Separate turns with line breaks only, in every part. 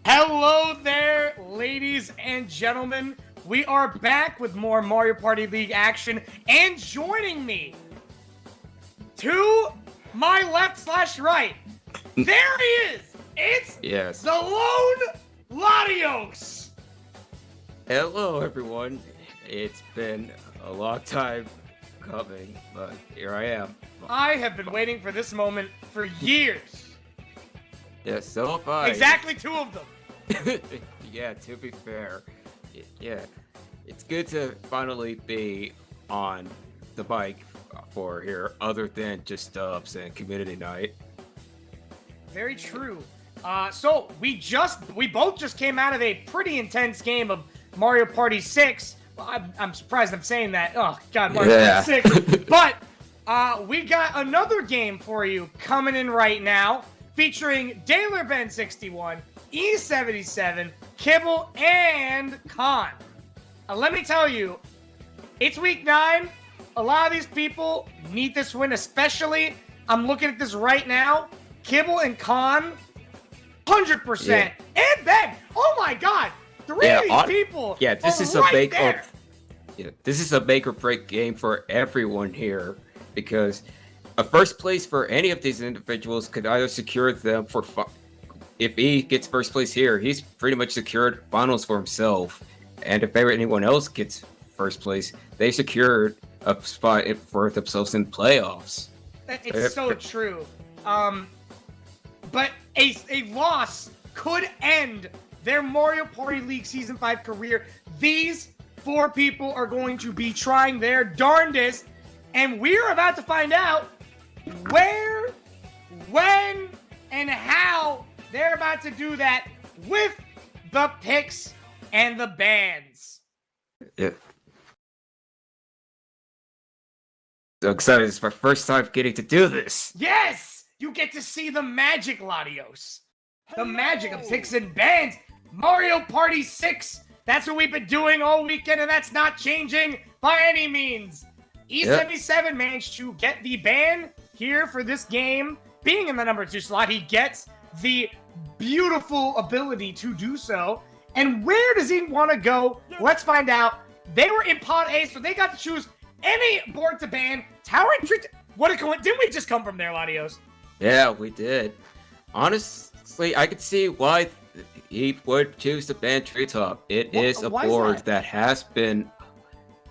Hello there, ladies and gentlemen. We are back with more Mario Party League action, and joining me to my left/right, there he is. It's the lone Latios.
Hello, everyone. It's been a long time coming, but here I am.
I have been waiting for this moment for years.
Yeah, so have I.
Exactly 2 of them.
Yeah, to be fair. Yeah, it's good to finally be on the mic for here, other than just dubs and community night.
Very true. So we both just came out of a pretty intense game of Mario Party 6. Well, I'm surprised I'm saying that. Oh God, Mario Party 6. But we got another game for you coming in right now, featuring dalerben61, E-77, Kibble, and Khan. Let me tell you, it's week 9. A lot of these people need this win, especially. I'm looking at this right now. Kibble and Khan, 100%.
Yeah.
And Ben, oh my God, 3 of these people.
Yeah, this
are
is
right there.
this is a make or break game for everyone here, because a first place for any of these individuals could either secure them for. If he gets first place here, he's pretty much secured finals for himself. And if anyone else gets first place, they secured a spot for themselves in playoffs.
It's so true. But a loss could end their Mario Party League Season 5 career. These 4 people are going to be trying their darndest, and we're about to find out where, when, and how they're about to do that with the picks and the bans.
Yeah. So excited. It's my first time getting to do this.
Yes! You get to see the magic, Latios. The magic of picks and bans. Mario Party 6. That's what we've been doing all weekend, and that's not changing by any means. E-77 managed to get the ban here for this game. Being in the number 2 slot, he gets the beautiful ability to do so. And where does he want to go? Let's find out. They were in Pod A, so they got to choose any board to ban. Tower and Tree. Didn't we just come from there, Latios?
Yeah, we did. Honestly, I could see why he would choose to ban Treetop. It is a board that has been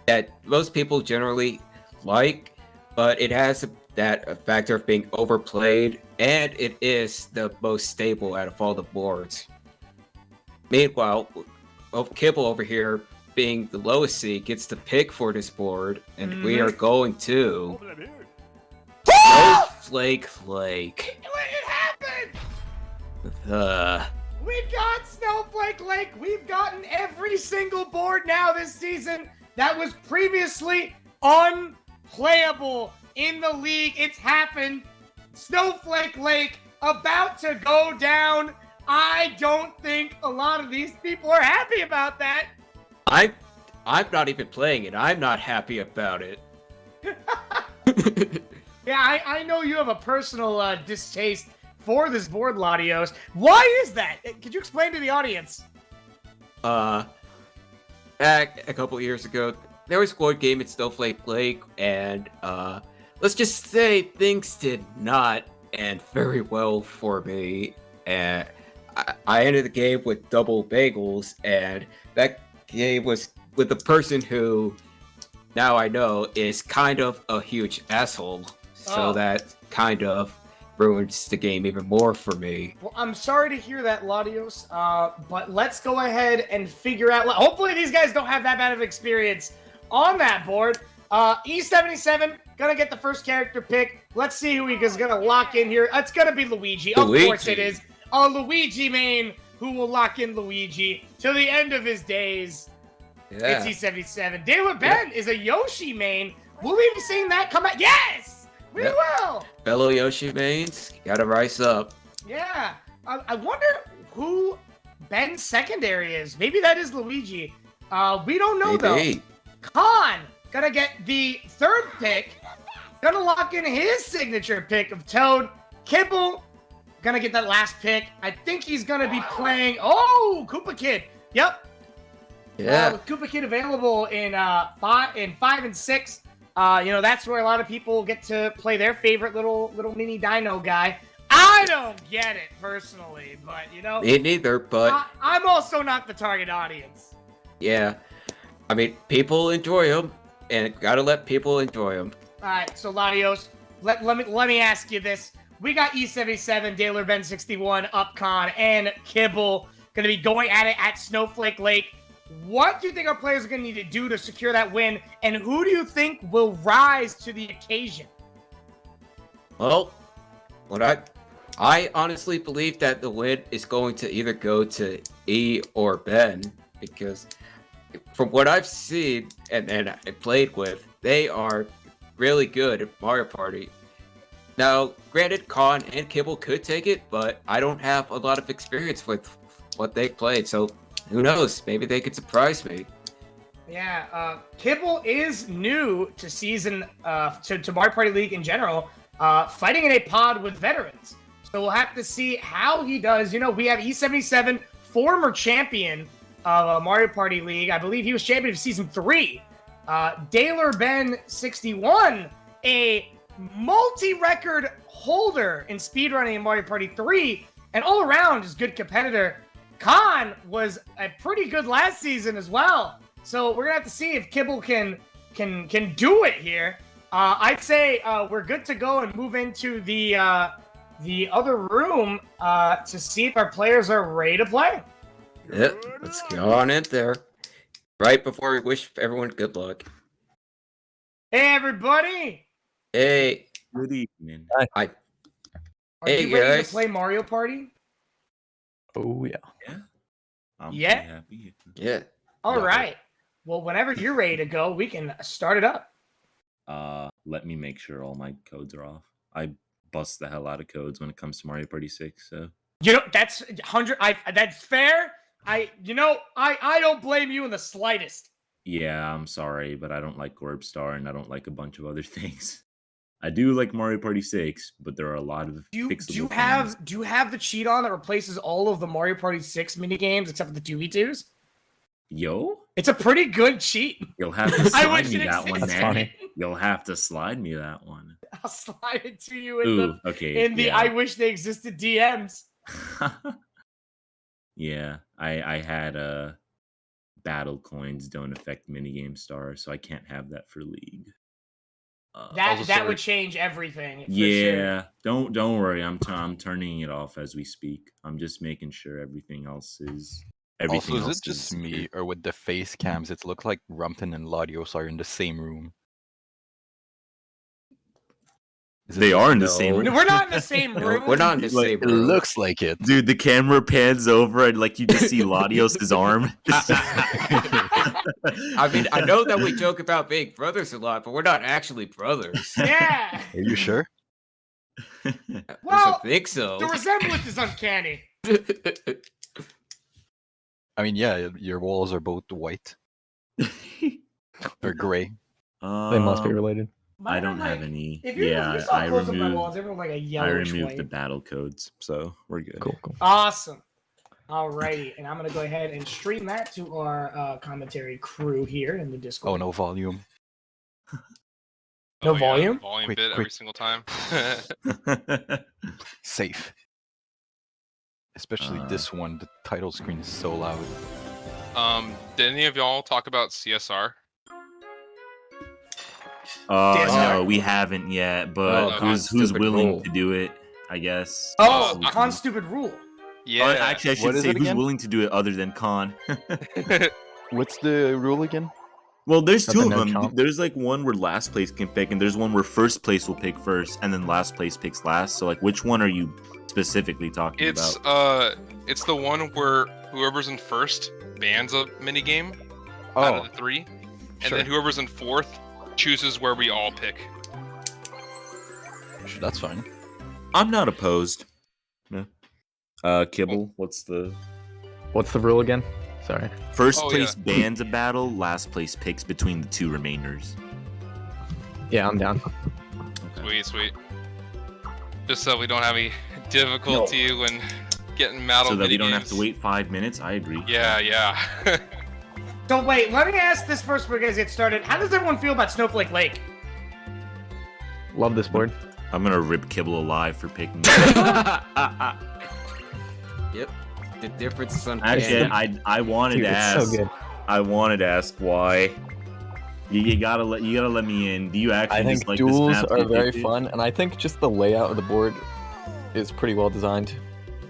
that most people generally like, but it has that factor of being overplayed, and it is the most stable out of all the boards. Meanwhile, Kibble over here, being the lowest seed, gets to pick for this board, and we are going to Snowflake Lake.
It happened! We got Snowflake Lake. We've gotten every single board now this season that was previously unplayable in the league. It's happened. Snowflake Lake about to go down. I don't think a lot of these people are happy about that.
I'm not even playing it. I'm not happy about it.
Yeah, I know you have a personal distaste for this board, Latios. Why is that? Could you explain to the audience?
Back a couple years ago, there was one game at Snowflake Lake, and let's just say things did not end very well for me. And I ended the game with double bagels, and that game was with a person who now I know is kind of a huge asshole. So that kind of ruins the game even more for me.
Well, I'm sorry to hear that, Latios, but let's go ahead and figure out. Hopefully these guys don't have that bad of experience on that board. E-77 gonna get the first character pick. Let's see who he is gonna lock in here. It's gonna be Luigi. Of course it is. A Luigi main who will lock in Luigi till the end of his days. Yeah. It's E-77. dalerben is a Yoshi main. Will we be seeing that come out? Yes! We will!
Fellow Yoshi mains, gotta rise up.
Yeah. I wonder who Ben's secondary is. Maybe that is Luigi. We don't know, though. Khan gonna get the 3rd pick. Gonna lock in his signature pick of Toad. Kibble gonna get that last pick. I think he's gonna be playing. Oh, Koopa Kid. Yep.
Yeah.
With Koopa Kid available in 5 and 6. That's where a lot of people get to play their favorite little mini dino guy. I don't get it personally, but
Me neither, but
I'm also not the target audience.
Yeah, I mean, people enjoy them, and gotta let people enjoy them.
All right, so Latios, let me ask you this: we got E-77, dalerben61, Upcon, and Kibble going to be going at it at Snowflake Lake. What do you think our players are going to need to do to secure that win, and who do you think will rise to the occasion?
Well, I honestly believe that the win is going to either go to E or Ben, because from what I've seen and I played with, they are really good at Mario Party. Now, granted, Con and Kibble could take it, but I don't have a lot of experience with what they've played, so who knows? Maybe they could surprise me.
Yeah, Kibble is new to season, to Mario Party League in general, fighting in a pod with veterans. So we'll have to see how he does. We have E-77, former champion of Mario Party League. I believe he was champion of Season 3. dalerben61, a multi-record holder in speedrunning in Mario Party 3, and all around is good competitor. Khan was a pretty good last season as well. So we're gonna have to see if Kibble can do it here. I'd say we're good to go and move into the other room to see if our players are ready to play.
Yep, let's go on in there. Right before we wish everyone good luck.
Hey everybody!
Hey.
Good evening.
Are
Hey,
you ready
guys.
to play Mario Party?
Oh, yeah.
I'm
Yeah?
pretty happy.
Yeah.
All right. Well, whenever you're ready to go, we can start it up.
Let me make sure all my codes are off. I bust the hell out of codes when it comes to Mario Party 6, so.
That's 100. That's fair. I don't blame you in the slightest.
Yeah, I'm sorry, but I don't like Gorb Star and I don't like a bunch of other things. I do like Mario Party 6, but there are a lot of fixable
Do you
things.
have the cheat on that replaces all of the Mario Party 6 mini games except for the 2v2s?
Yo?
It's a pretty good cheat.
You'll have to
I
slide
wish
me
it
that one,
existed.
man. You'll have to slide me that one.
I'll slide it to you in
Ooh, okay.
the
yeah.
I wish they existed DMs.
Yeah, I had battle coins don't affect minigame star, so I can't have that for League.
That would change everything. For
Yeah,
sure.
don't worry. I'm turning it off as we speak. I'm just making sure everything else is. Everything
Also, is
else
it just
is
me,
here.
or with the face cams, it looks like Rumpton and Latios are in the same room?
They are in the same
No,
room.
we're not in the same room.
We're not in the same
It
room.
looks like it.
Dude, the camera pans over and like you just see Latios' arm.
I mean, I know that we joke about being brothers a lot, but we're not actually brothers.
Yeah.
Are you sure?
Well,
I think so.
the resemblance is uncanny.
I mean, yeah, your walls are both white or gray.
They must be related.
I don't
Mine are
have
like-
any.
If you
Yeah,
saw
I
close up my
removed.
walls, everyone like a
I
yellowish
removed
white.
the battle codes, so we're good.
Cool.
Awesome. Alrighty, and I'm gonna go ahead and stream that to our commentary crew here in the
Oh,
Discord.
no volume.
No
Oh, yeah,
volume?
volume
Quick,
bit every
quick.
single time.
Safe. Especially this one, the title screen is so loud.
Did any of y'all talk about CSR?
No, we haven't yet, but
Oh,
who's
stupid
willing
rule.
to do it? I guess.
Oh,
Uh,
Khan's stupid rule.
Yeah.
Oh, actually, I should
What is
say
it
who's
again?
willing to do it other than Khan.
What's the rule again?
Well, there's
Not
two
the
of
no
them.
count.
There's like one where last place can pick, and there's one where first place will pick first, and then last place picks last. So, like, which one are you specifically talking
it's
about?
it's the one where whoever's in first bans a minigame out of
Oh,
the three, and
sure.
then whoever's in fourth chooses where we all pick.
That's fine.
I'm not opposed. No. Kibble, what's the
What's the rule again? Sorry.
first
Oh,
place bans a battle, last place picks between the two remainers.
Yeah, I'm down.
Sweet. Just so we don't have any difficulty when getting mad
So
on
that we don't
minigames.
have to wait 5 minutes. I agree.
Yeah.
So wait, let me ask this first before you guys get started. How does everyone feel about Snowflake Lake?
Love this board.
I'm gonna rip Kibble alive for picking.
Yep. The difference is uncanny.
Actually, I wanted
Dude,
to
it's
ask.
so good.
I wanted to ask why. You gotta let me in. Do you actually
I think
just like
duels
this map?
are very fun, and I think just the layout of the board is pretty well designed.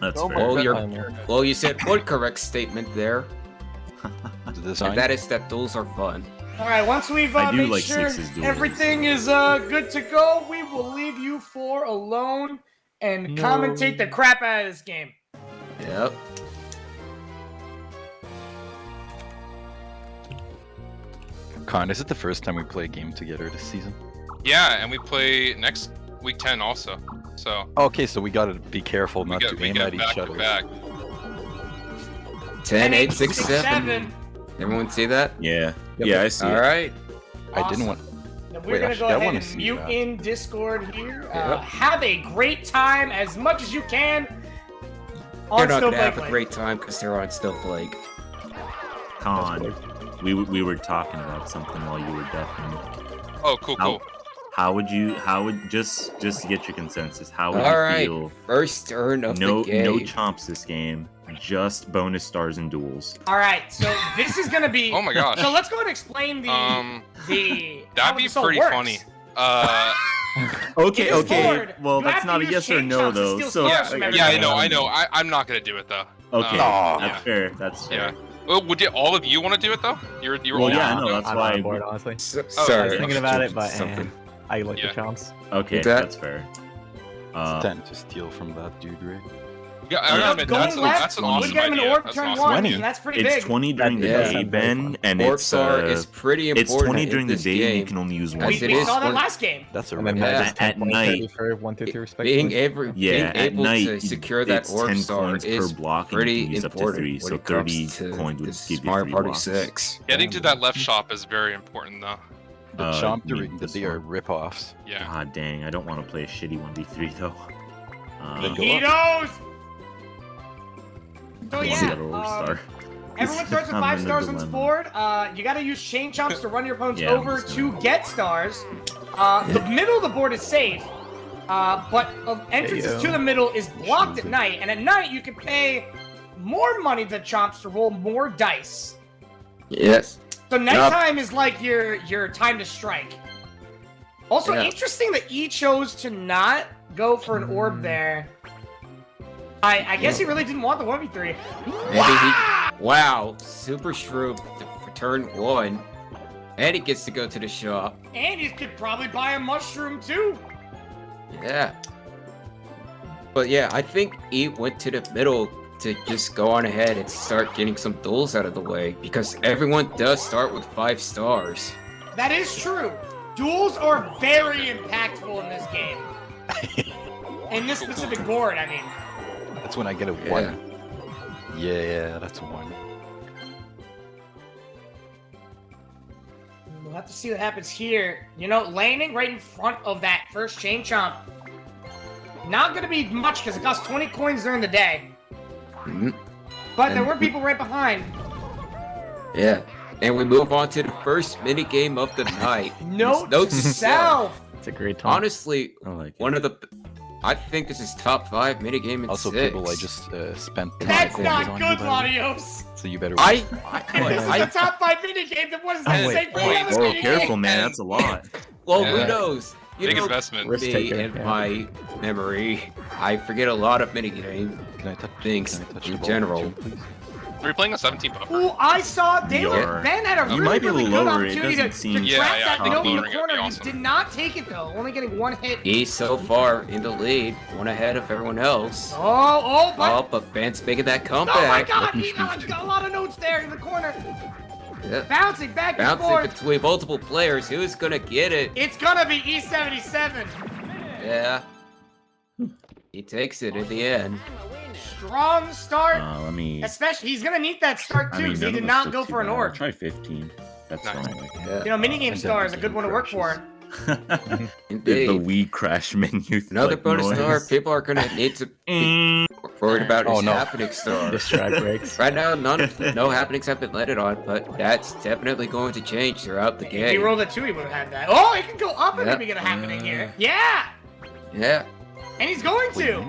That's
Oh
fair.
my
Well,
God.
well, you said one correct statement there,
The design.
and that is that duels are fun.
All right, once we've
I do
made
like
sure
sixes duels.
everything is good to go, we will leave you four alone and commentate the crap out of this game.
Yep.
Con, is it the first time we play a game together this season?
Yeah, and we play next week 10 also. So
Okay, so we gotta be careful
we
not
get
to
we
aim
get
at each
back to
other.
back.
10, 8, 6, 7.
7.
Everyone see that?
Yeah.
Yep.
Yeah, I see.
All
it.
right.
I didn't want.
And we're
Wait,
gonna
actually,
go
I
ahead
wanna
and
see
mute
that.
in Discord here.
Yep.
Have a great time as much as you can
You're
on
not gonna
Snowflake
have a
Lake.
great time because they're on Snowflake.
Con. We were talking about something while you were deafening.
Oh, cool.
How would just to get your consensus? How would
All
you
right.
feel?
First turn of
No
the game.
no chomps this game. Just bonus stars and duels.
All right, so this is gonna be.
Oh my gosh.
So let's go and explain the how
That'd be
this all
pretty
works.
funny.
Okay,
It is
okay.
board.
Well,
You
that's
have
not
to
a
use
yes or
chain
no
chomps to
though.
steal
So
stars from
yeah,
everyone.
I know. I'm not gonna do it though.
Okay,
Aw.
that's fair. That's fair.
Yeah. Well, would all of you want to do it though? You were
Well,
all
yeah, I
gonna
know.
do it?
That's
I'm
why.
on board, honestly.
So,
Oh,
I
sorry.
was thinking about it, but
something.
I like
Yeah.
the chomps.
Okay,
Is that-
that's fair.
It's 10 to steal from that dude, right?
Yeah, I
You know,
gotta admit,
going
that's
left,
an
we
awesome
get him an
idea.
orb
That's
turn
an awesome
1,
20.
and that's pretty
It's
big.
20 during the
Yeah.
day, Ben, and
Orb
it's
star is pretty
it's
important
20
in
during the
this
day.
game.
You can only use one.
As it
We
is
saw that
one-
last game.
That's a
And then
red.
Yeah.
minus 10
At
points
night.
ready for 1, 2, 3 respectively.
Being
Yeah,
being
at
able
night,
to secure that
it's
orb
10
star
coins per
is
block, and you
pretty
can use up to
important
3,
when
so
it comes
30
to
coins would
this
give you
Mario
3
Party
blocks.
6.
Getting to that left shop is very important though.
The
Uh,
chomp
you mean
during the
this
day are
one?
rip-offs.
Yeah.
God dang, I don't want to play a shitty 1v3 though.
Then go
He
up.
knows! So
I wanna
yeah,
get an orb star.
everyone starts with
I'm
5
in a
stars on this
dilemma.
board. You gotta use chain chomps to run your opponents
Yeah, I'm
over
just
to
gonna-
get stars. The middle of the board is safe, but entrances
Heyo.
to the middle is blocked at night, and at night you can pay more money to chomps to roll more dice.
Yes.
So nighttime is like your time to strike. Also,
Yeah.
interesting that E chose to not go for an orb there. I guess he really didn't want the 1v3.
Wow, super shrewd for turn 1. And he gets to go to the shop.
And he could probably buy a mushroom too.
Yeah. But yeah, I think E went to the middle to just go on ahead and start getting some duels out of the way, because everyone does start with 5 stars.
That is true. Duels are very impactful in this game. In this specific board, I mean.
That's when I get a
Yeah.
1. Yeah, that's a 1.
We'll have to see what happens here. You know, landing right in front of that first chain chomp. Not gonna be much because it costs 20 coins during the day.
Mhm.
But there
And-
were people right behind.
Yeah. And we move on to the first mini game of the night.
Note
Note
to
to
self.
It's a great time.
Honestly,
I like it.
one of the... I think this is top 5 mini game in
Also,
6.
Kibble, I just spent
That's
coins
not
on
good,
you, by the way.
Latios.
So you better.
I
This is a top 5 minigame that wasn't
Oh,
the
wait,
same for the
wait.
other
Oh,
minigame.
careful, man. That's a lot.
well,
Yeah.
who knows? You
Big
know,
investment.
Risk
me
taker,
and
yeah.
my memory, I forget a lot of minigame
Can I touch
things
can I touch
in
the ball,
general.
Jim, please?
We're playing a 17 buffer.
Ooh, I saw
You're-
Ben had a
You
really,
might be a
really
little
good
lower, it
opportunity
doesn't
to
seem-
Yeah,
crack
yeah,
that
top
note in the
lowering it would
corner.
be
He
awesome.
did not take it though, only getting 1 hit.
He's so far in the lead, one ahead of everyone else.
Oh,
Oh, but Ben's making that
oh my
comeback.
God! He got a lot of notes there in the corner,
Yeah.
bouncing back and
Bouncing
forth.
between multiple players. Who's gonna get it?
It's gonna be E-77.
Yeah. He takes it in the end.
Strong start,
Let me.
especially he's gonna need that start
I
too
mean,
because he
none
did
of us
not
took
go
too
for an
bad. I'll
orb.
Try 15. That's
Nice.
fine.
Yeah.
You know, minigame
And
star is a
then
good one to work for.
Indeed.
The Wii crash menu.
Another
like,
bonus
noise.
star people are gonna need to be worried about is happening star.
Distract breaks.
Right now, no happenings have been let on, but that's definitely going to change throughout the
If he
game.
rolled a 2, he would have had that. Oh, he can go up and maybe get a happening here. Yeah!
Yeah,
And he's going to!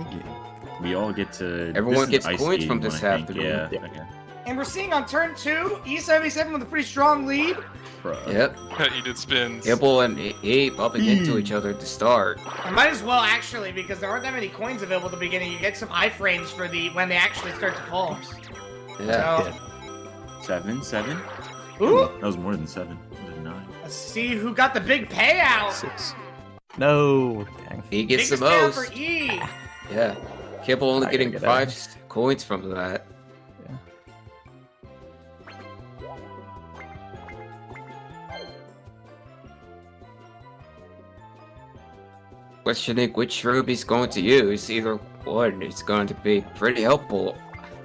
We all get to.
Everyone
this is
gets
ice
coins from
skating
this
one, I think.
afternoon.
Yeah. Okay.
And we're seeing on turn 2, E-77 with a pretty strong lead.
Bruh.
yep.
You did spins.
Kibble and E bumping into each other at the start.
I might as well actually, because there aren't that many coins available at the beginning. You get some iframes for when they actually start to fall.
Yeah.
So,
7.
ooh,
That was more than 7. That was 9.
let's see who got the big payout.
6. No. Dang.
He gets
Biggest
the
payout
most.
for E.
Yeah. Kibble only
I
getting
gotta get
5 coins from that. Questioning which room he's going to use, either one is going to be pretty helpful,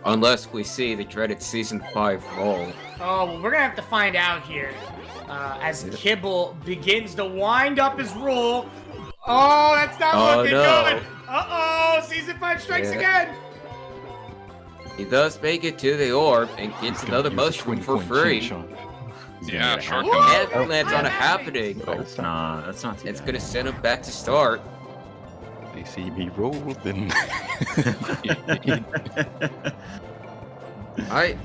unless we see the dreaded Season 5 roll.
Oh, well, we're gonna have to find out here. As Kibble begins to wind up his roll. Oh, that's not looking good. Uh-oh, Season 5 strikes again.
He does make it to the orb and gets another mushroom for free.
Yeah, shark
Ooh,
him.
And lands on a
happening.
happening.
That's not too
It's
bad.
gonna send him back to start.
They see me rolling.
I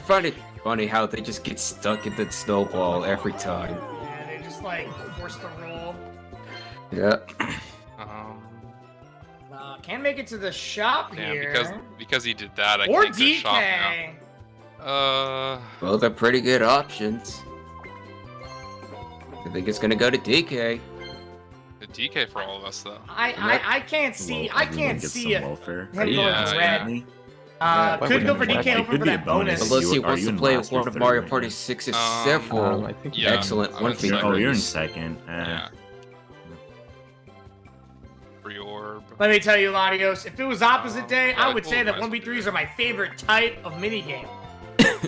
find it funny how they just get stuck in the snowball every time.
Yeah, they just like force the roll.
Yeah.
Can't make it to the shop
Damn,
here.
because he did that, I
Or
can't go shop now.
DK.
Both are pretty good options. I think it's gonna go to DK.
The DK for all of us though.
I can't see. I can't see it.
welfare.
Him going
Yeah,
red.
Yeah.
Could go for
Why
DK
wouldn't
open
it
for
be a
that bonus.
bonus?
Unless he
Are
wants
you
to
in
play
last or
one of
third
Mario
right
Party
now?
6's
Um,
several
I think
Yeah.
excellent
I'm in
one-feed
second.
Oh, you're in
parties.
second.
Yeah. Free orb.
Let me tell you, Latios, if it was opposite day, I
really
would
cool,
say that
nice
1v3s are my favorite type of minigame.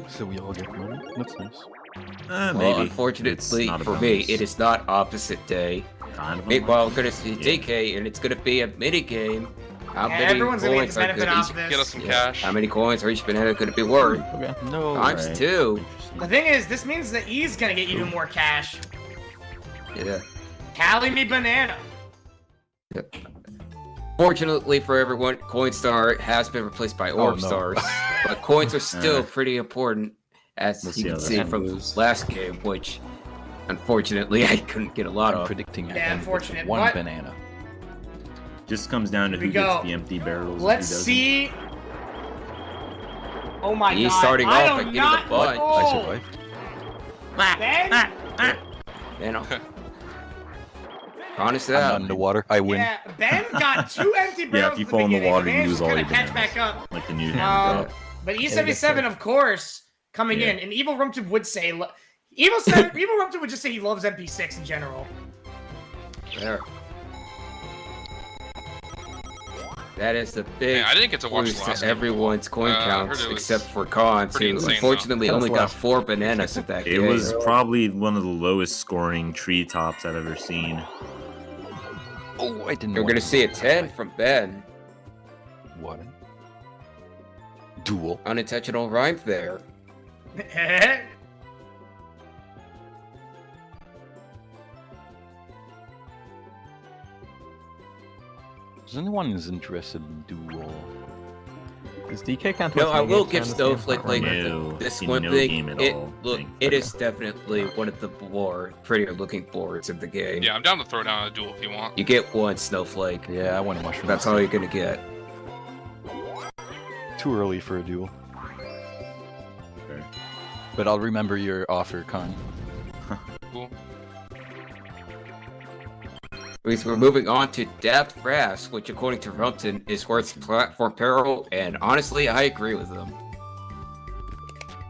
So we all get money? That's nice.
Well,
Maybe.
unfortunately
It's not a
for me,
bonus.
it is not opposite day.
Kind of
Meanwhile, we're
unlucky.
gonna see DK, and it's gonna be a mini game. How
Yeah,
many
everyone's gonna get
coins
the
are
benefit
good
off
each?
this.
Get us some
Yeah.
cash.
How many coins are each banana gonna be worth?
Okay.
No.
Times
right.
2.
Interesting.
The thing is, this means that E's gonna get even more cash.
Yeah.
Tally me banana.
Fortunately for everyone, Coinstar has been replaced by Orb
no.
Stars, but coins are still pretty important, as
Let's
you
see
can
how this
see
one
from
goes.
last game, which unfortunately I couldn't get a lot
I'm
of.
predicting
Yeah,
I end with
unfortunate.
one
What?
banana.
Just comes down to
Here
who
we go.
gets the empty barrels. and
Let's
who doesn't.
see. Oh my
He's
god.
starting
I
off
do
by
not
getting a bunch.
know.
I survived.
Ben?
You know. Honest
I'm not
out.
in the water. I win.
Yeah, Ben got 2 empty barrels.
Yeah, if you
at the
fall in the
beginning.
water,
He
you
managed
lose
to
all
kinda
your
catch
bananas.
back up.
Like the new hammer drop.
But E77, of course, coming
Yeah.
in, and Evil Rumtube would say, Evil Rumtube would just say he loves MP6 in general.
There. That is the big
Man, I didn't get to watch
boost
the last
to
game.
everyone's coin
I
counts
heard it was
except for Khan's,
pretty
who
insane, though.
unfortunately
That was
only
the
got
last-
4 bananas at that
It
game.
was probably one of the lowest scoring treetops I've ever seen.
Oh, I didn't.
We're
want
gonna
to
see a
go
10
that
from Ben.
way. What? Duel.
Unintentional rhyme there.
Is anyone is interested in duel?
Is DK can't
No,
watch
I
any
will
games
give
on this
Snowflake
game?
like
No,
this
in
one
no
thing.
game at
It
all,
look,
thing.
it is definitely one of the more prettier looking boards of the game.
Yeah, I'm down to throw down a duel if you want.
You get one Snowflake.
Yeah, I want a mushroom.
That's all you're gonna get.
Too early for a duel.
Okay.
But I'll remember your offer, Khan.
Cool.
We're moving on to Daft Brass, which according to Rumpton is worth platform peril, and honestly, I agree with them.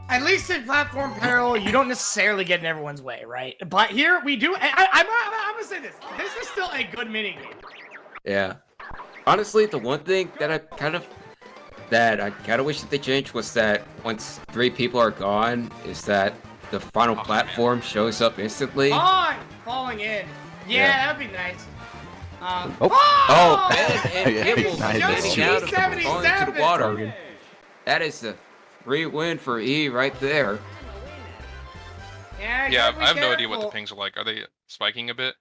At least in platform peril, you don't necessarily get in everyone's way, right? But here we do. I'm gonna say this. This is still a good minigame.
Yeah. Honestly, the one thing that I kind of wish that they changed was that once 3 people are gone, is that the final platform shows up instantly.
On falling in. Yeah, that would be nice.
Oh, and
Yeah,
Kibble
nice.
getting out of falling into the
E-77.
water. That is a free win for E right there.
Yeah,
Yeah,
gotta be
I have no idea what the
careful.
pings are like. Are they spiking a bit?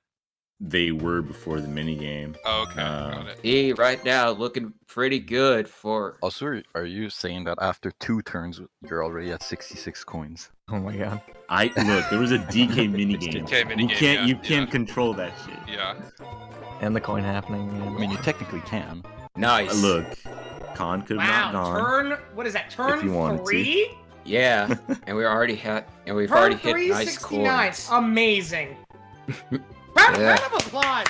They were before the minigame.
Oh, okay, got it.
E right now looking pretty good for.
Also, are you saying that after 2 turns, you're already at 66 coins?
Oh my god.
Look, there was a DK minigame.
DK minigame,
You
yeah,
can't
yeah.
control that shit.
Yeah.
And the coin happening.
I mean, you technically can.
Nice.
Look, Khan could have not
Wow,
gone.
what is that? Turn
If you wanted to.
3?
Yeah, and we've already hit
Turn 3,
nice
69.
scores.
Amazing. Round of applause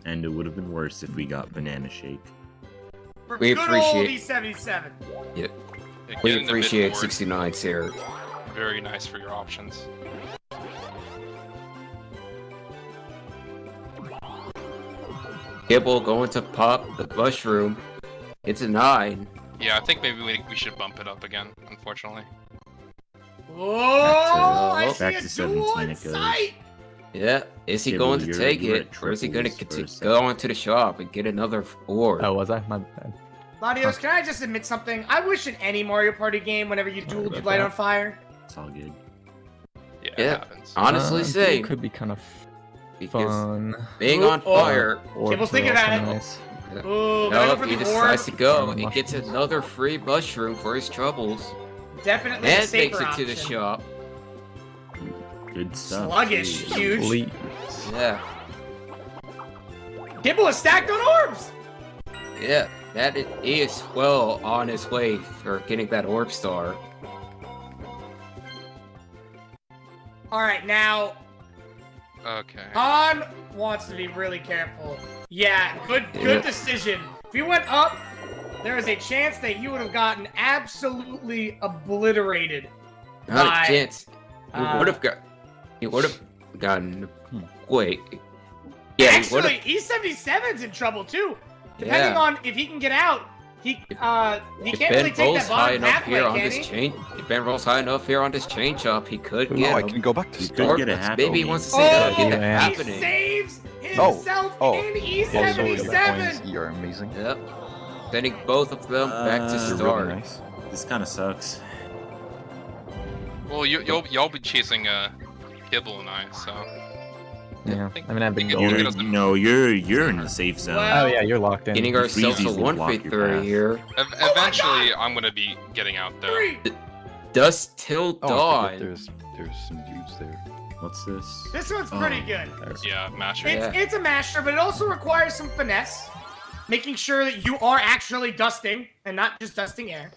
And it would have been worse if we got Banana Shake.
for
We
good old
appreciate-
E-77.
Yeah,
We
getting the
appreciate
mid board,
69s here.
Very nice for your options.
Kibble going to pop the mushroom. It's a 9.
Yeah, I think maybe we should bump it up again, unfortunately.
Oh, I see
Back
a
to
duel
17
in
it goes.
sight.
Yeah, is he
Kibble,
going to
you're-
take
you're
it,
at
or is he going to
triples for a
go
second.
into the shop and get another orb?
Oh, was I? My bad.
Latios, can I just admit something? I wish in any Mario Party game, whenever you dueled, you light on fire.
It's all good.
Yeah,
Yeah.
it happens.
Honestly,
Duel
same.
could be kind of
Because
fun.
being on
Oh.
fire,
Or
Kibble's thinking about it.
Nice.
Ooh, gotta
no,
go
if
for
he
the
decides
orb.
to go,
Or
he gets
mushrooms.
another free mushroom for his troubles,
Definitely the
and takes
safer
it to the
option.
shop.
Good stuff.
Sluggish,
too.
huge.
Please.
Yeah,
Kibble is stacked on orbs.
yeah, he is well on his way for getting that orb star.
All right, now
Okay.
Han wants to be really careful. Yeah, good
Yeah.
decision. If you went up, there is a chance that you would have gotten absolutely obliterated.
Not
Bye.
a chance.
Uh,
He would have gotten. Wait. Yeah, he would
Actually,
have.
E-77's in trouble too. Depending
Yeah.
on if he can get out, he can't
If
really
Ben
take
rolls
that
high
bottom
enough
pathway,
here on
can
this
he?
chain, if Ben rolls high enough here on this chain chop, he could
Oh,
get
I
him.
can go back to
You could
start.
get a half
Maybe he
OB.
wants to see that, get that
yeah.
He
happening.
saves himself
Oh,
in
Also, the
E-77.
coins, you're amazing.
Yep. Sending both of them back to
They're
You're
start.
really nice.
This kind of sucks.
Well, y'all be chasing Kibble and I, so
Yeah. I mean, I've been
You're-
going.
doesn't-
You're in the safe zone.
Well-
Oh yeah, you're locked in.
Getting ourselves a
Freezies will block your
1v3
path.
here.
my
eventually I'm gonna be getting out there.
3.
Dust till
Oh, I forget
dawn.
there's some dudes there.
What's this?
This one's pretty
Oh.
good.
Yeah, Master.
It's a masher, but it also requires some finesse. Making sure that you are actually dusting and not just dusting air.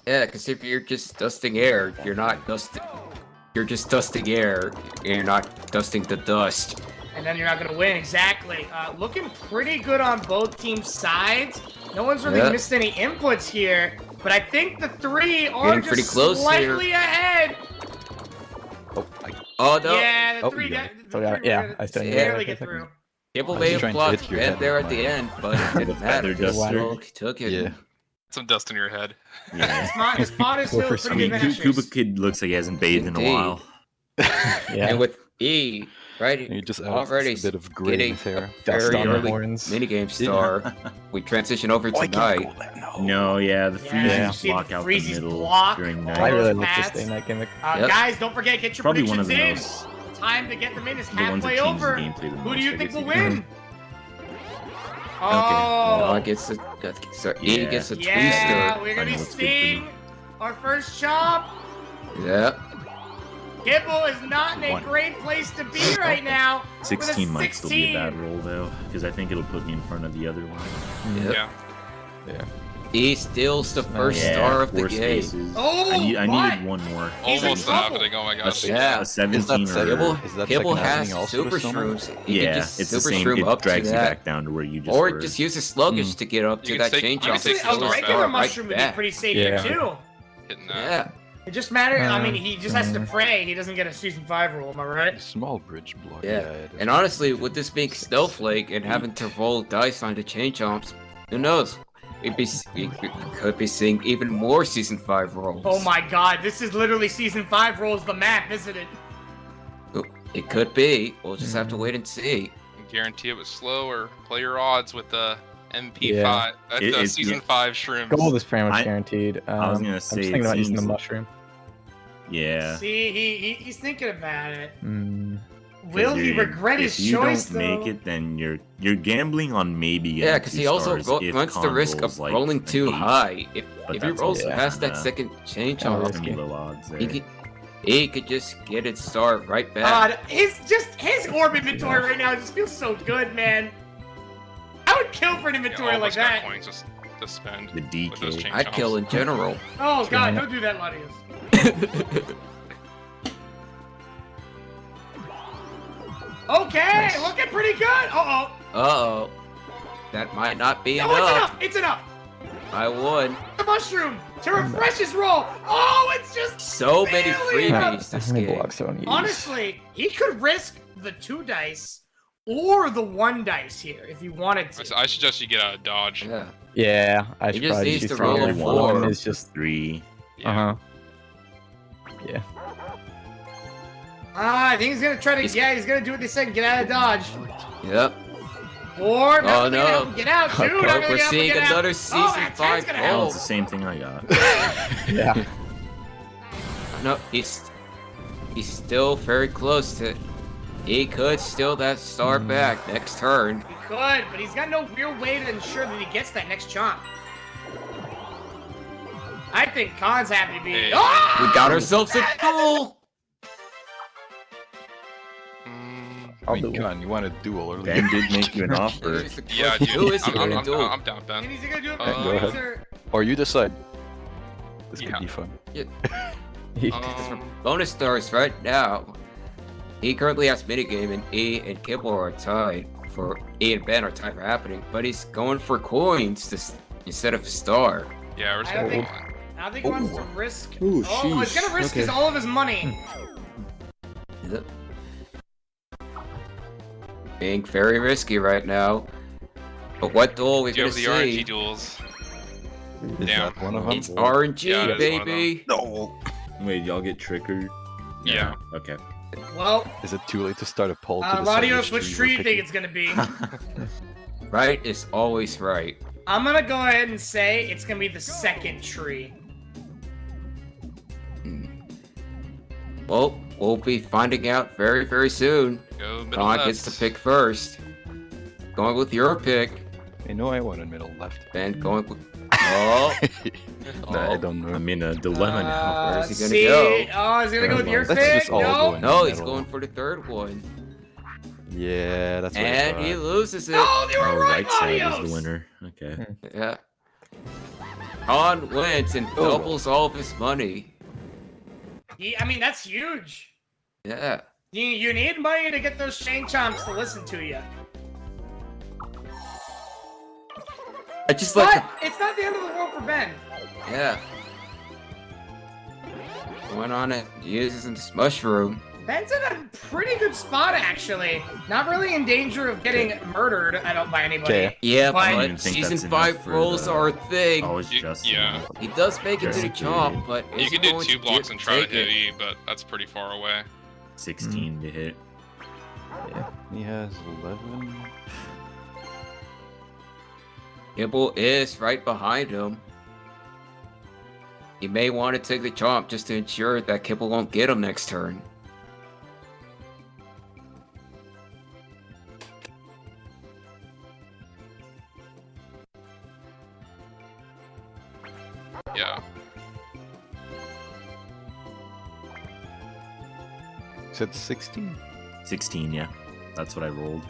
Yeah, because if you're just dusting air, you're not dusting. You're just dusting air, and you're not dusting the dust.
And then you're not gonna win, exactly. Looking pretty good on both teams' sides. No one's really
Yeah.
missed any inputs here, but I think the 3 are
Getting
just
pretty close
slightly ahead.
Oh,
Oh no!
Yeah, the
Oh,
3
you got
the
So, yeah,
3
yeah,
were
I still
gonna
need it.
barely get through.
Kibble
I
may
was
have
trying to
blocked
hit your
Ben
head
there
with
at the
my-
end, but it didn't matter.
feather
Just
duster.
still took it.
yeah.
Some dust in your head.
Yeah.
His spot is
Go
still
for
I
pretty
mean,
good
Kuba
mashers.
Kid looks like he hasn't bathed in a
Indeed.
while.
Yeah.
And with E, right,
He just adds
already
a bit of gray in
getting
his hair.
a
Dust
very
on the
early
horns.
minigame star, we transition over
Oh, I
tonight.
can't go there. No.
No, yeah, the
Yeah,
freezes
you see the
block out the
freezes
middle
block
during
all
I
night.
those
really like to
paths.
stay in that gimmick.
Yep.
Guys, don't forget, get your
Probably one of
predictions
the
in.
most
Time to get them in is
the ones that
halfway
change the
over.
gameplay the
Who
most,
do you
I
think
guess
will
you could
win?
No,
Oh,
I gets a so E
Yeah.
gets a
yeah,
twister.
we're gonna be
I know it's good for me.
seeing our first chop.
Yeah.
Kibble is not in a
One.
great place to be right now.
16
with a
might still be a
16.
bad roll though, because I think it'll put me in front of the other one.
Yep.
Yeah.
E steals the first
Yeah,
star of the
4
game.
spaces.
Oh,
I
what?
needed one more.
He's in
Almost
trouble.
happening. Oh my gosh.
Yeah.
A 17
Is that
or
Kibble,
Is that
Kibble
second
has
happening also
super
to someone?
shrooms. He can
yeah,
just
it's the
super
same.
shroom
It
up to
drags you
that.
back down to where you just
Or
were.
just use a sluggish to get up
You
to
can
that
take-
chain
you can
jump.
Honestly,
take
a
the
regular
star
mushroom would be
back.
pretty safe
Yeah.
here too.
Hitting that.
Yeah.
It just matters. I mean,
Uh,
he just has to pray he doesn't get a season 5 roll. Am I right?
Small bridge block.
Yeah.
it is.
And honestly, with this being Snowflake and having to roll dice on the chain jumps, who knows? We could be seeing even more season 5 rolls.
Oh my God, this is literally season 5 rolls the map, isn't it?
It could be. We'll just have to wait and see.
I guarantee it was slow, or play your odds with the MP5.
Yeah.
That's the season 5 shrooms.
Gold is pretty much
I-
guaranteed.
I was gonna
I'm
say,
just thinking
it
about using the
seems-
mushroom.
Yeah.
See, he's thinking about it.
Mm.
Will he regret his
If you
choice,
don't make
though?
it, then you're gambling on maybe getting
Yeah, because he also runs the risk of rolling too high. If he
that's
rolls
also
past that
kinda-
second change
Oh,
off,
risky.
low odds there.
he could just get it start right back.
God, his orb inventory right now just feels so good, man. I would kill for an inventory like that.
Coins just to spend
The
with those
DK.
chain
I'd kill
chomps.
in general.
Oh God, don't do that, Latios. Okay, looking pretty good. Uh-oh.
Uh-oh. That might not be
No, it's
enough.
enough. It's enough.
I would.
The mushroom to refresh his roll. Oh, it's just
So many
barely
freebies this
How many
game.
blocks don't use?
honestly, he could risk the 2 dice or the 1 dice here if he wanted to.
I suggest you get out of dodge.
Yeah.
Yeah, I
He
should
just
probably
needs
choose
to
3
roll
here.
a
One
four.
is just
3.
uh-huh. Yeah.
I think he's gonna try to. He's gonna do what they said. Get out of dodge.
Yep.
Or
Oh,
not
no.
get out, dude.
Okay.
Not gonna
We're
get out,
seeing
get out.
another season
that 10's
5
gonna
Oh,
help.
it's the same thing I got.
Yeah.
No, he's still very close to. He could steal that star back next turn.
He could, but he's got no real way to ensure that he gets that next chomp. I think Khan's happy to be.
Hey.
Oh!
We got ourselves a duel.
I'll
I mean,
do
come on, you want a duel early?
Ben did make you an offer.
Yeah,
Who
dude.
is he
I'm
gonna do?
down, Ben.
And he's gonna do it for
Go
points
ahead.
or-
Or you decide. This
Yeah.
could be fun.
Bonus stars right now. He currently has minigame, and E and Kibble are tied for E and Ben are tied for happening, but he's going for coins instead of a star.
Yeah, we're just
I don't
gonna
think- I don't think he wants to risk.
Ooh,
Oh, he's gonna
sheesh.
risk
Okay.
all of his money.
Yep. Being very risky right now. But what duel are we
do you
gonna
have the RNG
see?
duels.
Is
Damn.
that one of them?
It's RNG,
Yeah, it is one of
baby.
No.
Wait, y'all get triggered?
Yeah.
Okay.
Well,
Is it too late to start a poll? to decide
Latios, which tree
we're
do you think
picking?
it's gonna be?
Right is always right.
I'm gonna go ahead and say it's gonna be the second tree.
Well, we'll be finding out very, very soon.
Go middle
Khan
left.
gets to pick first. Going with your pick.
I know I want a middle left.
Then going with. Oh,
I don't know.
I'm in a dilemma now.
Where's he gonna
see?
go?
Oh, he's gonna go with your
Let's
pick?
just all
No.
go in.
No, he's
Middle.
going for the third one.
Yeah, that's what I
And
thought.
he loses it.
No, you were
Oh,
right,
right side
Latios!
is the winner. Okay.
Yeah. Khan wins and
Oh.
doubles all of his money.
I mean, that's huge.
Yeah.
You need money to get those chain chomps to listen to you.
I just
But
like.
it's not the end of the world for Ben.
Yeah. Going on it, uses this mushroom.
Ben's in a pretty good spot, actually. Not really in danger of getting murdered, I don't by anybody.
Okay.
Yeah,
But- I don't
but
even think
season
that's enough
5
for
rolls
the-
are a thing.
Oh, it's
You-
just
yeah.
He does make it to the
Just
chomp, but
You
is
can
he
do
going
2
to
blocks and try to
take
hit
it?
E, but that's pretty far away.
16 to hit.
Yeah, he has 11.
Kibble is right behind him. He may want to take the chomp just to ensure that Kibble won't get him next turn.
Yeah.
Is it 16?
16, yeah. That's what I rolled.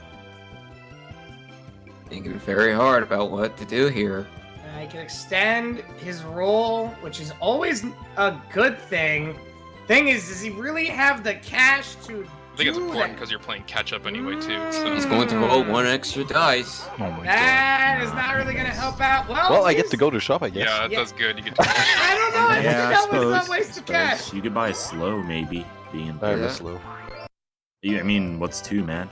Thinking very hard about what to do here.
He can extend his roll, which is always a good thing. Thing is, does he really have the cash to
I think it's
do
important
that?
because you're playing catch up anyway too. So.
He's going to roll 1 extra dice.
Oh my
That
god.
is not really gonna help out. Well,
Well, I get
he's-
to go to shop, I guess.
Yeah,
Yeah.
that's good. You get to.
I don't know. I think
Yeah, I
that was
suppose.
a waste of cash.
You could buy a slow, maybe. Being
I have
Yeah.
a slow.
Yeah, I mean, what's 2, man?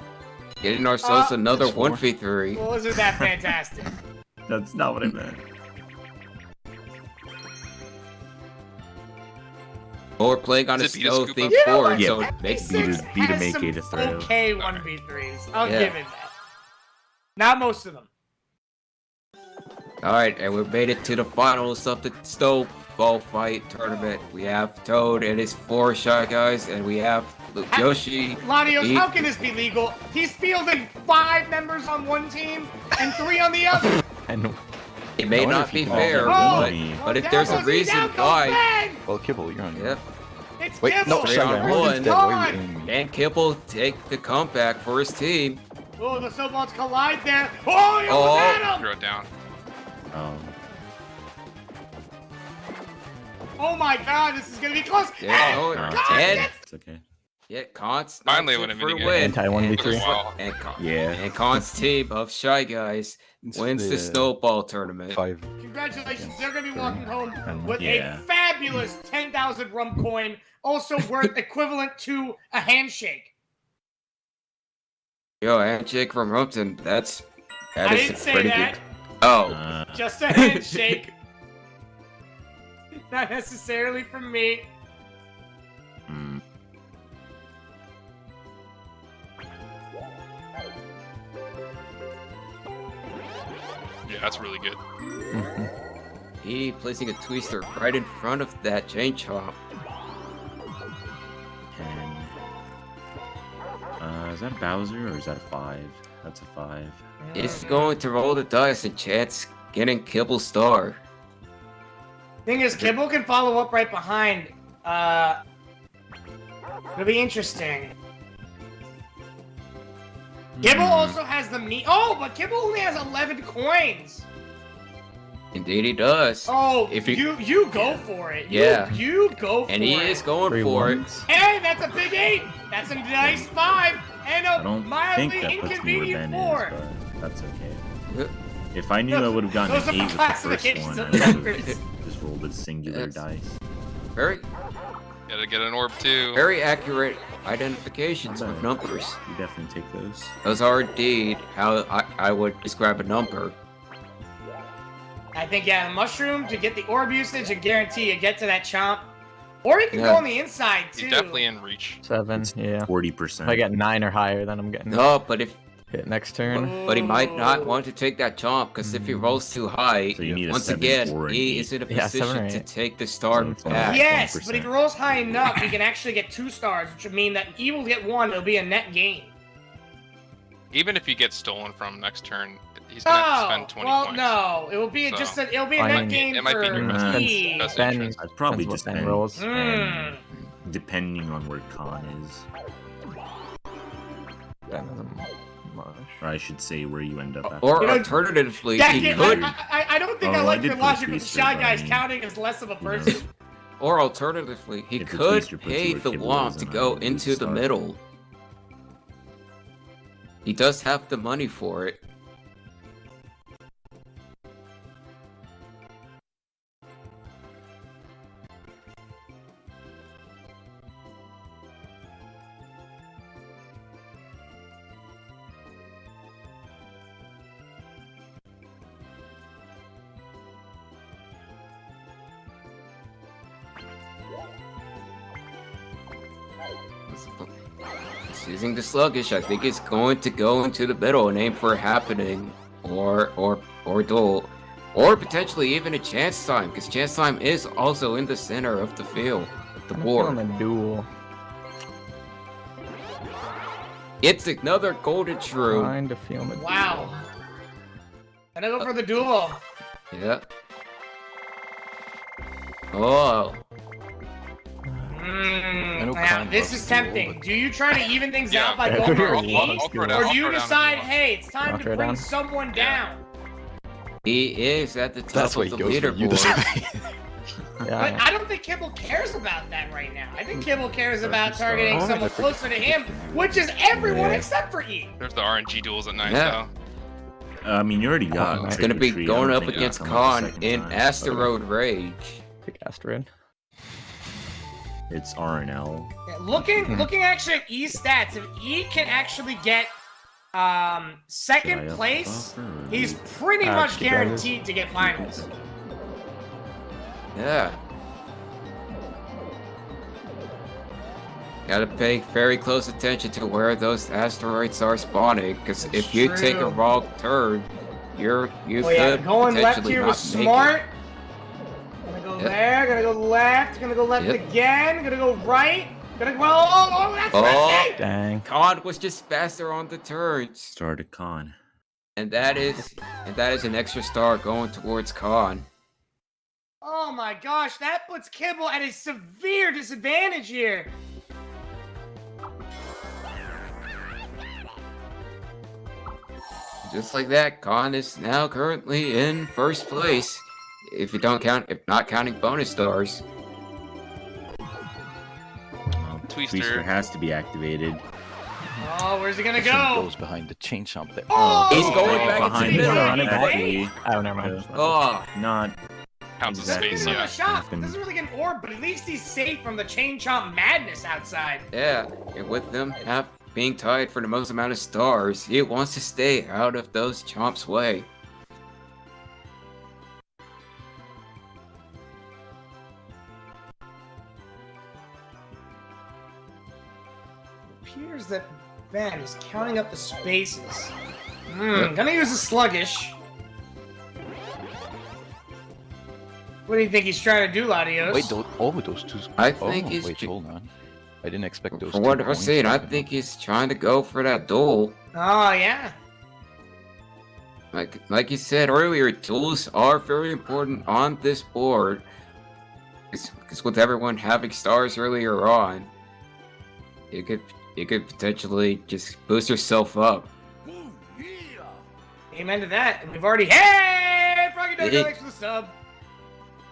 Getting ourselves another
That's 4.
1v3.
Well, isn't that fantastic?
That's not what I meant.
Or playing on a
Is it beat a
snow
scoop
themed
up?
You know
board,
what?
so
Yeah.
it makes
Beat
Six
a- beat a
has
make
some
it a throw.
okay 1v3s. I'll
Yeah.
give it that. Not most of them.
Alright, and we made it to the finals of the snowball fight tournament. We have Toad and his 4 Shy Guys, and we have Yoshi.
Latios,
He-
how can this be legal? He's fielding 5 members on one team and 3 on the other.
And
It may
I wonder
not
if
be
he can
fair,
also
but,
be-
but if
Down
there's a
goes he,
reason
down goes
why,
Ben!
Well, Kibble, you're on.
yeah,
It's
Wait,
Kibble.
no,
Three
Shy
on
Guy, why
one.
is it dead? Why are you aiming me?
can Kibble take the comeback for his team?
Oh, the snowballs collide there. Oh, he almost had him.
Throw it down.
Oh my God, this is gonna be close.
There
Hey,
you go.
God,
And
yes.
It's okay.
yeah, Kant's
Finally
knocks
win
it
a
for the
minigame.
win.
Anti 1v3.
Wow.
And Kant's team of Shy Guys
It's
wins the snowball tournament.
5.
Congratulations, they're gonna be walking home
And
with
Yeah.
a fabulous 10,000 rum coin, also worth equivalent to a handshake.
Yo, handshake from Rumpton. That
I
is
didn't say
pretty
that.
good. Oh,
Just a handshake. Not necessarily from me.
Hmm.
Yeah, that's really good.
he placing a twister right in front of that chain chomp.
10. Is that a Bowser or is that a 5? That's a 5.
Is going to roll the dice and chance getting Kibble star.
Thing is, Kibble can follow up right behind. It'll be interesting. Kibble also has the meat. Oh, but Kibble only has 11 coins.
Indeed, he does.
Oh,
If
you go for it.
Yeah.
You go for it.
And he is going
3
for it.
ones.
Hey, that's a big 8. That's a nice 5 and
I
a
don't
mildly
think that puts me where
inconvenient
Ben
4.
is, but that's okay.
Uh,
If I knew I would have gotten
Those
an
are
8 with the first
classifications
one, I
of
would have
numbers.
just rolled a singular
Yes.
dice.
Very,
Gotta get an orb too.
very accurate identifications with numbers.
You definitely take those.
Those are indeed how I would describe a number.
I think, yeah, the mushroom to get the orb usage and guarantee you get to that chomp. Or you can
Yeah.
go on the inside, too.
You're definitely in reach.
7, yeah.
40%.
If I get 9 or higher, then I'm getting
No, but
hit next turn.
he might not want to take that chomp because if he rolls too high,
So you need a
once
7
again,
or an
he
8.
is in a
Yeah, 7 or
position to
8.
take the star
So it's
back.
only-
Yes,
20%.
but if he rolls high enough, he can actually get 2 stars, which would mean that he will get 1. It'll be a net gain.
Even if you get stolen from next turn, he's gonna have to spend 20
well,
points.
no, it will be
So-
just it'll be a
I
net
mean,
gain
it might be in your
for
best-
me.
best
Ben,
interest.
I'd probably
depends
just
what Ben
end,
rolls.
Mm.
depending on where Khan is.
Ben doesn't much.
Or I should say where you end up at.
Or
You know,
alternatively,
That
he
kid-
could,
I don't think I
Oh, I
like
did
your
put a
logic with the
twister,
Shy
but I
Guys
mean,
counting as less of a
you know.
person.
or alternatively, he
If the
could
twister puts
pay
you where
the
Kibble
womp
is,
to
and
go
I lose
into the
star.
middle. He does have the money for it. He's using the sluggish. I think he's going to go into the middle and aim for a happening, or duel, or potentially even a chance time, because chance time is also in the center of the field, of the
I'm
board.
feeling a duel.
It's another golden shroom.
Trying to feel the
Wow. Gonna go for the duel.
Yeah. Oh.
Now,
Khan
this
loves
is
duel,
tempting.
but-
Do you try to even things
Yeah,
out by
yeah,
going for
I'll-
E?
I'll throw it down.
Or
I'll
do you
throw it down if
decide,
you want.
hey, it's time
I'll
to
throw it
bring
down.
someone
Yeah.
down?
He is at the top
That's
of
what
the
he goes for. You
leaderboard.
decide.
Yeah,
But
yeah.
I don't think Kibble cares about that right now. I think Kibble cares about
star.
targeting
Oh,
someone
I forget.
closer to him, which is everyone
Yeah.
except for E.
There's the RNG duels at night,
Yeah.
I mean, you already got.
It's
It's gonna be
Trick or Treat. I
going
don't
up
think
against
it'll come up a
Khan
second
in
time.
Asteroid Rage.
Pick Asteroid.
It's RNL.
Yeah, looking actually at E's stats, if E can actually get
Should I
second
up
place,
buffer or
he's
leave?
pretty much
Actually, that is-
guaranteed to get finals.
Yeah. Gotta pay very close attention to where those asteroids are spawning, because if you take a
True.
wrong turn, you
Oh yeah,
could
going left
potentially
here
not
was
make
smart. Gonna go
Yep.
there, gonna go left, gonna go left
Yep.
again, gonna go right, gonna go, oh, that's risky!
Dang.
it. Khan was just faster on the turns,
Started con.
and that is an extra star going towards Khan.
Oh my gosh, that puts Kibble at a severe disadvantage here.
Just like that, Khan is now currently in first place. If not counting bonus stars.
Twister.
has to be activated.
Oh, where's he gonna
This one
go?
goes behind the chain chomp there.
Oh,
He's going back into
behind
the middle.
the
Running back.
Becky.
Oh, never mind.
Oh,
Not
Counts as
Exactly.
space,
He's on
yeah.
the shot.
Happened.
Doesn't really get an orb, but at least he's safe from the chain chomp madness outside.
yeah. And with them being tied for the most amount of stars, he wants to stay out of those chomps' way.
Appears that Ben is counting up the spaces. Gonna use a sluggish. What do you think he's trying to do, Latios?
Wait, those two.
I think he's
Wait, hold on. I didn't expect those.
From
two
what I've
points
seen, I
to-
think he's trying to go for that duel.
Oh, yeah.
Like you said earlier, duels are very important on this board. Because with everyone having stars earlier on, you could potentially just boost yourself up.
Amen to that. And we've already. Hey! Froggy Dodo,
Hey.
thanks for the sub.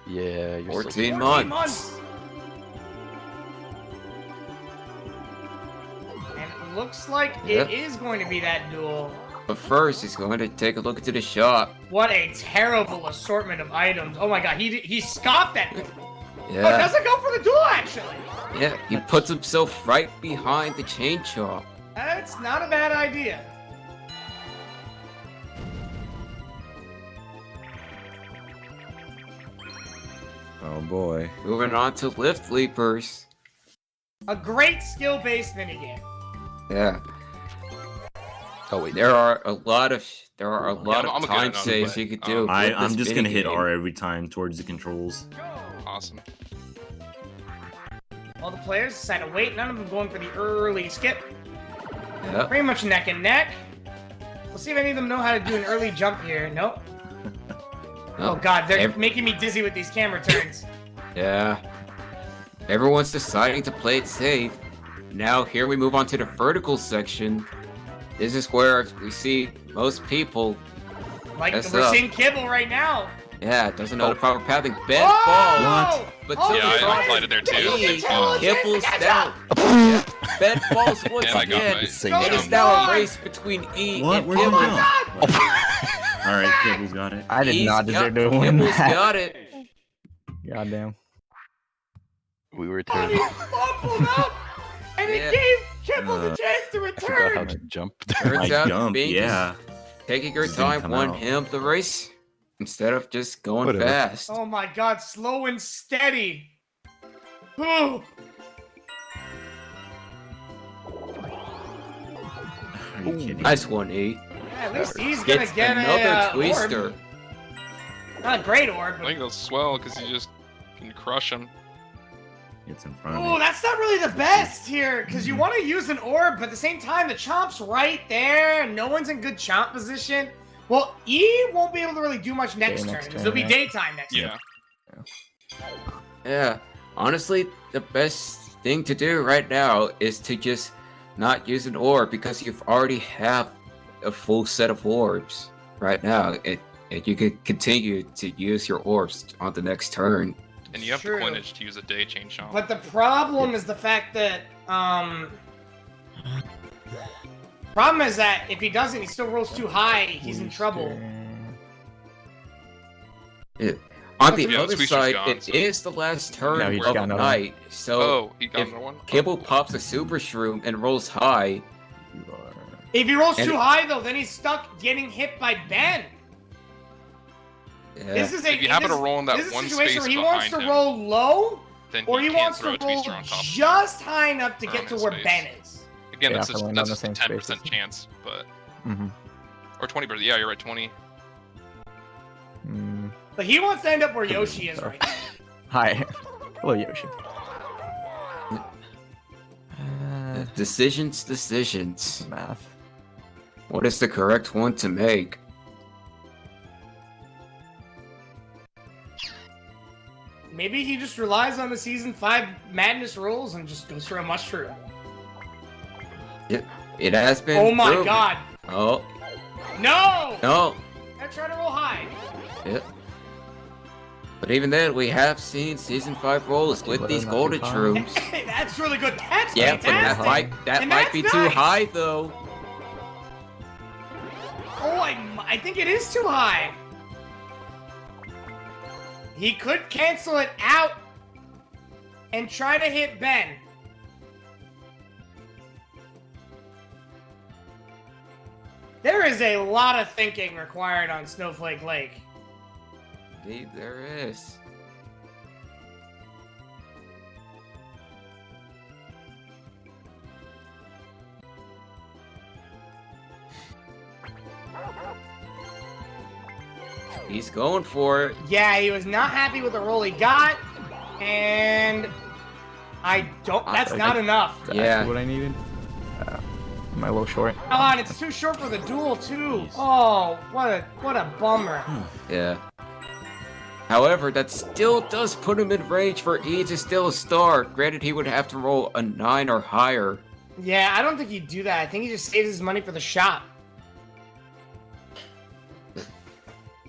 Yeah, you're
14
so
14
months.
And it looks like
Yep.
it is going to be that duel.
But first, he's going to take a look into the shop.
What a terrible assortment of items. Oh my god, he scoffed at me. Oh,
Yeah,
doesn't go for the duel, actually.
yeah, he puts himself right behind the chain chomp.
That's not a bad idea.
Oh boy.
Moving on to lift leapers.
A great skill-based minigame.
Yeah,
Oh wait,
there are a lot of
I'm
of
good
time
at those,
saves
but,
you could do. with
I'm
this
just gonna hit
minigame.
R every time towards the controls.
Awesome.
All the players decide to wait. None of them going for the early skip.
Yep.
Pretty much neck and neck. We'll see if any of them know how to do an early jump here. Nope. Oh god, they're making me dizzy with these camera turns.
Yeah. Everyone's deciding to play it safe. Now here we move on to the vertical section. This is where we see most people,
Like
That's
we're
up.
seeing Kibble right now.
doesn't know the proper pathing. Ben
Oh!
falls. But
Oh,
Yeah, I
somebody
applied it there too.
Kibble,
Thanks,
Kibble,
man.
Kibble's
catch
down.
up!
Yeah. Ben falls once
And I got
again.
my-
Same
It
Oh,
is
jump.
now a
God.
race between E
What?
and
Where'd you
Kibble.
go?
God!
All right, Kibble's got it.
I did
He's
not deserve to
got-
win
Kibble's
that.
got it.
Goddamn.
we were
Oh, he
terrible.
fumbled up, and
Yeah.
it gave Kibble the chance to
I forgot how
return.
to jump.
Turns
I
out
jumped,
being
yeah.
taking your
Just didn't
time
come
won
out.
him the race instead of just going
Whatever.
fast.
Oh my god, slow and steady. Ooh.
Are you kidding?
Nice one, E.
Yeah, at least he's gonna
Gets
get
another
a
twister.
orb. Not a great orb,
I
but
think it'll swell because you just can crush him.
It's in front of
oh,
me.
that's not really the best here, because you want to use an orb, but at the same time, the chomp's right there. No one's in good chomp position. Well, E won't be able to really do much next turn,
next
because
turn,
it'll be
yeah.
daytime next
Yeah.
turn.
Yeah, honestly, the best thing to do right now is to just not use an orb because you've already have a full set of orbs right now. And you could continue to use your orbs on the next turn.
And you have
True.
the coinage to use a day chain shot.
But the problem is the fact that, problem is that if he doesn't, he still rolls too high, he's in trouble.
On the
Yeah,
other
Twister's
side,
gone,
it
so-
is the last turn
No, he's
of
got
the
another
night. So
Oh, he got
if
another one?
Kibble pops a super shroom and rolls high,
If he rolls
And
too
it-
high, though, then he's stuck getting hit by Ben.
yeah,
This is a
If you happen
this,
to roll in that
this is a
one
situation
space
where he wants
behind
to
him.
roll low,
then
Or he
can't
wants
throw
to
a tweet
roll
star on top.
just high enough to get to
Around
where
his
Ben
face.
is.
Again,
Yeah,
that's
for
just,
landing
that's
on
just
the
a
same
10%
spaces.
chance, but
Mm-hmm.
or 20%. Yeah, you're right, 20.
Mm.
But he wants to end up where Yoshi is right now.
Hi. Hello, Yoshi.
Decisions.
Math.
What is the correct one to make?
Maybe he just relies on the Season 5 Madness rules and just goes for a mushroom.
It has been.
Oh my
proven.
god.
Oh
No!
no.
I'm trying to roll high.
Yep. But even then, we have seen Season 5 rolls with these
Not too
golden
high.
shrooms.
That's really good. That's
Yeah, but
fantastic.
that
And
might
that's
be too
nice.
high though.
Oh, I think it is too high. He could cancel it out and try to hit Ben. There is a lot of thinking required on Snowflake Lake.
Indeed, there is. He's going for it.
Yeah, he was not happy with the roll he got, and I don't. That's not enough.
Is that
Yeah.
actually what I needed? Am I a little short?
Come on, it's too short for the duel too. Oh, what a bummer.
Yeah. However, that still does put him in range for E to steal a star. Granted, he would have to roll a 9 or higher.
Yeah, I don't think he'd do that. I think he just saves his money for the shop.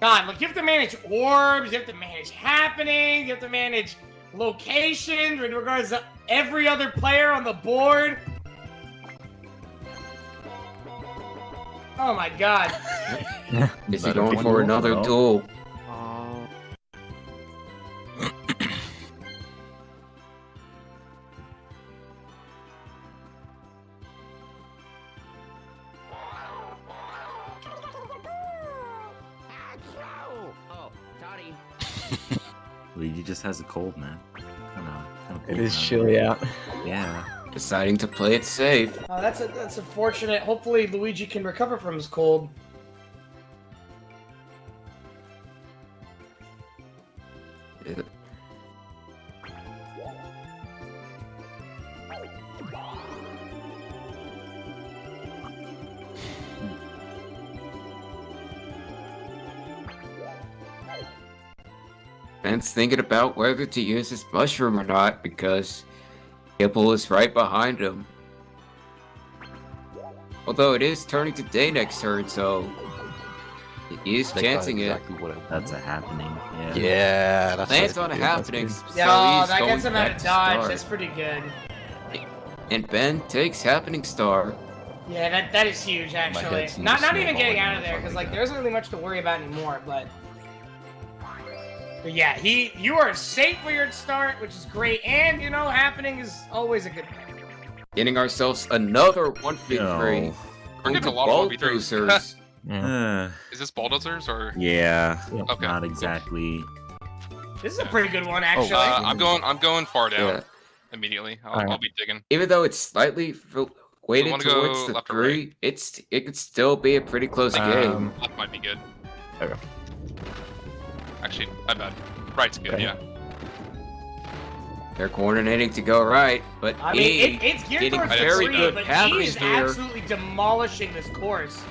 God, look, you have to manage orbs, you have to manage happenings, you have to manage locations in regards to every other player on the board. Oh my god.
Is he
Better
going
one
for
roll,
another
though.
duel?
Luigi just has a cold, man. Kind of
It is chilly out.
Yeah.
Deciding to play it safe.
Oh, that's unfortunate. Hopefully Luigi can recover from his cold.
Ben's thinking about whether to use his mushroom or not because Kibble is right behind him. Although it is turning to day next turn, so he is
That's
chancing
exactly what I wanted.
That's a happening. Yeah.
Yeah, that's
Lands
what
on a
I
happening,
good.
so
Yeah,
he's
that
going
gets him
back
out of
to
dodge.
star.
That's pretty good.
And Ben takes happening star.
Yeah, that is huge
head
actually.
seems
Not
to
even
snowball
getting
when
out
you
of there
fuck
because
like
like
that.
there isn't really much to worry about anymore. But yeah, you are safe for your start, which is great. And you know, happening is always a good thing.
Getting ourselves another 1v3.
No.
We're getting a lot
Ball
of 1v3s.
boosters.
Yeah.
Is this bulldozers or?
Yeah.
Okay.
Not exactly.
This is a pretty good one actually.
I'm going far down
Yeah.
immediately.
Alright.
I'll be digging.
Even though it's slightly weighted
wanna go
towards the
left or
3, it could still be a pretty close game.
Left might be good.
Okay.
Actually, my bad. Right's good.
Okay.
Yeah.
They're coordinating to go right, but
I mean, it's geared
getting
towards the
very
three,
good
but
happening
he is
here.
absolutely demolishing this course.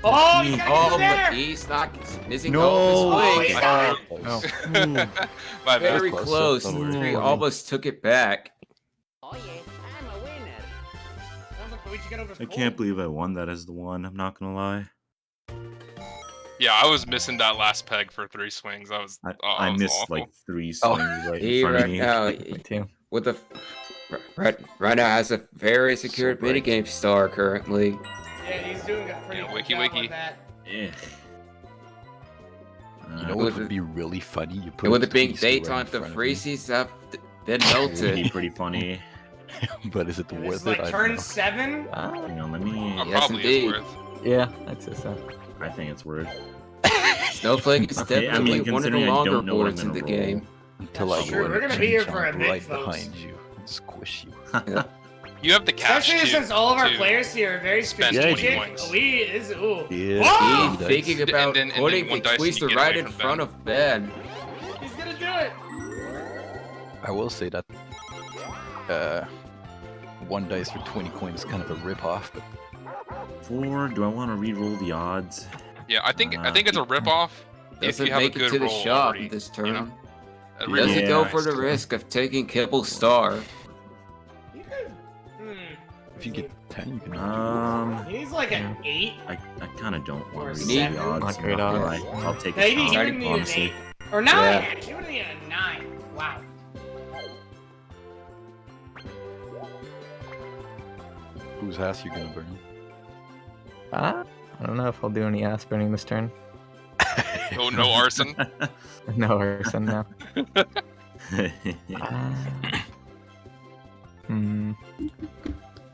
Oh, he's got
Oh,
it there!
but he's not missing
No.
all
Oh,
of his
he's
swings.
got it!
Oh.
My bad.
Very
Close,
close.
so
The
don't
3
worry.
almost took it back.
Sounds like Luigi got over his
I
cold.
can't believe I won that as the one. I'm not gonna lie.
Yeah, I was missing that last peg for 3 swings. I was.
I
was
missed
awful.
like 3
Oh.
swings right
He
in front of
right
me.
now,
Me too.
with the right now has a very secured
So bright.
minigame star currently.
Yeah, he's doing a pretty
Yeah,
good
wiki
job
wiki.
on that.
Yeah.
You know what would be really funny? You put
And with
a
it being
tweezer right in
daytime, the
front of me.
freezies have been
It would be
melted.
pretty funny.
But is it
This
worth
is
it?
like
I don't
turn
know.
7.
Hang on, let me.
It
Yes,
probably
indeed.
is worth.
Yeah, I'd say so.
I think it's worth.
Snowflake is
Okay, I
definitely
mean,
one of the
considering I
longer
don't know what I'm
boards in the
gonna roll.
game.
Until
That's
I
true.
go
We're
and
gonna be here
jump
for a bit,
right
folks.
behind you and squish you.
You have the cash
Especially
too,
since all of our
to
players here are very
spend
strategic.
20 points.
Ooh.
Yeah.
Whoa!
He's
Dice.
thinking about
And then
putting
one
the
dice and you
twister
get
right
away
in
from
front
Ben.
of Ben.
He's gonna do it.
I will say that one dice for 20 coins is kind of a rip-off, but
4. Do I want to re-roll the odds?
Yeah, I think it's a ripoff if
Doesn't
you have a
make it
good
to the
roll
shop
already.
this turn.
You know? A
Yeah.
reroll
Doesn't
is
go
nice.
for the risk of taking Kibble's star.
You could.
if you get 10, you can
He needs like an 8.
I kind of don't
Or
want to
seven.
re-roll the odds.
Not great
I'm not gonna
odds.
lie. I'll take
No,
a
he
shot,
wouldn't need an
honestly.
8. Or 9,
Yeah.
actually. He wouldn't need a 9. Wow.
Whose ass you gonna burn?
I don't know if I'll do any ass burning this turn.
Oh, no arson.
No arson now.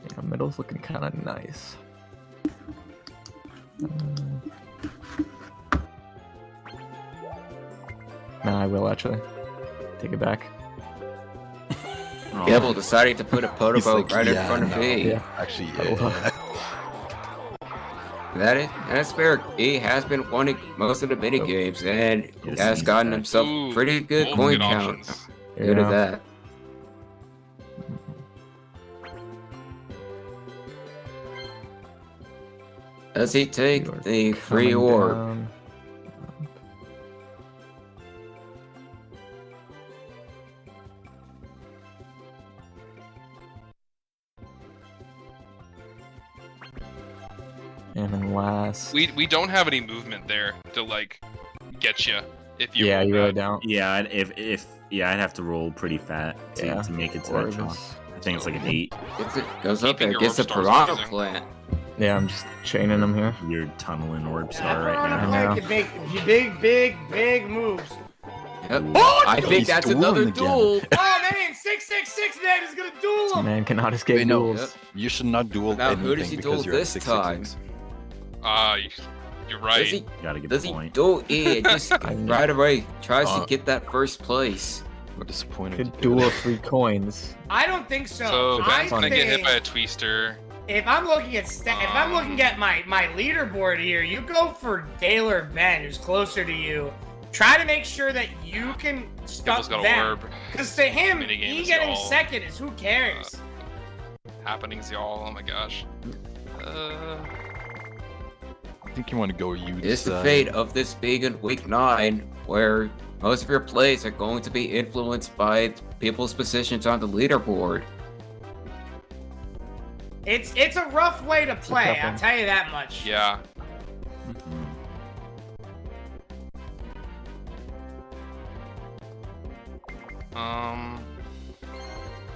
Yeah, middle's looking kind of nice. No, I will actually. Take it back.
Oh,
Kibble deciding to put a poto
He's
boat
like,
right in
yeah,
front of
no.
E.
Yeah.
Actually,
That's fair. E has been winning most of the mini games and
Yes,
has
he's
gotten
back.
himself
Ooh,
pretty good
both
coin
good
count.
options.
Good at
Yeah.
that. Does he take
You are
the free
coming
orb?
down. And then last.
We don't have any movement there to like get you if you.
Yeah,
roll
you really
bad.
don't.
yeah, I'd have to roll pretty fat to make it to that
Orbs.
drop. I think it's like an 8.
Goes up
Keeping
there,
your
gets a
orb stars
piranha
amazing.
plant.
Yeah, I'm just chaining them here.
Weird tunneling orb
That
star right
piranha
now.
now.
plant can make big moves.
Yep.
Oh,
I think
he's
that's
dueling
another
again.
duel.
Oh man, 666 man is gonna duel
This
him.
man cannot escape
Wait, no.
duels.
Yep.
You should not duel
Now,
anything
who does he
because
duel
you're at
this
666.
You're
Does
right.
he,
Gotta get
does
the
he
point.
duel E and just right away tries to
Uh,
get that first place?
I'm disappointed.
Could duel 3 coins.
I don't think so.
So
I
Ben's gonna get hit
think
by a twister.
if I'm looking at if I'm looking at my leaderboard here, you go for Daler Ben, who's closer to you. Try to make sure that you can stop
Kibble's got a
them.
orb.
Because to him,
Minigame
he
is
getting
y'all.
second is who cares.
Happenings, y'all. Oh my gosh.
I think you want to go you.
It's the
decide.
fate of this being in week 9, where most of your plays are going to be influenced by people's positions on the leaderboard.
It's a rough way to play.
tough
I'll
one.
tell you that much.
Yeah.
Mhm.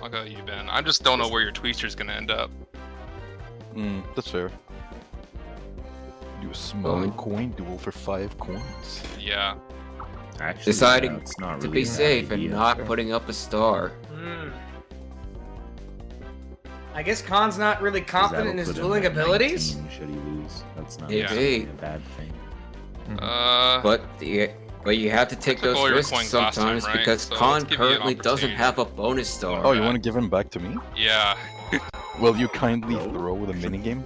I'll go you, Ben. I just don't know where your twister's gonna end up.
That's fair. Do a small
Going.
coin duel for 5 coins.
Yeah.
Actually,
Deciding
yeah, it's not
To
really
be
a bad
safe and
idea.
not putting up a star.
Hmm. I guess Khan's not really
'Cause
confident in
that'll
his
put him
dueling
at
abilities.
19 should he lose? That's not
Yeah.
necessarily a bad thing.
But you have to take
took
those
all your
risks
coins last time,
sometimes
right?
because
So
Khan
let's give you an
currently doesn't
opportunity.
have a bonus star.
Oh, you want to give him back to me?
Yeah.
Will you kindly throw the minigame?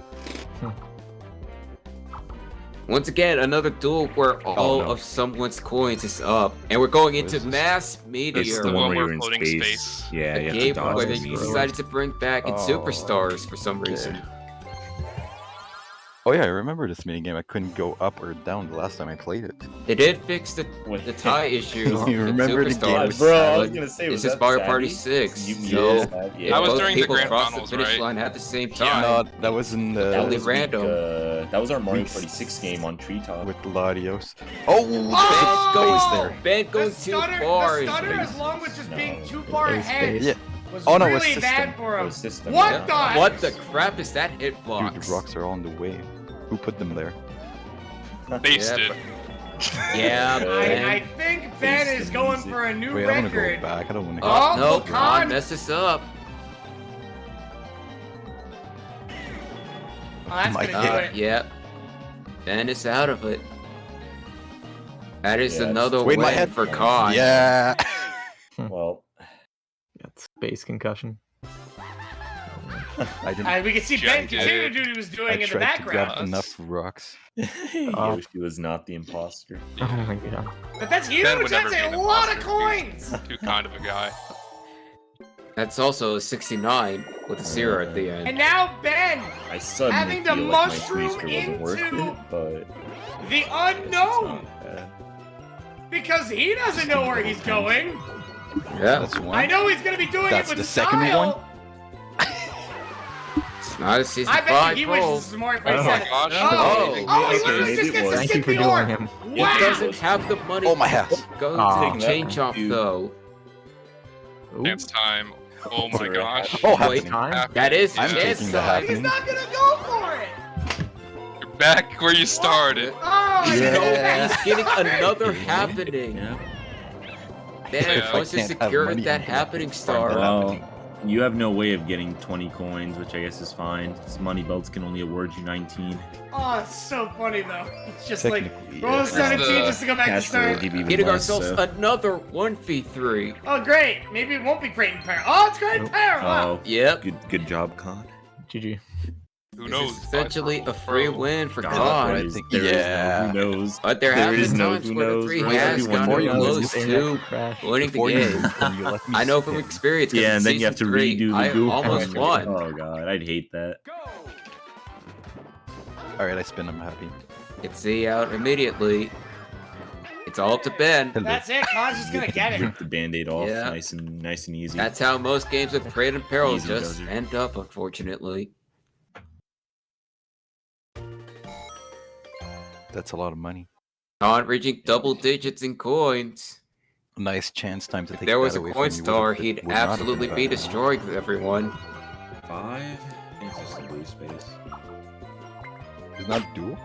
Once again, another duel where all
no.
of someone's coins is up, and we're going
What
into
is this?
mass
It's
meteor.
the
one
one where
where
you're in
floating
space.
space.
Yeah,
A
you have
game
to dodge
where
the
they
meteor.
decided to bring back in
Oh,
superstars for some
okay.
reason.
Oh yeah, I remember this minigame. I couldn't go up or down the last time I played it.
They did fix the
Wait.
tie issue
You
in
remember the
superstars.
game?
Bro, I was
but
gonna say,
this
was
is
that
Mario
Sandy?
Party 6,
You
so
muted that?
That was
both
during the
people
grand
cross
finals,
the finish
right?
line at the same
Yeah.
time.
No, that was in
That
Only
was
random.
that was our Mario
Weeks.
Party 6 game on Treetop.
with Latios. Oh,
Ben
Oh!
goes
there.
Ben
The
goes too
stutter,
far.
the
into
stutter,
this.
as long as just being
No.
too far
It is
ahead,
space.
Yeah.
was
Oh, no,
really
it's system.
bad for him.
It was system,
What
yeah.
the?
What the crap is that
Dude,
hitbox?
the rocks are on the way. Who put them there?
Base
Yeah,
did.
Yeah,
I
Ben.
think Ben
Face
is
the
going
music.
for a new
Wait, I'm gonna
record.
go back. I don't want to.
Oh,
No,
Khan.
Khan messed this up.
Oh, that's
My
gonna do
God.
it.
Yep. Ben is out of it. That is
Yeah,
another
Wait, my
win
head.
for Khan.
Yeah.
Base concussion.
I didn't.
We can see Ben
Jack
continue to
did.
do what he was
I
doing in the
tried to grab
background.
enough rocks.
Yoshi was not the imposter.
Oh my god.
But that's huge.
Ben would never
That's
be
a
an
lot of
imposter.
coins.
Too kind of a guy.
That's also a 69 with a 0 at the
And
end.
now Ben,
I suddenly
having to
feel like my
mushroom
twister wasn't worth
into
it, but
the
it's
unknown,
not bad.
because he doesn't know where he's going.
Yeah,
That's one.
I know he's gonna be doing
That's
it with
the second
style.
it's not a season
I bet
5
he
roll.
wishes this was Mario Party
Oh
7.
my gosh.
Oh,
Oh,
oh, he
okay,
literally
maybe
just
it
gets
was.
to
Thank you
skip
for
the
doing
orb.
him.
It
Wow.
doesn't have the money
Oh, my
to
house.
go
Aw.
to chain chomp though.
Ooh.
Dance time. Oh my
Sorry.
gosh.
Oh,
Wait,
happening.
that is
I'm
his
taking the
side.
He's
happening.
not gonna go for it.
You're back where you started.
Oh,
He's,
Yeah.
he's getting another happening.
Yeah.
Man,
Yeah.
once you
I can't have
secure
money
that
until
happening
I find
star.
that.
Well, you have no way of getting 20 coins, which I guess is fine. This money belts can only award you 19.
Oh, it's so funny though. It's just like
Technically,
roll a
yeah.
17
the
just to go back to
Cash flow will
start.
give you even
Getting
less,
ourselves
so-
another 1v3.
Oh, great. Maybe it won't be Great and Pair. Oh, it's Great and
Nope.
Pair. Wow.
Oh,
Yep.
good job, Con.
GG.
Who
This
knows?
is essentially a free win for
God,
Khan.
there is-
think-
there is no
yeah.
who knows.
But there
There
have
is
been
no
times
who
where the
knows,
3
right?
has
Everyone
gotten
knows.
close
Internet
to
crash.
winning the
Before you
game.
move, then you let me
I know
spin.
from experience. 'cause
Yeah,
in
and then you have to
season 3,
redo the
I
goof.
almost
Oh,
won.
Oh god, I'd hate that.
Alright, I spin, I'm happy.
Get Z out immediately. It's all up to Ben.
Hello.
That's it. Khan's just gonna get it.
Rip the band-aid off,
Yeah.
nice and easy.
That's how most games of Parade and Peril
Easy
just
does it.
end up, unfortunately.
That's a lot of money.
Khan reaching double digits in coins.
Nice chance time to
If
take
there was
that
a
away
coin
from you
star,
would've-
he'd
would not have been
absolutely
bad.
be destroying everyone.
5? I think it's just a blue space.
It's not dual?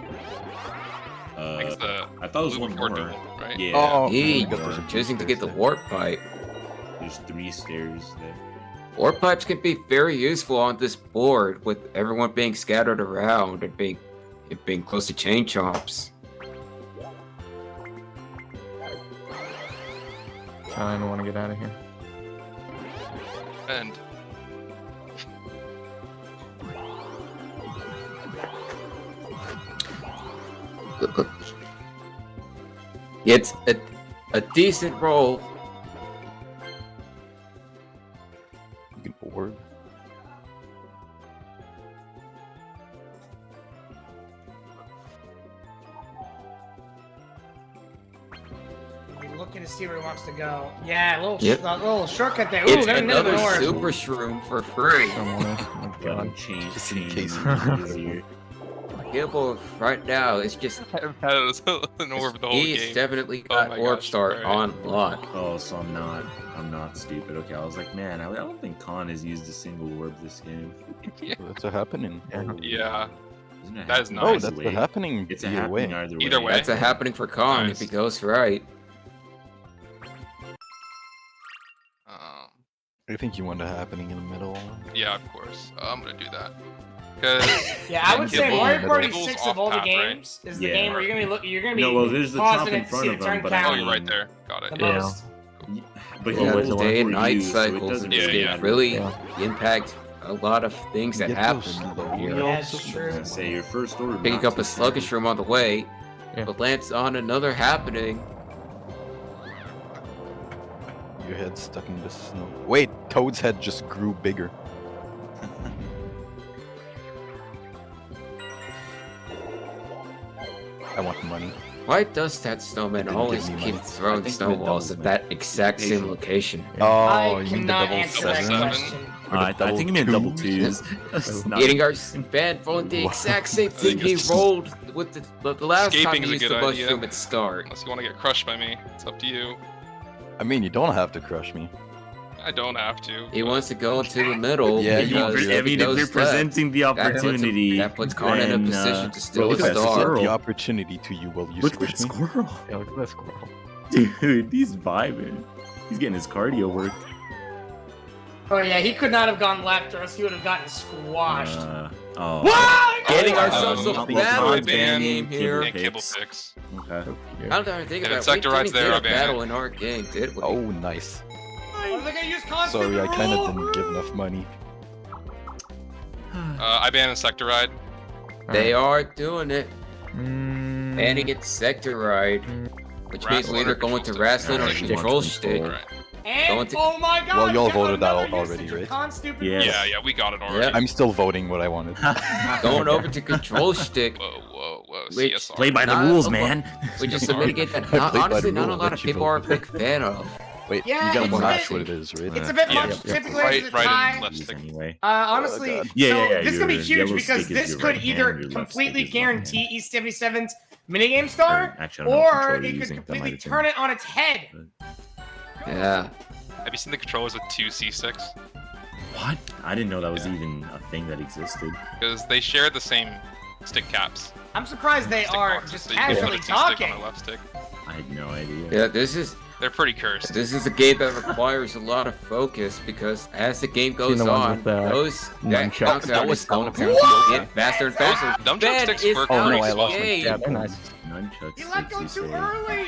I think it's the
I thought it was
blue
one
before
more.
duel, right?
Yeah,
Oh,
He
because there's a blue
choosing to
space
get the
there.
warp pipe.
there's 3 stairs there.
Warp pipes can be very useful on this board with everyone being scattered around and being close to chain chomps.
I don't want to get out of here.
And
It's a decent roll.
You can orb.
We're looking to see where he wants to go. Yeah,
Yep.
a little shortcut there. Ooh,
It's
got another
another
door.
super shroom for free.
Oh my god.
Change,
Just in
change
case.
easier.
Kibble right now is just
I've had it an orb the whole
he's
game.
definitely
Oh
got
my
Orb
gosh,
Star
alright.
on lock.
Oh, so I'm not stupid. Okay, I was like, man, I don't think Khan has used a single orb this game.
That's a happening.
Yeah,
Isn't it
that is
happening
nice.
Oh,
either
that's
way?
the happening.
It's a
either
happening
way.
either way.
Either way.
That's a happening for Khan if he goes right.
I think you want a happening in the middle.
Yeah, of course. I'm gonna do that. Cause
Yeah, I would say
Kibble-
Mario Party
Kibble's
6
off
of all the
path, right?
games is the
Yeah.
game where you're gonna be
No, well, there's the top
pausing
in
it to
front
see
of
the
them,
turn
but I
oh,
count.
you're right there. Got it.
The
Yeah.
most.
But
Yeah,
yeah,
the
it's
day and
for
night
you, so it
cycles
doesn't
in this
Yeah,
really
game
yeah.
matter.
really
Yeah.
impact a lot of things that
Get
happen
those
over
low
here.
Yeah, it's true.
I say your first order.
Picking up a sluggish room on the way,
Yeah.
but lands on another happening.
Your head's stuck in the snow. Wait, Toad's head just grew bigger. I want money.
Why does that snowman
Didn't
always
give me
keep
money.
throwing
I think
snowballs at
McDonald's
that exact same
Patient.
location?
Oh,
I
you mean the
cannot
double
answer that
seven?
question.
I think he meant double twos. Not-
Getting our band rolling the
Wow.
exact same
I think
thing he
it's-
rolled with the last time
Escaping
he
is a
used
good
the
idea.
mushroom at start.
Unless you want to get crushed by me, it's up to you.
I mean, you don't have to crush me.
I don't have to.
He wants to go into the middle
Yeah, you
because
want to-
if
I mean,
he
if
goes
they're
left,
presenting the
that puts him-
opportunity,
that puts Khan in a
then,
position to steal
look
the
at that
star.
squirrel.
The opportunity to you while you
Look at
squish
that
me.
squirrel.
Yeah, look at that squirrel.
Dude, he's vibing. He's getting his cardio work.
Oh yeah, he could not have gone left, or else he would have gotten squashed.
Oh.
What?
Getting
Oh,
ourselves
no,
a
no,
battle
no,
in the
man.
game here.
And Kibble picks.
Okay.
I don't even think
If
about
it's
it. We
sector rights
didn't
there,
get
I
a
ban
battle
it.
in our game, did we?
Oh, nice.
Are they gonna use constant
Sorry, I kind
rule?
of didn't give enough money.
I ban a sector ride.
They are doing it.
Mm,
Banning it sector ride. Which means we're either going to wrestling or
Alright,
control
control.
stick.
Alright.
And
Going to-
oh my god!
Well, y'all
we got
voted that
another
already,
usage of
right?
con stupid
Yeah.
rules.
Yeah, we got it already.
Yep.
I'm still voting what I wanted.
Going over to control stick.
Whoa.
Which-
CSR.
Play by the
Not-
rules,
oh,
man.
Which is a minigame that
I played by
honestly
the
not a
rule,
lot
let
of
you
people are a
vote.
big fan of.
Wait,
Yeah,
you got
it's
one
a
match
bit-
what it is, right?
It's a bit
Yeah,
much
yeah.
typically
Right,
the
right
time.
and left stick.
Anyway.
Honestly,
God.
Yeah,
so
yeah,
this is gonna be
your
huge
yellow
because
stick is
this
your
could
right hand,
either
your left stick
completely
is left hand.
guarantee E-77's minigame star,
Actually, I don't know what
or
controller
it
you're
could
using. That might
completely
have been-
turn it on its head.
Yeah.
Have you seen the controllers with 2 C6?
What? I didn't know that was even a thing that existed.
Because they share the same stick caps.
I'm surprised they
Stick
are
boxes,
just
so you can put
casually
a C-stick
talking.
on a left stick.
I had no idea.
Yeah, this is
They're pretty cursed.
a game that requires a lot of focus because as the game goes
the ones
on,
with,
those that
nunchucks.
countdown
That
is going to
What?
get faster and faster.
Dumb
Ben
sticks
is
work
Oh
pretty
no, I lost my.
game.
Yeah, they're nice.
Nunchucks.
You let go
sticks, you
too
say.
early.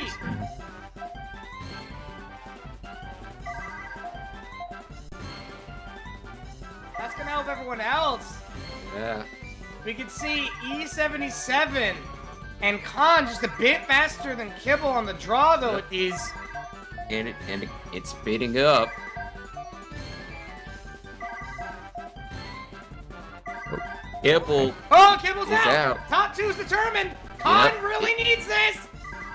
That's gonna help everyone else.
Yeah.
We can see E-77 and Khan just a bit faster than Kibble on the draw, though it is.
And it's speeding up. Kibble
Oh, Kibble's
He's
out.
out.
Top two's determined. Khan
Yep.
really needs this.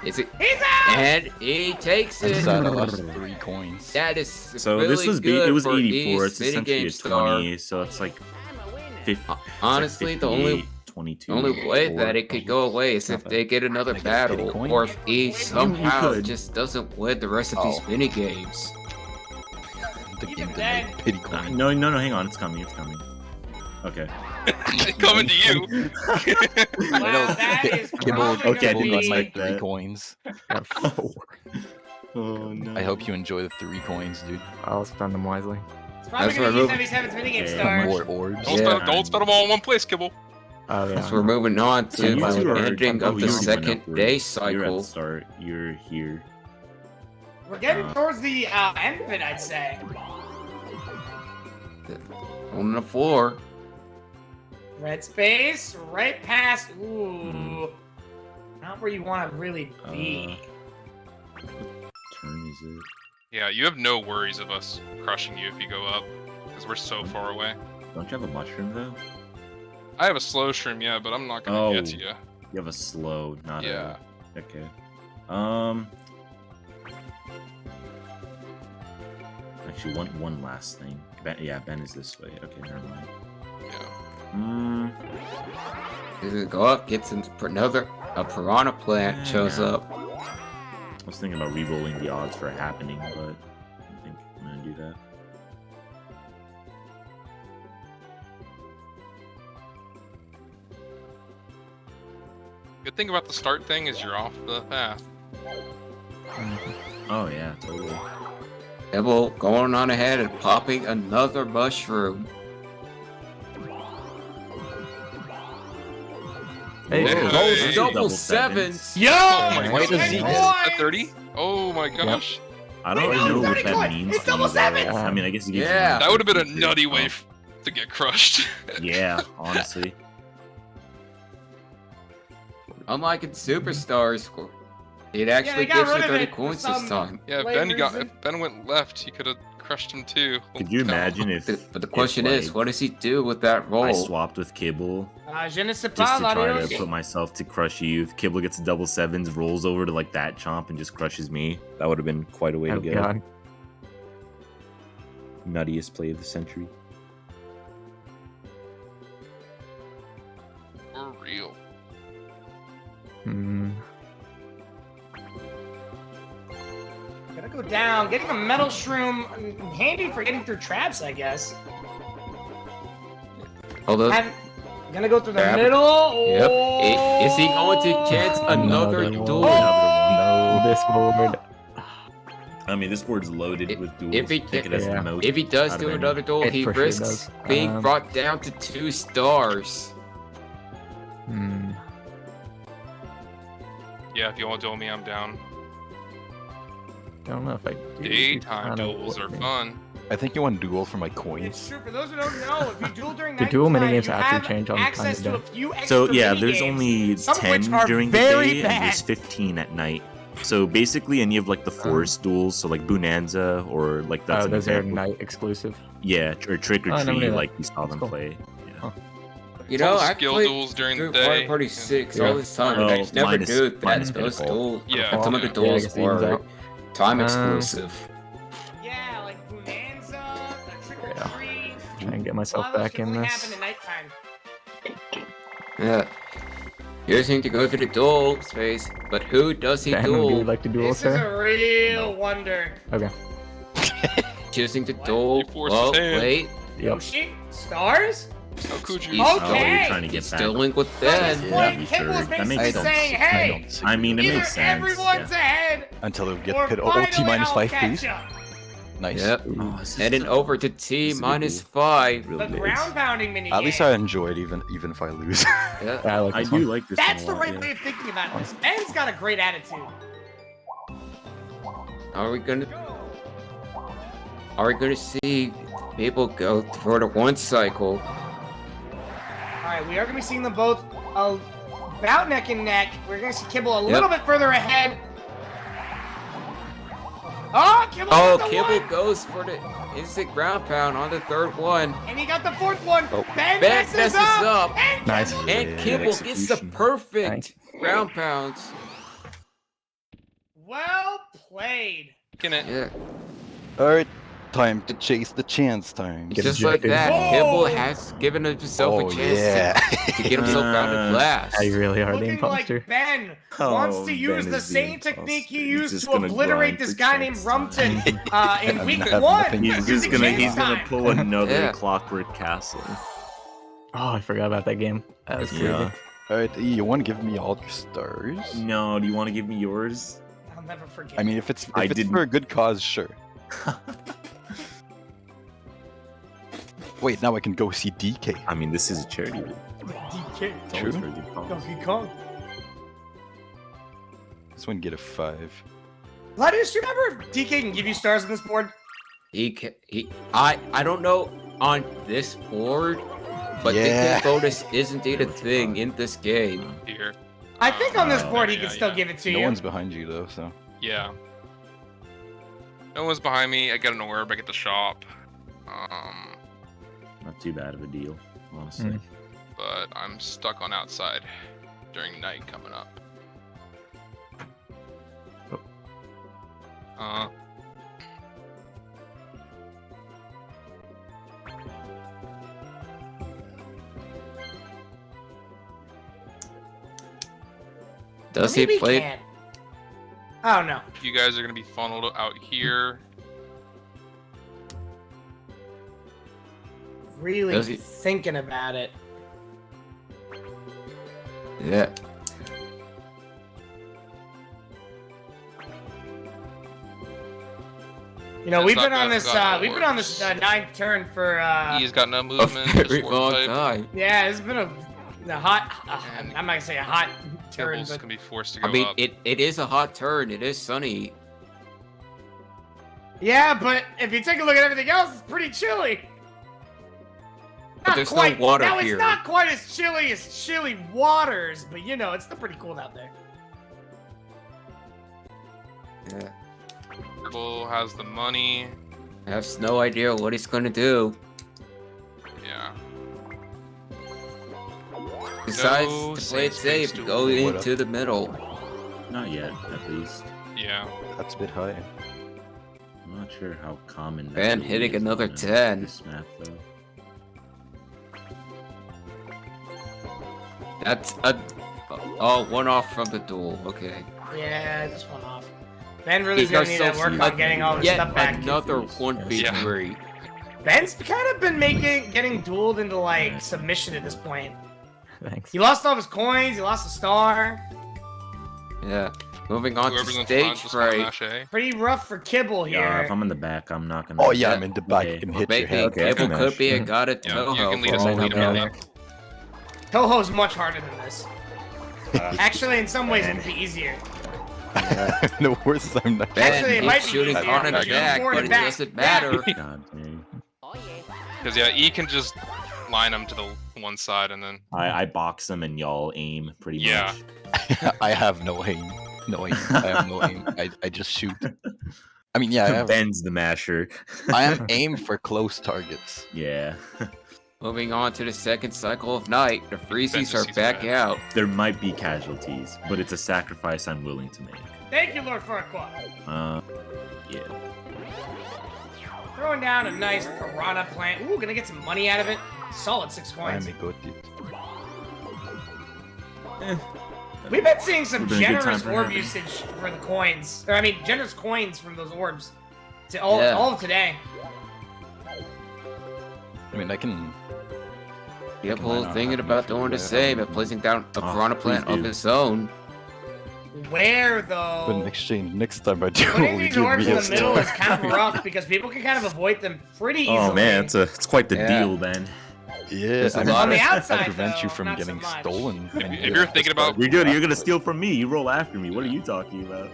is it,
He's out.
and he takes
I
it.
decided I lost 3 coins.
That is
So
really
this was
good
it was
for
84. It's
East
essentially a
minigame star.
20, so it's like 50.
Honestly, the only
22.
The only way that it could go away is
Not
if
bad.
they get another
Can I get a
battle,
coin?
or if E somehow
could.
just doesn't win the rest of these
Oh.
mini games.
The
He's
game
dead.
delayed. Pity coin.
No, hang on. It's coming. Okay.
Coming to you.
Wow, that is
Kibble,
probably
okay,
gonna
Kibble got
be.
my
like
3
that.
coins.
Oh no.
I hope you enjoy the 3 coins, dude.
I'll spend them wisely.
It's probably
That's
gonna be
where
E-77's minigame
Yeah.
star.
More orbs.
Don't,
Yeah.
don't spend them all in one place, Kibble.
Oh yeah.
So we're moving on
So
to
you two
the
are-
ending
oh,
of the
you already went
second
upward.
day
You're at
cycle.
the start. You're here.
We're getting towards the end of it, I'd say.
On the floor.
Red space, right past. Ooh. Not where you want to really be.
Turn is it?
Yeah, you have no worries of us crushing you if you go up. Because we're so far away.
Don't you have a mushroom though?
I have a slow shroom, yeah, but I'm not gonna get to you.
You have a slow, not
Yeah.
a. Okay. Actually, one last thing. Ben is this way. Okay, never mind.
Yeah.
Does it go up? Gets into a piranha plant shows
Yeah.
up.
I was thinking about re-rolling the odds for it happening, but I don't think I'm gonna do that.
Good thing about the start thing is you're off the path.
Oh yeah, totally.
Kibble going on ahead and popping another mushroom.
Hey,
Whoa.
Those
Hey.
double sevens.
Yo!
my
Why
it's
does
10
he-
coins!
At 30? Oh my gosh.
I don't
Wait,
know
no,
what
30
that
coin.
means.
It's
to
double
you, though.
sevens.
I mean, I guess it gives
Yeah.
you
That would have been a
like
nutty way
50.
to get crushed.
Yeah, honestly.
Unlike in Superstars, it actually
they got
gives you
rid of
30
it for
coins
some-
this time.
Yeah, if
Lame
Ben got
reason.
if Ben went left, you could have crushed him too.
Could you imagine if?
But the question
if,
is,
like,
what does he do with that roll?
I swapped with Kibble
Je ne sais
just
pas,
to try
adios.
to put myself to crush you. If Kibble gets double sevens, rolls over to like that chomp and just crushes me, that would have been quite a way
Oh
to go.
god.
Nuttiest play of the century.
For real.
Hmm.
Gotta go down. Getting a metal shroom, handy for getting through traps, I guess.
Although,
I'm gonna go through the
Trap.
middle.
yep.
Oh.
Is he going to chance another
Another
duel?
one.
Oh!
No, this board.
I mean, this board's loaded with duels.
if he
Pick it as
yeah.
the most.
If he does
out
do
of any.
another duel,
It
he
for sure
risks
does.
being brought down to 2 stars.
Hmm.
Yeah, if you want to duel me, I'm down.
don't know if I do.
Daytime duels are fun.
I think you want to duel for my
It's
coins.
true. For those who don't know, if you duel during
The
night
duel
time,
minigames
you
actually
have
change on the time
access
of
to a
day.
few extra
So yeah, there's
minigames,
only
some of
10
which are
during the
very
day, and
bad.
there's 15 at night. So basically, any of like the forest duels, so like Bonanza or like that's
Oh,
an
those are
example.
night exclusive.
Yeah, or Trick or
Oh, I never knew
Treat,
that.
like we saw
That's
them
cool.
play. Yeah.
Huh.
You
It's all
know,
the
I
skill
played
duels during the
through
day.
Mario Party
and-
6
Yeah.
all this time, and
Well,
I just never
minus-
knew that
minus
those
Pitfall.
duels,
Yeah.
some of the
Yeah.
duels
Yeah, I guess it evens
were
out.
time exclusive.
Yeah, like Bonanza, Trick or
Yeah.
Treat.
Try and get
A
myself
lot of those
back
can
in
only
this.
happen at nighttime.
Yeah. Choosing to go to the duel space, but who does he
Ben, would you
duel?
like to duel,
This is
sir?
a real wonder.
Okay.
Choosing to duel.
You forced
Well,
his hand.
wait.
Yep.
Yoshi? Stars?
How could you?
He's-
Oh,
Okay.
you're trying to get
He's
back.
dueling with
So at this
Ben.
Yeah,
point,
you
Kibble
sure.
is
That
basically
makes sense.
saying, hey,
I mean, it
either
makes sense.
everyone's
yeah.
ahead,
Until we
or
get hit
finally
OT minus
I'll
5,
catch
please.
up.
Nice.
Yep.
Oh, this is
Heading
tough.
over to
This
T
is a good
minus
duel.
5.
Really
The
is.
ground pounding minigame.
At least I enjoy it, even if I lose.
Yeah.
Yeah, I like
I
this
do
one.
like this
That's
one
the
a lot,
right
yeah.
way of thinking about this. Ben's got a great attitude.
Are we gonna see people go for the one cycle?
Alright, we are going to be seeing them both about neck and neck. We're going to see Kibble a little bit further ahead. Oh, Kibble
Oh,
got the
Kibble
one!
goes for the instant ground pound on the third one.
And he got the fourth one.
Oh.
Ben
Ben
messes
messes up.
And
Nice.
Kibble-
And
Yeah,
Kibble gets the
execution.
perfect ground pounds.
Well played.
Can it?
Yeah.
Alright, time to chase the chance time.
Get
Just like
ejected.
that,
Whoa!
Kibble has given himself
Oh,
a chance
yeah.
to get himself out of last.
I really are the
Looking
imposter.
like Ben
Oh,
wants to
Ben
use the
is the
same technique
imposter.
he
He's
used
just
to
gonna
obliterate
grind
this
for
guy named
chance
Rumton in
I
week
have
one.
nothing.
He's just gonna
Chance time.
pull another
Yeah.
Clockwork Castle.
Oh, I forgot about that game. That was crazy.
Yeah.
Alright, you want to give me all your stars?
No, do you want to give me yours?
I'll never forget.
I mean, if it's
I
if it's
didn't-
for a good cause, sure. Wait, now I can go see DK.
I mean, this is a charity.
DK.
It's always
True.
for a good cause.
Donkey Kong.
This one get a 5.
Gladius, do you remember if DK can give you stars on this board?
I don't know on this board, but
Yeah.
the bonus is indeed a thing in this game.
Here.
I think on this
Oh,
board he
yeah,
can still
yeah.
give it to
No
you.
one's behind you though, so.
Yeah. No one's behind me. I get an orb. I get the shop.
Not too bad of a deal, honestly.
But I'm stuck on outside during night coming up.
Does
Or
he
maybe
play?
can't. Oh no.
You guys are gonna be funneled out here.
Really
Does he-
thinking about it.
Yeah.
You know,
Yeah,
we've
it's
been
not
on
got-
this.
got
We've been on this
orbs.
ninth turn for.
He's got no
A
movement.
very
just
long
warp type.
time.
Yeah, it's been a hot.
And
I'm not gonna say a hot turn,
Kibble's
but
gonna be forced to go
I mean,
up.
it is a hot turn. It is sunny.
yeah. But if you take a look at everything else, it's pretty chilly.
But there's no
quite.
water
now
here.
it's not quite as chilly as chilly waters, but you know, it's still pretty cold out there.
Yeah.
Kibble has the money.
I have no idea what he's gonna do.
Yeah.
Besides,
No
to play it
safe space
safe,
to
go
What
into the middle.
Not yet, at least.
Yeah.
That's a bit high.
I'm not sure how common that
Ben
really
hitting
is
another
on
10.
This map, though.
That's a one off from the duel. Okay.
Yeah, just one off. Ben really's
These
gonna
are
need
so
to work
sweet.
on getting all his
Yet
stuff back.
another
Yes.
1v3.
Ben's kind of been getting dueled into like submission at this point.
Thanks.
He lost all of his coins. He lost a star.
Yeah. Moving on
Whoever's
to
in
stage
front just gonna
fright.
mash A.
Pretty rough for Kibble
Yeah,
here.
if I'm in the back, I'm not gonna.
Oh yeah,
Yeah.
I'm in the back
Okay.
and hit your
Maybe
head.
Okay, I
Kibble
can
could
mash.
be a god at
Yeah,
Toho
you can lead
for
us
all
in
we
the
know.
middle.
Toho's much harder than this. Actually, in some ways, it'd be easier.
The worst time not.
Ben
Actually, it
keeps
might be
shooting
easier
on an
because you
attack,
forward
but
and
it
back.
doesn't
Yeah.
matter.
God dang.
Because yeah, E can just line him to the one side and then
I box them and y'all aim pretty
Yeah.
much.
I have no aim. No aim. I have no aim. I just shoot. I mean, yeah, I have.
Ben's the masher.
I am aim for close targets.
Yeah.
Moving on to the second cycle of night, the Freezies
just
are
sees
back
red.
out.
There might be casualties, but it's a sacrifice I'm willing to make.
Thank you, Lord Farquaad.
Yeah.
Throwing down a nice piranha plant. Ooh, gonna get some money out of it. Solid 6 coins.
I'm a good dude.
We've been seeing some
Would've been a good
generous
time for
orb
having.
usage for the coins. Or, I mean, generous coins from those orbs. To all
Yeah.
of today.
I mean, I can.
Kibble
line up
thinking
half
about
my
doing the
food,
same and placing down a piranha plant
please
of
do.
his own.
Where,
But in
though?
exchange, next time I do,
Putting
you
these
give
orbs
me
in
a
the middle
star.
is kind of rough because people can kind of avoid them pretty easily.
Oh man, it's quite the
Yeah.
deal, Ben.
Yeah,
There's a
I
lot
On the
of-
outside,
I prevent you
though,
from
not so
getting
much.
stolen. and
if
get
you're thinking about
You're good. You're gonna steal from me. You roll after me. What are you talking about?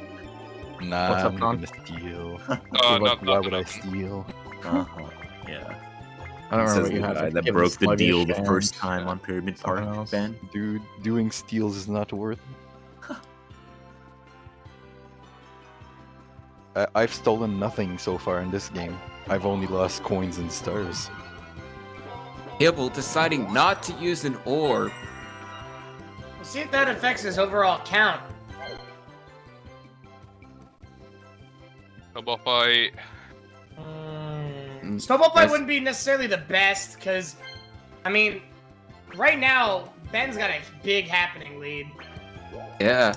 Nah,
What's up,
I'm not
Con?
gonna steal.
no,
Why would I steal?
Uh-huh. Yeah.
I don't remember
Says
what you
the
had.
guy
I
that
think it
broke
was
the deal
sluggish
the first
and,
time on Pyramid
something
Park,
else.
Ben.
Dude, doing steals is not worth it. I've stolen nothing so far in this game. I've only lost coins and stars.
Kibble deciding not to use an orb.
We'll see if that affects his overall count.
snowball fight.
Snowball fight
That's-
wouldn't be necessarily the best, because, I mean, right now, Ben's got a big happening lead.
Yeah.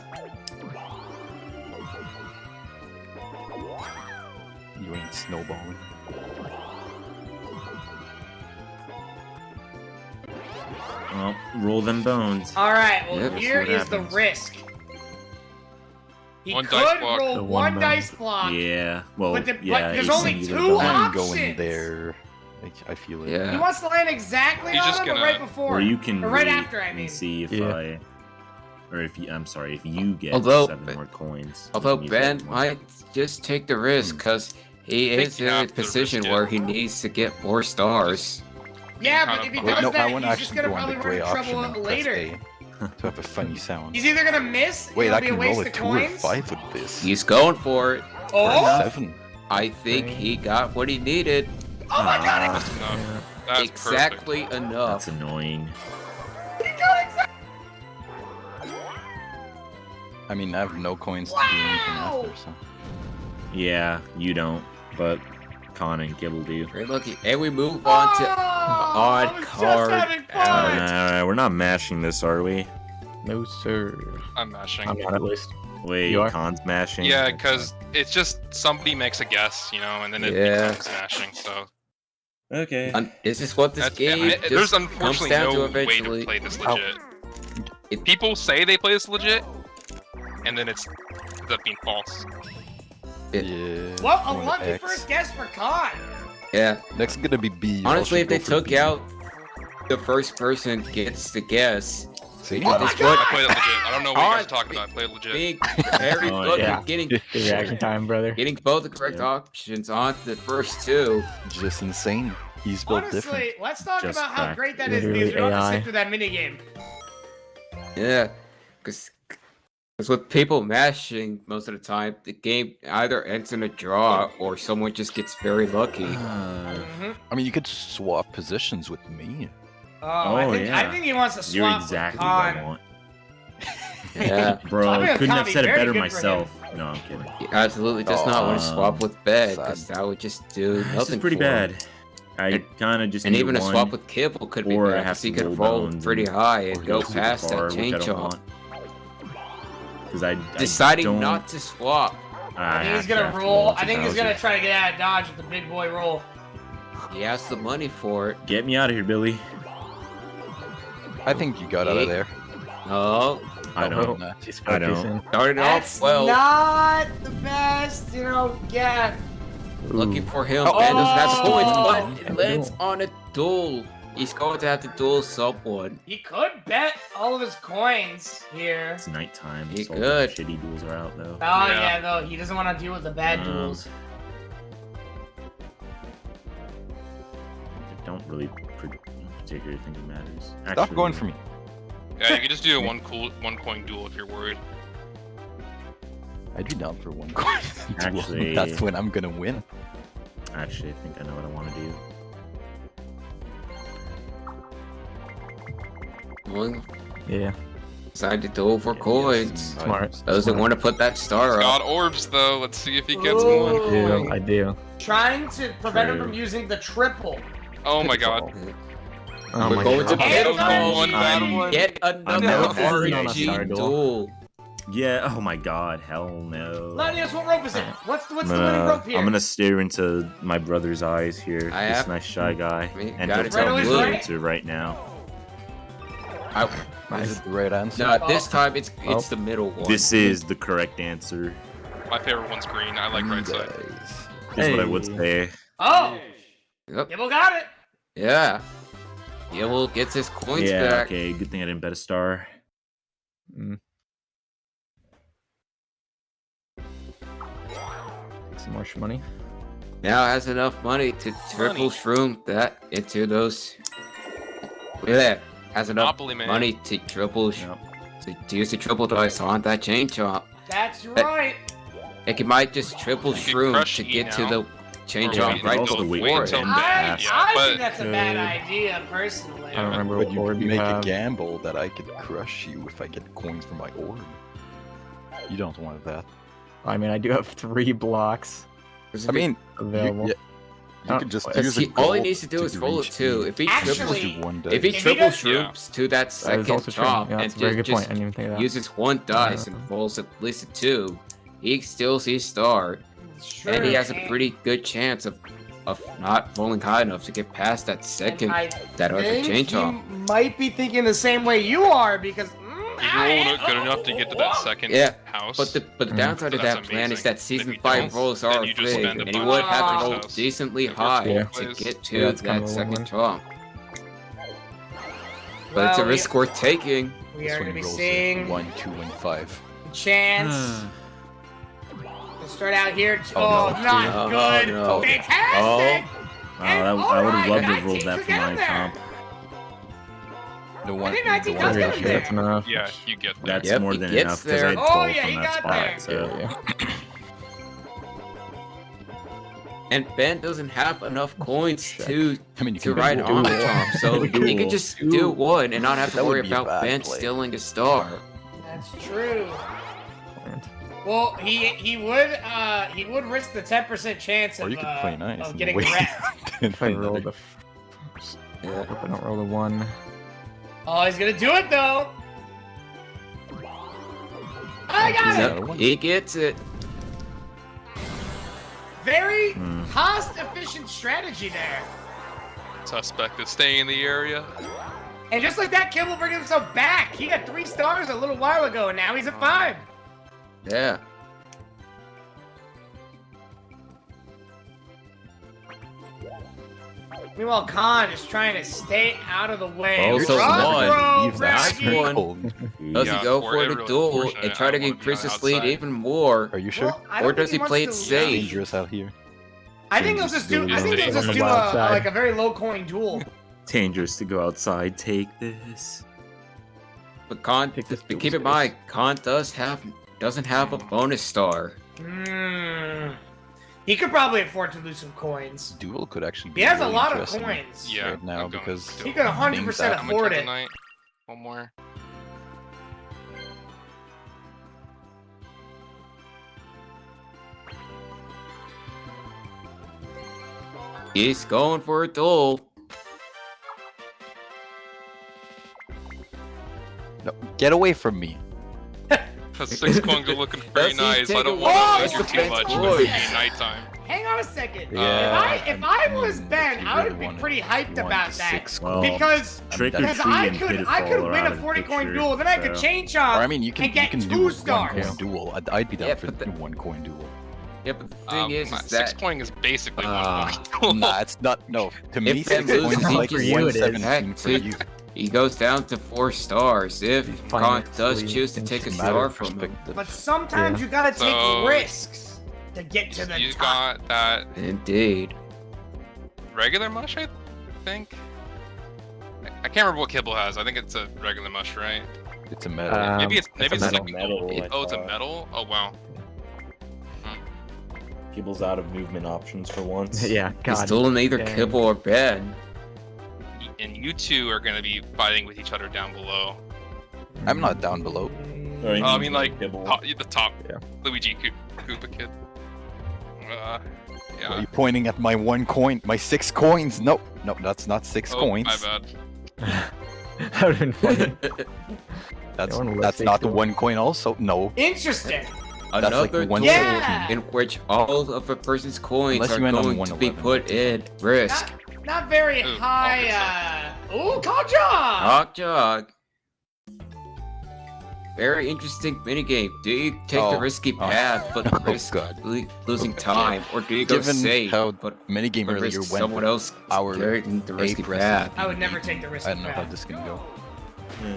You ain't snowballing.
Well, roll them bones.
Alright, well,
Yep,
here
what
is the
happens.
risk. He
One
could
dice block.
roll
The
one
one
dice block.
Yeah. Well,
But the-
yeah.
but there's
it's
only
either
two
one.
I'm
options.
going there. I feel it.
Yeah.
He wants to land exactly
He's
on
just
him, but
gonna-
right before.
Or you can
Or right
wait
after, I mean.
and see if
Yeah.
I, or if you. I'm sorry, if you get
Although-
7 more coins. you
Although
can use
Ben
that one.
might just take the risk because he
think
is
you
in a
have to
position
risk it.
where he needs to get more stars.
Yeah,
kind
but
of
if he
behind.
does
No, I
that,
want to
he's just
actually
gonna
go on
probably
the
run
gray
into
option
trouble
and press
later.
A to have a funny sound.
He's either gonna miss,
Wait,
it'll
I
be a
can
waste
roll a
of
2 or
coins.
5 with this.
He's going for it.
Oh!
7.
I think he got what he needed.
Oh my god!
That's enough. That's perfect.
Exactly enough.
That's annoying.
He got exactly.
I mean, I have no coins to do anything
Wow!
after, so.
Yeah, you don't, but Con and Kibble do.
Very lucky. And we move on to odd
I was
card
Just having fun.
Alright, we're not mashing this, are we?
No, sir.
I'm mashing.
I'm not at least.
Wait,
You are?
Con's mashing?
Yeah,
Okay.
because it's just somebody makes a guess, you know, and then it
Yeah.
becomes smashing. So
Okay.
this is what this
that's,
game
there's
just comes
unfortunately
down
no
to
way
eventually.
to play this
Oh.
legit. People say they play this legit, and then ends up being false.
Yeah.
Well, a
going to
lucky
X.
first guess for Khan.
Yeah.
Next gonna be B. You
Honestly,
all
if they
should go for
took
B.
out the first person gets the guess,
See?
Oh my
this
God!
I played it legit. I don't know what you guys are
Odd-
talking about. I played it legit.
big Harry
Oh,
Potter
yeah.
getting
Good reaction time, brother.
getting both the correct
Yeah.
options on the first two.
Just insane. He's built different.
Honestly, let's talk
Just
about how
fact.
great that is
Literally
because we don't have to
AI.
sit through that minigame.
Yeah, because with people mashing most of the time, the game either ends in a draw or someone just gets very lucky.
Mm-hmm.
I mean, you could swap positions with me.
Oh, I
Oh,
think
yeah.
he wants to
You're
swap
exactly
with
what I
Khan.
want.
Yeah,
Bro,
I think
couldn't have
Connie's
said it
very
better
good for
myself. No, I'm kidding.
he absolutely does not want to swap with Ben
sad.
because that would just do nothing.
This is pretty
for him.
bad. I kind of just
And
need
even a
one,
swap with Kibble could be
or I
bad
have
because he
to
could
roll
roll
bones
pretty
and-
high
or
and go
super
past
far,
that
which I
chain
don't
chomp.
want. Because I
Deciding
don't,
not to swap.
I think he's
have
gonna
to
roll.
It's
I think he's
1,000.
gonna try to get out of dodge with the big boy roll.
He has the money for it.
Get me out of here, Billy.
I think you got out of there.
No,
I don't.
Nah.
She's
I don't.
focusing.
started
That's
off well.
not the best, yeah.
Lucky
Ooh.
for him,
Oh!
Ben doesn't have the
Oh!
points, but it lands on a duel. He's going to have to duel someone.
He could bet all of his coins here.
It's nighttime.
He
So all the
could.
shitty duels are out though.
Oh yeah, though he doesn't want to deal with the bad duels.
I don't really particularly think it matters.
Stop going for me.
Yeah, you can just do a one coin duel if you're worried.
I'd be down for one coin.
Actually-
That's when I'm gonna win.
Actually, I think I know what I want to do.
One
Yeah.
decided to duel for coins.
Smart.
Doesn't want to put that star
He's got
up.
orbs though. Let's see if he gets
Ooh.
one.
I do.
Trying to prevent him
True.
from using the triple.
Oh my god.
Oh
We're
my
going to
God.
Middle
middle
one,
bad one.
Yet another
know this is not a
RNG
star duel.
duel.
Yeah. Oh my God. Hell no.
Lanius, what rope is it? What's the
I'm
winning rope here?
gonna stare into my brother's eyes here.
I
This
have-
nice shy guy,
Me,
and
got
he'll
it.
tell me
Right
the
away.
answer right now.
Is it the right answer?
No, this time it's the middle one.
This is the correct answer.
My favorite one's green. I like right side.
Guys.
Is what I would say.
Oh,
Yep.
Kibble got it.
Yeah. Kibble gets his coins
Yeah.
back.
Okay. Good thing I didn't bet a star.
Take some more money.
Now has enough money to triple shroom that into those. Yeah, has enough
Monopoly man.
money to triple
Yep.
to use the triple dice on that chain chomp.
That's right.
It might just triple
You can
shroom
crush
to
E
get to
now.
the chain
Or
chomp
wait
right
also wait
before
until
it.
then.
I
Yeah,
think
but-
that's a bad idea, personally.
I don't remember
But
what
you
board
could
you
make a
have.
gamble that I could crush you if I get coins from my orb. You don't want that.
I mean, I do have 3 blocks
I mean,
available.
you could just
Because
use a
all he
gold
needs to do is roll a
reach
2.
me.
If he
Actually-
triples,
Just do one
if he
dice.
If he
triple
does-
shrooms to that
That is
second
also true.
chomp
Yeah,
and
that's a very good
just
point. I didn't even think of that.
uses one dice and rolls at least a 2, he still sees star,
Sure.
and he has a pretty good chance of not rolling high enough to get past that second that other chain
think
chomp.
you might be thinking the same way you are because
If you roll it good enough to get to that second
Yeah,
house.
But the downside of
That's
that plan is
amazing.
that
If
season
you
5
don't,
rolls
then
are
you just
big,
spend a
and he
bunch
would
of
have to roll
house.
decently
It works
high
both
to
ways.
get to
Yeah, it's kind
that
of a
second
win-win.
chomp. But it's a
Well,
risk worth taking.
we
This
are
one
going to be
rolls
seeing
1, 2, and 5.
chance to start out here.
Oh,
Oh,
no.
not
Oh,
good.
no.
Fantastic.
I would have loved to have
Alright,
rolled that
19
for my
together.
chomp.
The one,
think 19
the
does
one
get
right
him
here.
That's enough.
yeah, you get that.
That's
Yep,
more
he
than
gets
enough because I
there.
had
Oh,
12
yeah,
from
he
that
got
spot.
there.
So
Yeah.
And Ben doesn't have enough coins to
I mean, you
to
can
ride
do
on the
it.
chomp, so he could just do one and not have to
That would
worry
be a
about
bad
Ben
play.
stealing a star.
That's true. Well, he would risk the 10% chance
Or
of,
you could play nice
of
and
getting
wait.
wrecked.
If I roll the
Yeah.
hope I don't roll the 1.
Oh, he's gonna do it though. I got it.
Yep, he gets it.
Very
Hmm.
cost-efficient strategy there.
Suspect is staying in the area.
And just like that, Kibble bringing himself back. He got 3 stars a little while ago, and now he's at 5.
Yeah.
Meanwhile, Khan is trying to stay out of the way.
Also
Rock
won.
throw,
Nice
Braggy.
one. Does
Yeah,
he go
for
for
it
the
really
duel
unfortunate.
and try to
I wanna be
increase
on
his lead
outside.
even more?
Are you sure?
Well, I don't
Or does
think
he play it
wants to-
safe?
Dangerous out here.
I think he'll just do. I think he'll
Dangerous
just
on
do
the wild side.
like a very low coin duel.
dangerous to go outside. Take this.
But Khan,
Pick this
keep
duel
in mind, Khan doesn't have a bonus star.
He could probably afford to lose some coins.
Duel could actually be
He has a
really
lot of
interesting
coins.
Yeah,
right now
I'm going
because
to
He could 100%
things happen.
I'm gonna
afford
try
it.
tonight. One more.
He's going for a duel.
No, get away from me.
The 6 coins are looking pretty
Does he
nice. I
take
don't
a
want
walk?
to wager
That's
too
the
much
best
with it
choice.
being nighttime.
Hang on a second.
Yeah,
If I was
if
Ben,
you
I
really
would be
wanted
pretty hyped about that.
6
Well,
Because
Trick or
Because
treat
I
and
could
Pitfall are
win
out
a
of
40
the
coin
picture,
duel, then I could
so-
chain
Or
chomp
I mean, you
and
can
get
do
2
a
stars.
1 coin duel. I'd be down
Yeah,
for
but the-
1 coin duel.
Yeah, but the thing is that
6 coin is basically 1 point.
Nah, it's not. No, to me,
if Ben
6 coins
loses
is like
for you, it is.
117 for you.
he goes down to 4 stars if Khan does
Financially,
choose to take a
It's a matter
star
of
from him.
perspective.
But sometimes
Yeah.
you gotta take
So-
risks to get to the
You
top.
got that
Indeed.
regular mush, I think. I can't remember what Kibble has. I think it's a regular mush, right?
It's a metal.
Maybe it's
a
a
metal.
Metal, I
Oh, it's a
thought.
metal. Oh wow.
Kibble's out of movement options for once.
Yeah,
He's
God.
still neither
dang.
Kibble or Ben.
And you two are gonna be fighting with each other down below.
I'm not down below.
Or he
I
means
mean, like
Kibble.
the top
Yeah.
Luigi Koopa kid.
Are
Yeah.
you pointing at my 1 coin? My 6 coins? Nope. Nope, that's not 6
Oh,
coins.
my bad.
That would've been funny.
That's
I wanna
that's
let
not the
six
1 coin also. No.
Interesting.
That's like
Another
one
game
Yeah.
in which all of a person's coins
Unless
are
you end on
going to be
111.
put in risk.
Not very
Ooh,
high. Ooh, Conja!
Hawk Jog. Very interesting minigame. Do you take the
Oh.
risky
Oh.
path but
Oh,
risk
God.
losing time, or do you go
Given
safe
how
but
minigame
but
earlier
risk
went,
someone else
our
carrying the risky
A+.
path?
I would never take the risk.
I don't know how this can go.
Yeah.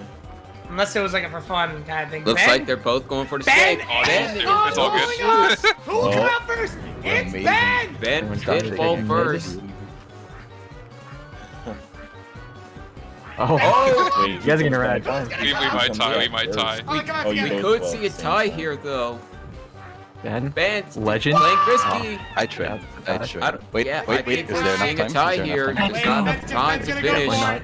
Unless it was like a for fun kind of thing.
Looks
Ben?
like they're both going for the
Ben!
safe.
Oh,
Ben!
dude,
Oh,
it's all good.
oh my gosh! Who will come
Oh.
out first? It's
Amazing.
Ben!
Ben
Everyone's
did
got
fall
it.
first.
Oh,
Oh!
Wait,
you guys are gonna run out of
Guys,
time.
guys,
We might
Comes
tie.
out
We might
first.
tie.
Oh, come on,
Oh, you
We
together.
both
could see a
at the
tie
same time.
here though.
Ben,
Ben's
Legend?
playing risky.
I tried. I
I
tried.
I
Wait,
yeah, I
wait, wait.
think
Is
we're
there enough
seeing
time?
a tie
Is there
here.
enough time?
There's
Wait,
not
Ben's
enough time to
gonna go
finish.
for
Why
it.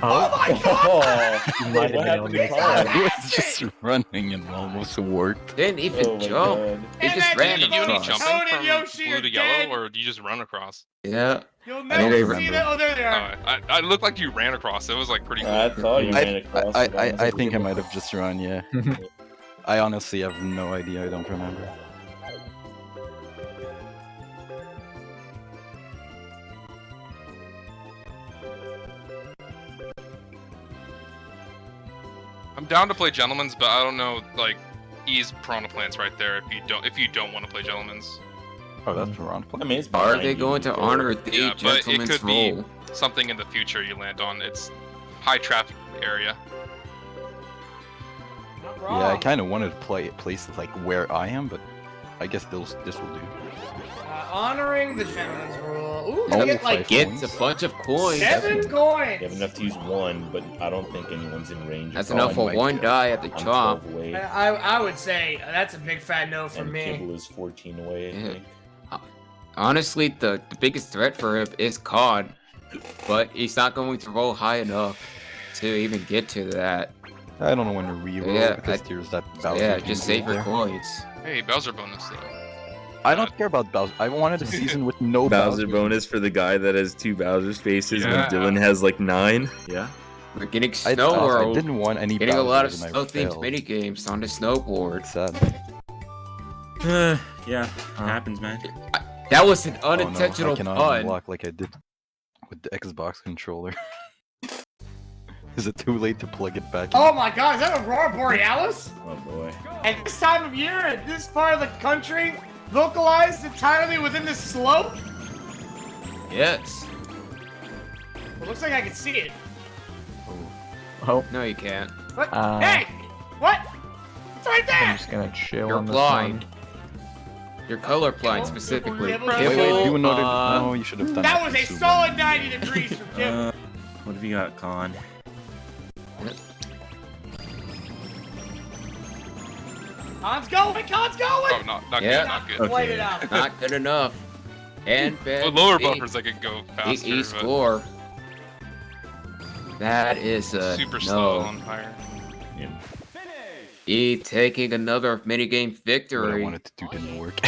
oh,
Oh my god!
Oh,
You
wait,
might
what
have been
happened to
able to-
Colin?
I was just running and almost worked.
Didn't even
Oh my
jump.
god.
He
And
just
then
ran
you
Do you do any
Toad
across.
jumping
and
from
Yoshi
blue
are
to
dead.
yellow, or do you just run across?
Yeah.
You'll
I
never
think I
see
remember.
that. Oh, there they are.
I looked like you ran across. It was like pretty cool.
I thought you ran
I,
across
I,
it.
I,
was
I
like,
think I
what
might
the
have just run, yeah. I honestly have no idea. I don't remember.
I'm down to play Gentleman's, but I don't know. Like, E's Piranha Plants right there. If you don't want to play Gentleman's,
Oh, that's wrong.
I mean, it's
Are
behind
they
you,
going to
so-
honor the
Yeah, but it
gentleman's
could be-
role?
something in the future you land on. It's high traffic area.
Not
Yeah, I
wrong.
kind of wanted to play places like where I am, but I guess this will do.
Honoring the gentleman's rule. Ooh,
Oh,
you get like
five.
Gets a bunch of coins.
7 coins.
You have enough to use one, but I don't think anyone's in range.
That's
of
enough for
my
one
God.
die at the
I'm
top.
12 away,
I would say that's a big fat no for
and
me.
Kibble is 14 away, I
Yeah.
think.
Honestly, the biggest threat for him is Cod, but he's not going to roll high enough to even get to that.
I don't want to reroll
Yeah,
because there's that Bowser.
Yeah,
thing
just save your
there.
coins.
Hey, Bowser bonus though.
I don't care about Bowser. I wanted a season with no
Bowser
Bowser.
bonus for the guy that has 2 Bowser's faces
Yeah.
when Dylan has like 9. Yeah.
We're getting
I
Snow World.
didn't want any
Getting a lot of
Bowsers and I
snow-themed
failed.
minigames on the snowboard.
It's sad.
Yeah, it happens, man.
That was an
Oh no,
unintentional
I cannot
pun.
unlock like I did with the Xbox controller. Is it too late to plug it back in?
Oh my god, is that Aurora Borealis?
Oh boy.
At this time of year, at this part of the country, localized entirely within this slope?
Yes.
It looks like I can see it.
oh,
No, you can't.
What?
Uh,
Hey! What? It's right
I'm
there!
just gonna chill
You're
on this
blind.
one.
You're colorblind
Kibble,
specifically.
Kibble,
Wait, wait,
Kibble,
do another. No, you should have done
That was a
for Suban.
solid 90 degrees from Kibble.
What have you got, Con?
Con's going! Con's going!
Oh, not
Yeah.
good, not good.
Okay.
Wait it out.
Not good enough. And Ben.
With lower
E-
buffers, I could go faster,
E
but
score. That is a
super slow
no.
on fire.
E taking another minigame
What I
victory.
wanted to do didn't work.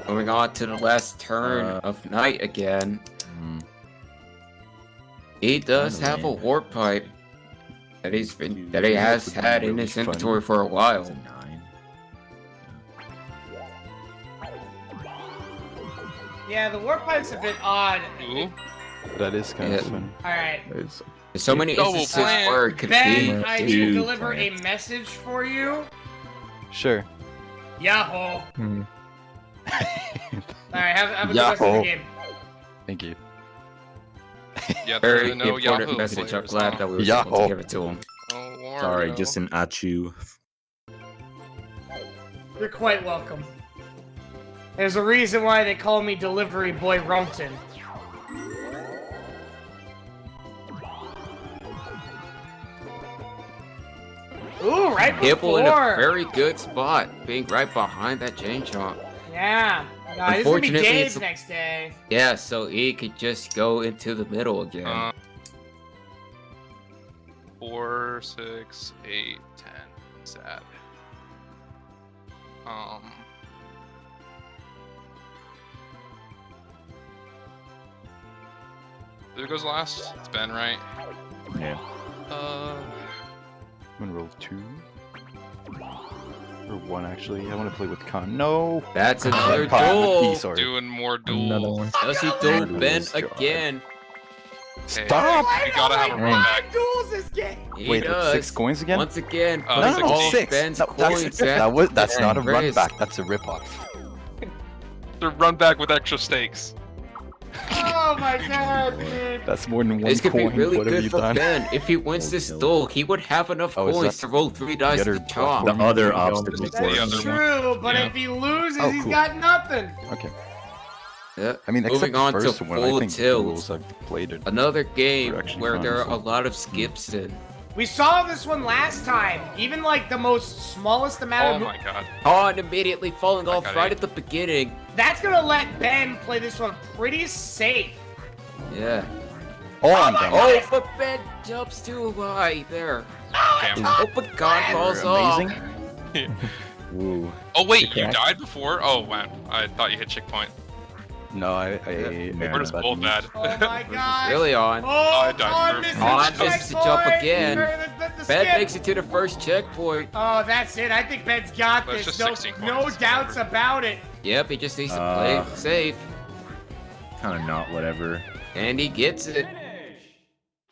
Moving on to the last turn of night again.
Hmm.
He does have a
Finally.
warp pipe that he has had in his inventory for a while.
That's a 9.
Yeah, the warp pipe's a bit odd.
Ooh.
That is kind
Yeah.
of fun.
All right,
There's
There's so many
Double
instances
plant.
where it could
Ben,
be.
I need to
Dude,
deliver a
plant.
message for you.
Sure.
Yahoo!
hmm.
All right, have a good rest of
Yahoo.
the game.
Thank you.
Yeah, there
Very
are no
important
Yahoo
message. I'm
players,
glad
huh?
that we were able to
Yahoo.
give it to him.
Oh, Wario.
Sorry, just an achu.
You're quite welcome. There's a reason why they call me Delivery Boy Rumpton. Ooh, right
Kibble in a
before.
very good spot, being right behind that chain chomp.
Yeah. No, it's gonna be
Unfortunately,
Dave's
it's-
next day.
Yeah, so he could just go into the middle again.
4, 6, 8, 10. Sad. Who goes last? It's Ben, right?
Yeah.
I'm gonna roll 2. Or 1, actually. I want to play with Khan. No!
That's another
Khan with
duel.
E, sorry.
Doing more
Another
duels.
one.
Does he
Another
duel
duel
Ben
is God.
again?
Hey,
Stop!
You gotta have a
Dang.
run back.
Duels this game.
He
Wait, with
does.
6 coins again?
Once again,
Oh,
putting
no, no,
all
6.
Ben's
No,
coins
that's not a run
Chris.
back. That's a rip off.
The run back with extra stakes.
Oh my god, dude.
That's more than 1
This could be
coin.
really
What have
good
you
for
done?
Ben. If he wins
Oh,
this
kill.
duel, he would have enough
Oh, is
coins
that
to roll 3 dice
other
to chop.
The other
Yeah.
obstacle
That's
the other
course.
one.
true, but
Yeah.
if he loses,
Oh,
he's
cool.
got nothing.
Okay.
Yeah.
I mean, except
Moving on
the
to
first one, I
full
think
tilt.
duels I've played it.
Another game
We're actually
where
fine,
there are
so-
a lot of skips in.
We saw this one last time. Even like the most smallest amount
Oh
of
my god.
Han immediately falling
I
off
got
right
it.
at the beginning.
That's gonna let Ben play this one pretty safe.
Yeah.
Oh, I'm
my
done.
God.
Oh, but Ben jumps too high there.
Damn.
Oh, but God falls off.
Amazing.
Ooh.
Oh wait, you
Correct.
died before? Oh wow. I thought you hit checkpoint.
No, I
Yeah.
We're just
bad
both
news.
bad.
Oh my god.
Really on.
Oh,
I died
Han
first.
misses
Han
the
misses the jump
checkpoint.
again.
Or the
Ben
skip.
makes it to the first checkpoint.
Oh, that's it. I think Ben's got
But it's
this.
just 16
No
points,
doubts
whatever.
about it.
Yep, he just needs to play it safe.
Kind of not whatever.
And he gets it.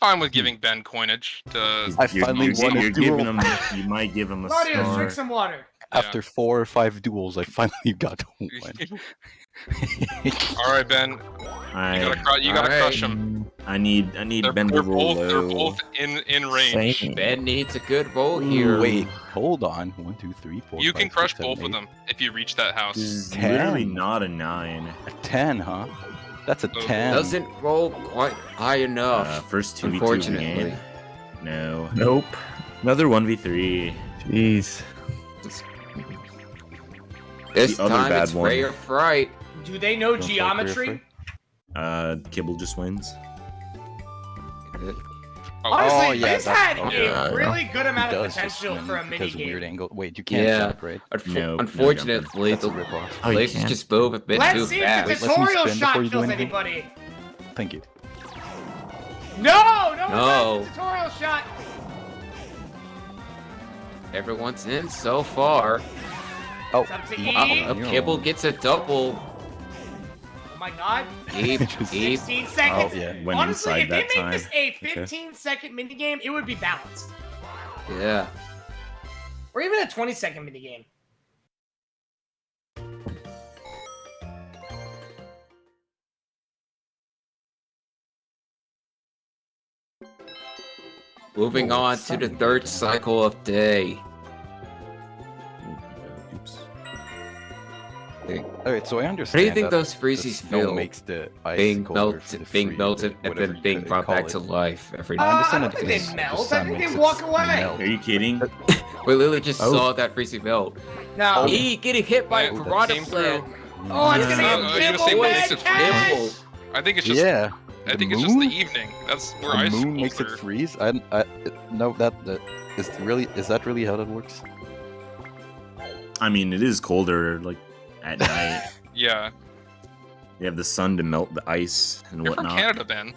Fine with giving Ben coinage to
I finally won a
you're
duel.
giving him. You might give him a
Claudius,
star.
drink some water.
After 4 or 5 duels, I finally got one.
Alright, Ben. You gotta
Alright.
crush him.
I need Ben to
They're
roll
they're
low.
both in range.
Same.
Ben needs a good roll here.
Wait, hold on. 1, 2, 3, 4.
You
5,
can crush
6, 7,
both of
8.
them if you reach that house.
This is
10.
literally not a 9.
A 10, huh? That's a
Oh.
10.
Doesn't roll quite high enough.
First 2v2 of the
Unfortunately.
game. No.
Nope.
Another 1v3.
Jeez.
This
The other
time
bad
it's
one.
Ray or Fright.
Do they know
Don't fall for
geometry?
Kibble just wins.
Oh,
Honestly,
yeah,
this
that's-
had
okay.
a really good
He
amount of
does just
potential
win
for a
because
mini
weird
game.
angle. Wait, you can't
Yeah.
jump, right?
No, no
Unfortunately,
That's a
the
rip-off.
Oh, you
places
can't.
just move a bit too
Let's see if the
fast.
Let me
tutorial
spin
shot
before you do
kills
anything.
anybody.
Thank you.
No, no,
No.
that's the tutorial shot.
Everyone's in so far.
Oh,
It's up to
wow,
E.
A
you know.
Kibble gets a double.
Oh my god.
Eep,
Just-
eep.
16 seconds.
Oh, yeah.
Went
Honestly,
inside
if they
that
make
time.
this a
Okay.
15-second minigame, it would be balanced.
Yeah.
Or even a 20-second minigame.
Moving
Oh,
on to the third cycle of day.
Oops.
All right, so I
How
understand.
do you think
that
those
the
freezies
snow
feel?
makes the ice
Being
colder for the
melted, and
whatever
then
you
being
could
brought
call
back
it.
to life every
I
day.
I
understand
don't
it
think
because
they
the
melt. I
sun
think
makes
they
it
walk away.
melt.
Are you kidding?
We literally just
Oh.
saw that freezy melt.
No.
He getting hit by a
Yeah,
piranha
came
plant.
Oh, it's
Yeah.
gonna
I was
get
gonna say,
Kibble
what
bad
makes it
cash.
Kibble.
I think it's just
Yeah.
I
The
think it's just the
moon?
evening. That's where
The
ice
moon
schools
makes it
are.
freeze. No, that is that really how that works?
I mean, it is colder, like, at night.
Yeah.
You have the sun to melt the ice and
You're from
whatnot.
Canada, Ben.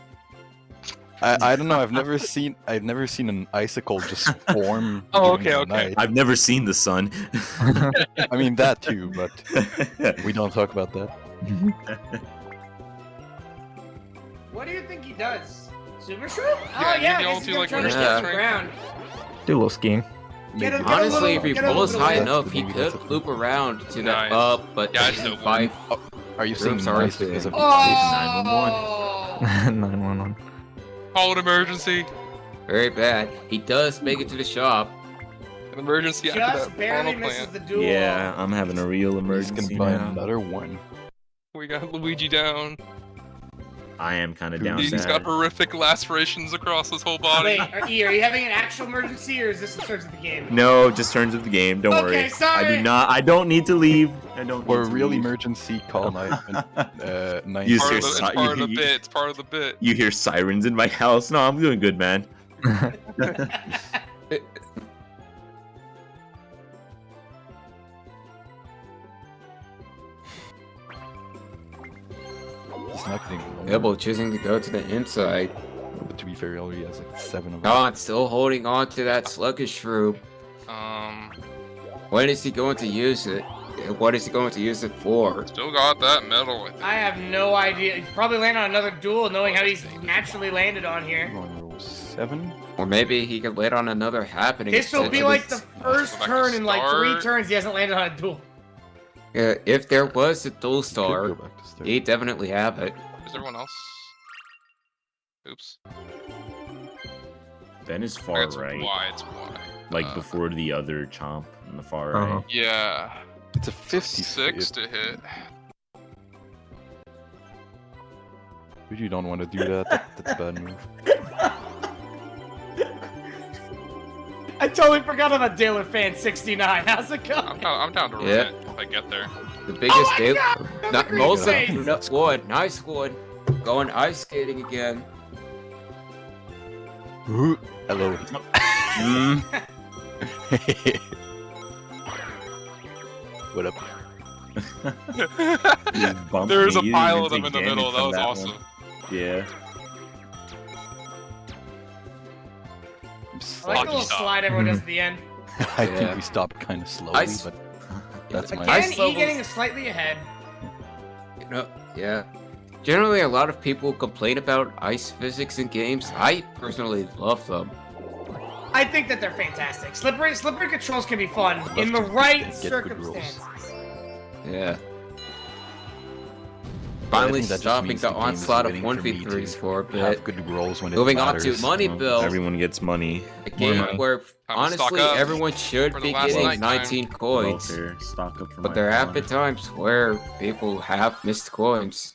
I don't know. I've never seen an icicle just form.
Oh,
during
okay,
the
okay.
night.
I've never seen the sun.
I mean that too, but we don't talk about that.
What do you think he does? Super shroom? Oh
Yeah,
yeah,
maybe
I
I'll
guess
do,
he's
like,
trying to
weird
get
stuff
the
right
ground.
Do a little skiing.
Get a
Honestly, if he
get a
pulls
little
high
bit.
enough, he
Maybe
could
that's a-
loop around to the
Nice.
up, but
Yeah, I just don't
5
Are you saying
Rooms are
nice
thin.
because of
Oh!
911.
Call an emergency.
very bad. He does make it to the shop.
An emergency after
Just
that
barely
final
misses
plant.
the duel.
Yeah, I'm having a real
He's
emergency
gonna buy
now.
another one.
We got Luigi down.
I am kind of
Dude,
down
He's got
bad.
horrific lacerations across his whole body.
Wait, are you having an actual emergency or is this in terms of the game?
No, just turns of the game. Don't
Okay,
worry.
sorry.
I do not. I don't need to leave. I don't.
For a
need to
real
leave.
emergency, call 9.
You
Part of
It's
the, it's part of the
you-
bit. It's part of the bit.
You hear sirens in my house? No, I'm doing good, man.
He's not getting lower.
Kibble choosing to go to the inside.
But to be fair, he already has like 7 of them.
God, still holding on to that sluggish shrew. When is he going to use it? What is he going to use it for?
Still got that medal with it.
I have no idea. He's probably landed on another duel, knowing how he's naturally landed on here.
On roll 7.
Or maybe he could land on another happening.
This will be
instead.
like the first
Back to
turn in like 3
start.
turns he hasn't landed on a duel.
If there was a dual
Could
star,
go back to start.
he'd definitely have it.
Is everyone else? Oops.
Ben is far
It's
right,
Y. It's Y.
like before the other chomp on the far
Uh-huh.
right.
Yeah.
It's a 50
6 to hit.
You don't want to do that. That's a bad move.
I totally forgot about dalerben61. How's it going?
I'm down to run
Yeah.
it if I get there.
The biggest
Oh my
deal.
God, another
Not
green
most
face.
one. Nice one. Going ice skating again.
Ooh, hello.
Mm.
What up?
You bumped
There was
me.
a
You
pile
didn't
of them
take
in the
damage
middle. That
from
was
one.
awesome.
Yeah.
I like the little
Stop.
slide everyone does at the end.
I
Yeah.
think we stopped kind of slowly,
Ice-
but that's my.
Ice
Again, E
levels-
getting slightly ahead.
You know, yeah. Generally, a lot of people complain about ice physics in games. I personally love them.
I think that they're fantastic. Slippery controls can be fun
Love
in the
to
right
get good rolls.
circumstances.
Yeah.
But I
Finally
think that just
stopping
means
the
the game is
onslaught of
waiting for me
1v3s
to
for a bit.
Have good rolls when it
Moving on
matters.
to Money
Well,
Bill,
Everyone gets money.
a game
money.
where
Time to stock
honestly
up
everyone should
for the
be
last
getting
night time.
19 coins.
Welfare, stock up for
But
my
there have
pawn.
been times where people have missed coins.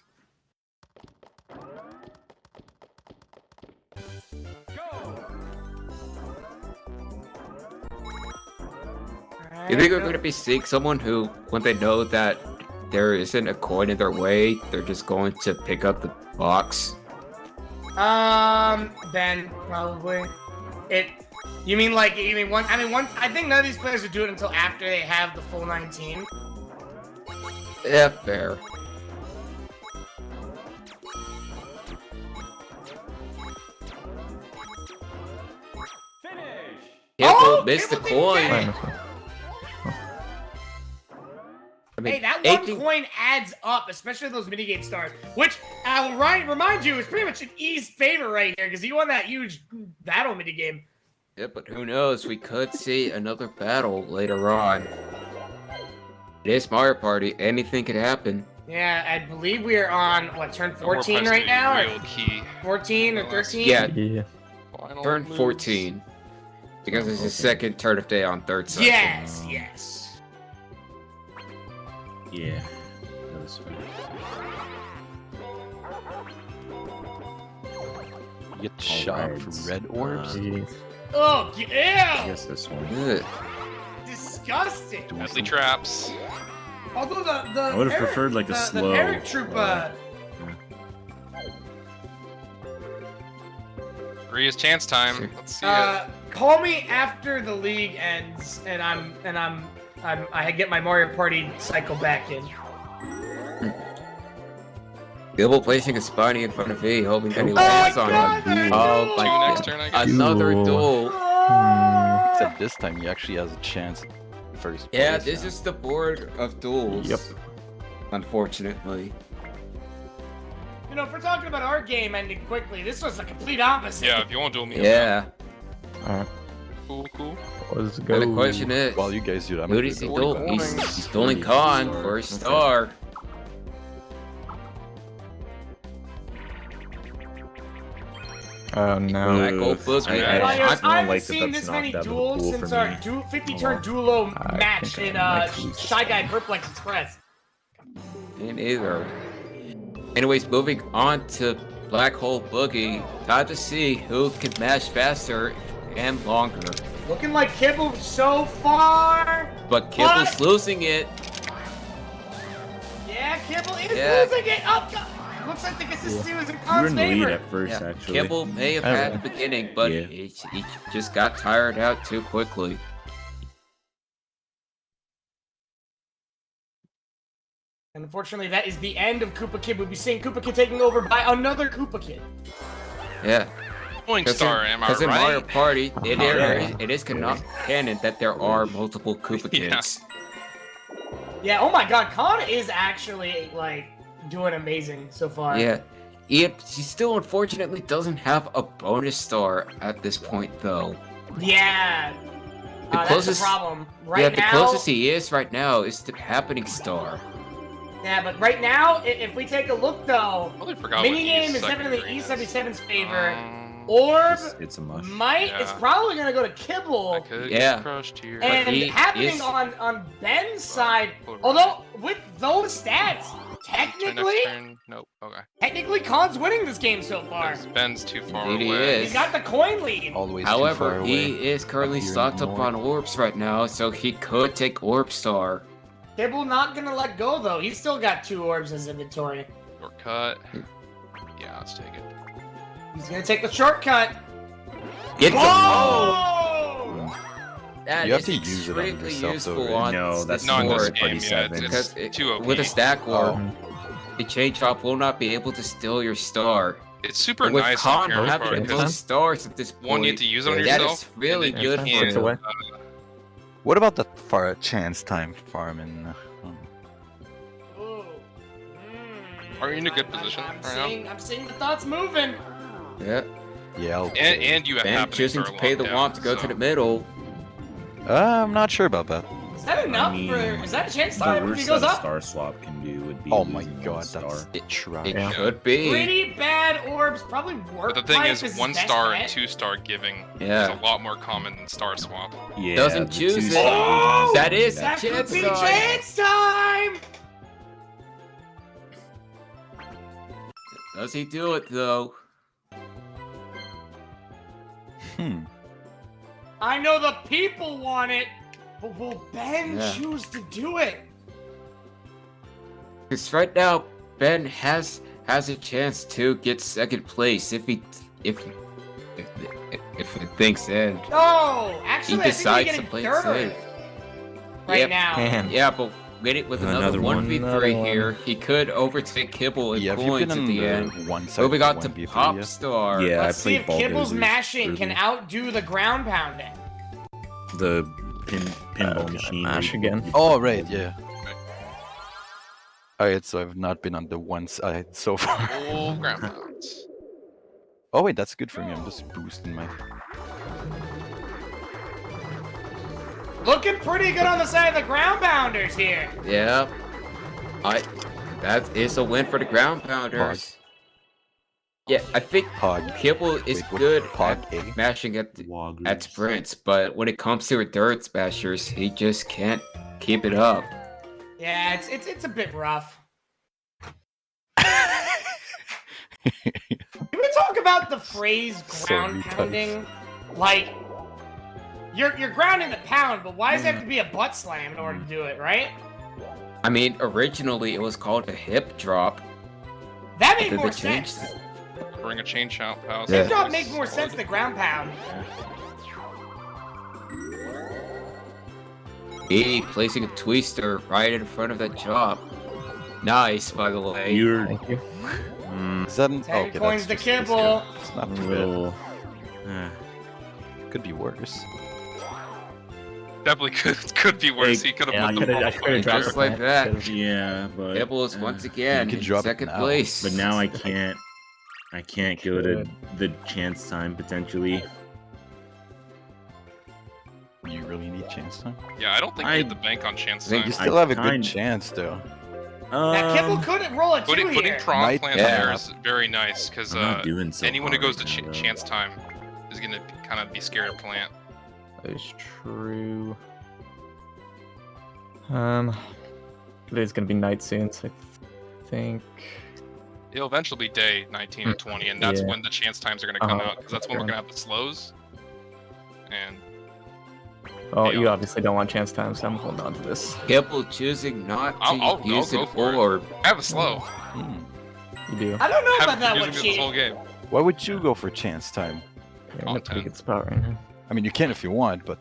You think we're going to be seeing someone who, when they know that there isn't a coin in their way, they're just going to pick up the box?
Ben, probably. You mean one? I think none of these players would do it until after they have the full 19.
Yeah, fair. Kibble missed the
Kibble didn't
coin.
get it.
I mean,
Hey, that
18
one coin adds up, especially those minigame stars, which I'll remind you is pretty much an E's favor right here because he won that huge battle minigame.
Yeah, but who knows? We could see another battle later on. It is Mario Party. Anything could happen.
Yeah, I believe we are on turn
No more
14
pressing
right now,
Real
or
key.
14 or 13.
Yeah,
Yeah.
Final
turn
moves.
14. Because it's the second turn of day on third side.
Yes, yes.
Yeah. That was sweet.
You get shot
Alright.
for red orbs.
Jeez.
Oh,
I
ew!
guess this one.
Ugh.
Disgusting.
Deadly traps.
Although the
I would've
Eric-
preferred, like, a
the
slow,
Eric troop.
Three is chance time. Let's see it.
Call me after the league ends, and I get my Mario Party cycle back in.
Kibble placing a spiny in front of V, hoping that he
Oh my
lands on
God,
it.
there's
Oh
two!
my
Two
god.
next turn, I guess.
Another
Ooh.
duel.
Except this time he actually has a chance at first.
Yeah,
place
this
now.
is the board of duels.
Yep.
Unfortunately.
You know, if we're talking about our game ending quickly, this was the complete opposite.
Yeah, if you want to duel me.
Yeah.
Alright,
Cool, cool.
let's go.
And the question is,
While you guys do that, I'm
who
gonna
does he
do
duel?
the-
He's dueling Khan for a star.
Oh no.
Black Gold Boogie.
I
don't
haven't
like that
seen
that's
this
not
many
that of a
duels
pool
since
for
our
me.
50-turn duelo
I
match
think
in
I might lose
Shy
this
Guy
one.
Perplex Express.
Me neither. Anyways, moving on to Black Hole Boogie. Time to see who can mash faster and longer.
Looking like Kibble so far.
But Kibble's losing it.
Yeah, Kibble is
Yeah.
losing it. Oh, God. Looks like the consistency was in
You were
Khan's
in the lead
favor.
at first,
Yeah,
actually.
Kibble may have
I
had
know.
the beginning, but
Yeah.
he just got tired out too quickly.
And unfortunately, that is the end of Koopa Kid. We'll be seeing Koopa Kid taking over by another Koopa Kid.
Yeah.
Point star, am I
Because in Mario
right?
Party,
Yeah.
it is canon that there are multiple Koopa
Yeah.
Kids.
Yeah, oh my God, Khan is actually, like, doing amazing so far.
Yeah. He still unfortunately doesn't have a bonus star at this point, though.
Yeah.
The
That's
closest-
the problem. Right
yeah, the
now,
closest he is right now is the Happening Star.
yeah, but right now, if we take a look though,
Totally forgot what
minigame is
E-second
definitely
green is.
E77's favor.
Um,
Orb
It's a mush.
it's
Yeah.
probably gonna go to
I
Kibble.
could
Yeah.
get crushed here.
And
he
happening
is-
on Ben's side,
Hold on.
although with those stats,
Turn next
technically,
turn. Nope. Okay.
Khan's winning this game so far.
Ben's too far
Indeed he
away.
is.
He's got the coin lead.
Always too far
However,
away.
he is currently
Here in
stocked up
North.
on orbs right now, so he could take Orb Star.
Kibble not gonna let go though. He's still got 2 orbs in his inventory.
Shortcut. Yeah, let's take it.
He's gonna take the shortcut.
Gets him.
Oh!
That
You have
is
to use it on
extremely
yourself, though,
useful
right?
on
No, that's
this
Not in this
board.
game, yeah. It's
Because it-
too OP.
with a stack orb,
Um,
the chain chop will not be able to steal your star.
It's super
And with
nice
Khan
on Mario
having
Party
makes
both
because
sense.
stars at this point,
one, you have to use it on
that
yourself.
is really
and then
good
you
for
can't,
Puts away.
What about the far chance time farming?
Ooh.
Are you in a good position
I'm
right now?
seeing the thoughts moving.
Yeah.
Yeah, I'll
And you have
Ben
happening
choosing
for
to
a
pay the
lockdown,
womp to go to
so-
the middle.
I'm not sure about that.
Is that enough
mean,
for? Is that a chance
The
time if he
worst
goes
that a
up?
star swap can do would be
Oh my
losing one
god,
star.
that's trash.
It
Yeah.
could be.
Pretty bad orbs, probably work.
But the thing
pipe
is,
his
1
best
star
bet.
and 2 star giving
Yeah.
is a lot more common than star swap.
Yeah,
Doesn't
the
choose it.
two-star
Oh!
version
That is
That could
chance
be
time.
chance time.
Does he do it though?
I know the people want it, but will Ben
Yeah.
choose to do it?
Because right now Ben has a chance to get second place if it thinks in.
No, actually,
He
I
decides
think
to play
he's
it
getting
safe.
third right
Yep.
now.
Man.
Yeah, but with another
Another one.
1v3
Another one.
here, he could overtake Kibble and
Yeah, if you've
coins
been
at
on
the
the
end.
one side,
Moving on to
1v3,
Pop
yeah.
Star.
Yeah,
Let's
I
see if
played
Kibble's
Baldur's
mashing can
early.
outdo the ground pounding.
The pinball machine.
Mash again.
Oh, right, yeah. Alright, so I've not been on the one side so far.
Full ground pounds.
Oh, wait, that's good for me. I'm just boosting my.
Looking pretty good on the side of the ground pounders here.
Yeah. That is a win for the ground pounders. Yeah, I think
Pog.
Kibble is
Wait, what-
good
Pog
at
A?
mashing at
Woggers.
sprints, but when it comes to dirt smashers, he just can't keep it up.
Yeah, it's a bit rough. Can we talk about the phrase ground
Sorry,
pounding? Like, you're grounding the pound, but why does it have to be a butt slam in order to do it, right?
I mean, originally it was called a hip drop.
That made
Did
more
they change
sense.
Bring a chain shout pals.
Yeah.
Hip drop makes more sense than ground pound.
He placing a twister right in front of that chop. Nice, by the way.
You're
Thank you.
Is that an.
10
okay,
coins
that's
to
just-
Kibble.
It's not
a
too bad.
little.
Could be worse.
Definitely could be worse. He could have
Yeah, I
put the
could've-
ball
I could've dropped
Just
the
like
plant.
that.
Yeah, but
Kibble is once again
could
in
drop it
second
now.
place.
But now I can't. I can't go to
Could.
the chance time potentially.
You really need chance time.
Yeah, I don't think you need the bank on chance
think
time.
You still have a good
kind-
chance though.
Now, Kibble couldn't roll a 2
Putting
here.
Tron
Might-
plant
Yeah.
there is very nice because
I'm not doing so
anyone who
hard
goes to
right now, though.
chance time is gonna kind of be scared of plant.
That is true. I believe it's gonna be night soon, so I think.
It'll eventually be day 19 or 20, and that's
Yeah.
when the chance times are gonna come
Uh-huh.
out because that's when we're gonna have the slows. And
Oh,
Yeah.
you obviously don't want chance time, so I'm holding on to this.
Kibble choosing not to
I'll
use
go
it
for it.
or
I have a slow.
You do.
I don't know about
Haven't
that
been
one,
using it this
Chief.
whole game.
Why would you go for chance time?
You're in
All
a pretty
10.
good spot right now.
I mean, you can if you want, but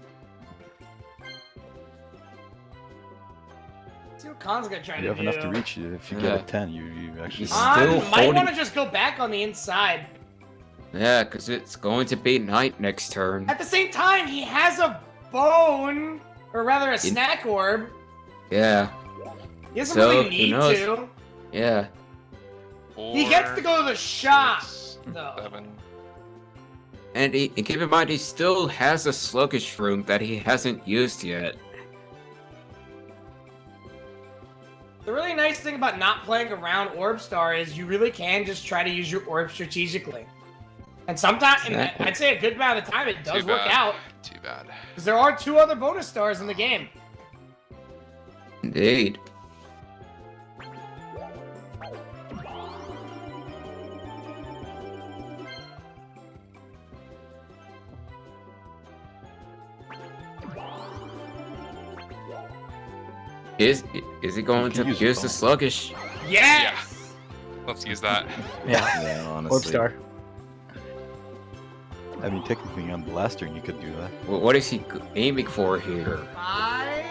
See what Khan's gonna try
you
to
have
do.
enough to reach it. If you get a
Yeah.
10, you actually.
He's
Khan
still
might
holding-
want to just go back on the inside.
yeah, because it's going to be night next turn.
At the same time, he has a bone, or rather a snack orb.
Yeah,
He doesn't
So,
really
who
need
knows?
to.
yeah.
He gets to go to the shop,
6,
though.
7.
And keep in mind, he still has a sluggish room that he hasn't used yet.
The really nice thing about not playing around Orb Star is you really can just try to use your orb strategically. And sometimes, and
Exactly.
I'd say a good amount of the time, it does
Too
work
bad.
out.
Too bad.
Because there are 2 other bonus stars in the game.
Indeed. Is he going
can
to
use
use
it
the
all.
sluggish?
Yes!
Let's use that.
Yeah.
Yeah, honestly.
Orb Star.
I mean, technically on Blaster, you could do that.
What is he aiming for here?
5.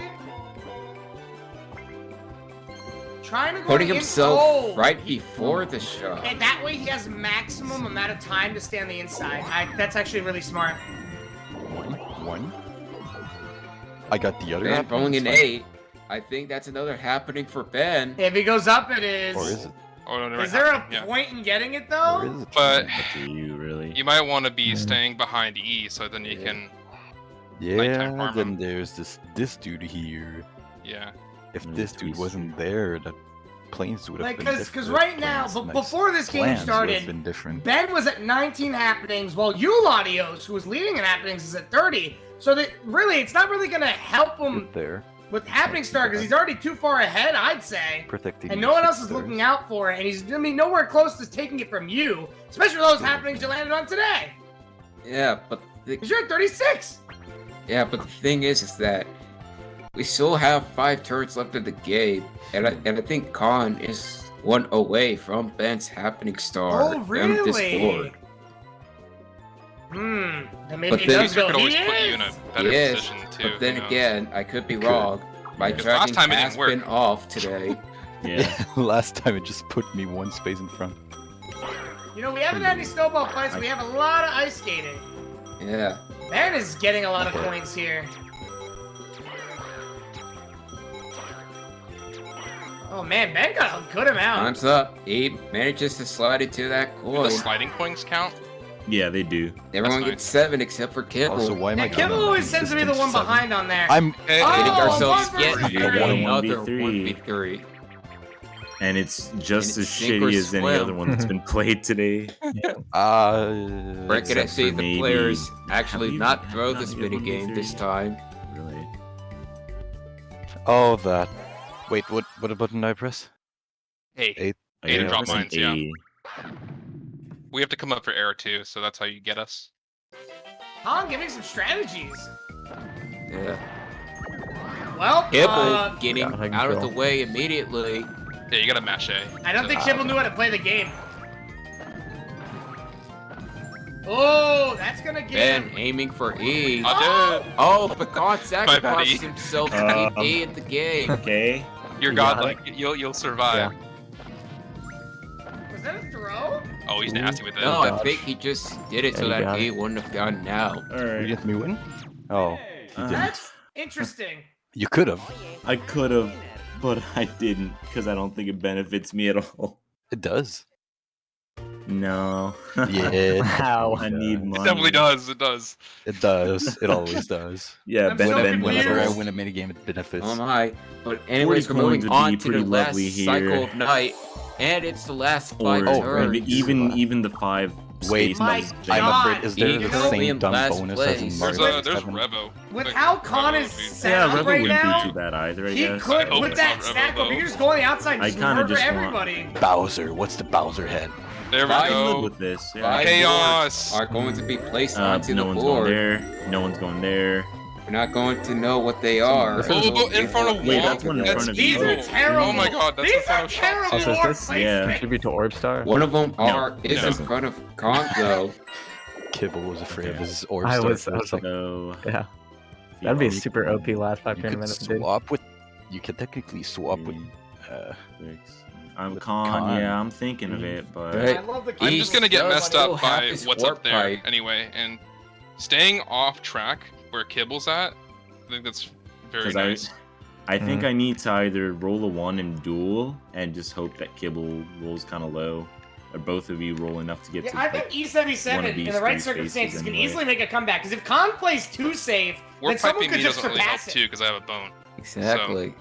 Trying to go
Putting
in-
himself
oh!
right before the shot.
And that way he has maximum amount of time to stay on the inside. That's actually really smart.
One. I got the other.
Ben
happening,
rolling an
it's fine.
8. I think that's another happening for Ben.
If he goes up, it is.
Or is it?
Oh, no, never
Is there a
happened. Yeah.
point in getting it,
Or
though?
is it?
But
Up to you, really.
you might want to be
Yeah.
staying behind E, so then you
Yeah.
can.
Yeah,
nighttime farm
then
him.
there's this dude here.
Yeah.
If
Mm,
this dude
please.
wasn't there, the planes would have
Like,
been
because
different.
right now,
Plans-
before this game
plans would have
started,
been different.
Ben was at 19 happenings, while you, Latios, who was leading in happenings, is at 30. So that really, it's not really gonna help him
Right there,
with happening star because he's already too far ahead, I'd say.
protecting.
And
your
no one else is
sisters.
looking out for it, and he's gonna be nowhere close to taking it from you, especially with those happenings you landed on today.
Yeah, but
Because you're at 36.
the thing is that we still have 5 turns left in the game, and I think Khan is 1 away from Ben's happening star.
Oh,
on
really?
this board.
Then maybe
But
he
then-
does
User
go.
could always
He
put you in a
is!
better
Yes,
position too.
But then
who knows?
again, I could be
Could.
wrong. My
Because last
dragging
time it didn't
has
work.
been off today.
Yeah.
Last time it just put me one space in front.
You know, we haven't had any snowball fights. We have a lot of ice skating.
Yeah.
Ben is getting a lot of coins here. Oh man, Ben got a good amount.
Time's up. He manages to slide into that
Do
coin.
the sliding points count?
Yeah, they do.
Everyone
That's
gets 7 except for Kibble.
Also, why am I
Yeah, Kibble
going
always tends to be the one
resistance
behind on there.
I'm.
Hey,
Oh,
Getting ourselves
one
yet
versus
three.
another
1v3.
1v3.
And it's just
And
as
it's sink or
shitty as any
swim.
other one that's been played today.
We're
Except
gonna see
for
the
maybe-
players actually
Have you
not throw
not
this
hit
mini game
1v3?
this time.
Really.
Oh, that. Wait, what button did I press?
Hey,
Eight.
Oh,
Eight
yeah,
and drop
it's an
mines, yeah.
A.
we have to come up for error too, so that's how you get us.
Han giving some strategies.
Yeah.
Well,
Kibble getting
Yeah, I can
out of the
feel.
way immediately.
Yeah, you gotta mash A.
I don't think Kibble knew how to play the game. Oh, that's gonna get
Ben
him.
aiming for E.
I did.
Oh, but God
buddy.
sacrificed himself to keep E
Um,
in the game.
Okay.
You're
You got
godlike. You'll survive.
Was that a throw?
Oh, he's nasty with it.
No, I
gosh.
think he just did it
Yeah,
so
you
that
got
E
it.
wouldn't have gotten out.
You
Alright.
get me win? Oh, he didn't.
That's Interesting.
You could have.
I could have, but I didn't because I don't think it benefits me at all.
It does.
No.
Yeah.
How?
I need money.
It definitely does. It does.
It does. It always does.
Yeah,
I'm
Ben,
so
ben,
confused.
Whenever I
Years.
win a minigame, it benefits.
Oh my. But anyways,
40
we're moving
coins would
on
be
to the
pretty
last
lovely here.
cycle of night, and it's the last
Or
5 turns.
even the 5
Wait,
space
My
is
God.
better.
I'm afraid, is there
He
the
could be
same
in
dumb
last
bonus
place.
as in Mario
There's
Party
there's
7?
Revo.
With
Like,
how
Revo
Khan is
would be-
set
Yeah,
up
Rebel
right
wouldn't
now,
be too bad either, I
he
guess.
could,
hope
with
it's
that
not
snack
Rebel,
up, he
though.
could just go on the outside and
I
just
kinda
murder
just want-
everybody.
Bowser. What's the Bowser head?
There we
Five
I can live
go.
with this. Yeah.
5
Chaos.
boards are going to be placed onto
no
the
one's going
board.
there. No one's going there.
We're not going to know what they are.
This
Oh, in front of
Wait,
Womp.
that's one in front of
These
you.
are terrible.
Oh my god, that's
These
in front
are
of
terrible
shops.
Also, is
war
this
Yeah.
contribute to Orb Star?
One of them
No.
is
No.
in front of Khan, though.
Kibble was afraid of
Okay.
his orb
I
star
was
for a second.
So,
Yeah. That'd be a
three,
super OP last 5
You
turn
could
minutes, dude.
swap with. You could technically swap with.
6. I'm
with
Khan.
Khan.
Yeah, I'm thinking of it, but
Right.
I love the
I'm
He
just gonna get
does
messed
still
up
have
by
his
what's
warp
up there
pipe.
anyway, and staying off track where Kibble's at. I think that's very
'cause
nice.
I think I need to either roll a 1 and duel and just hope that Kibble rolls kind of low, or both of you roll enough to get
Yeah,
to.
I
like,
think
one
E-77
of
in
these
the right
three
circumstances
spaces
can
anyway.
easily make a comeback. Because if Khan plays too safe, then
Warp
someone
piping
could
me
just
doesn't really help
surpass
too
it.
because I have a bone.
Exactly.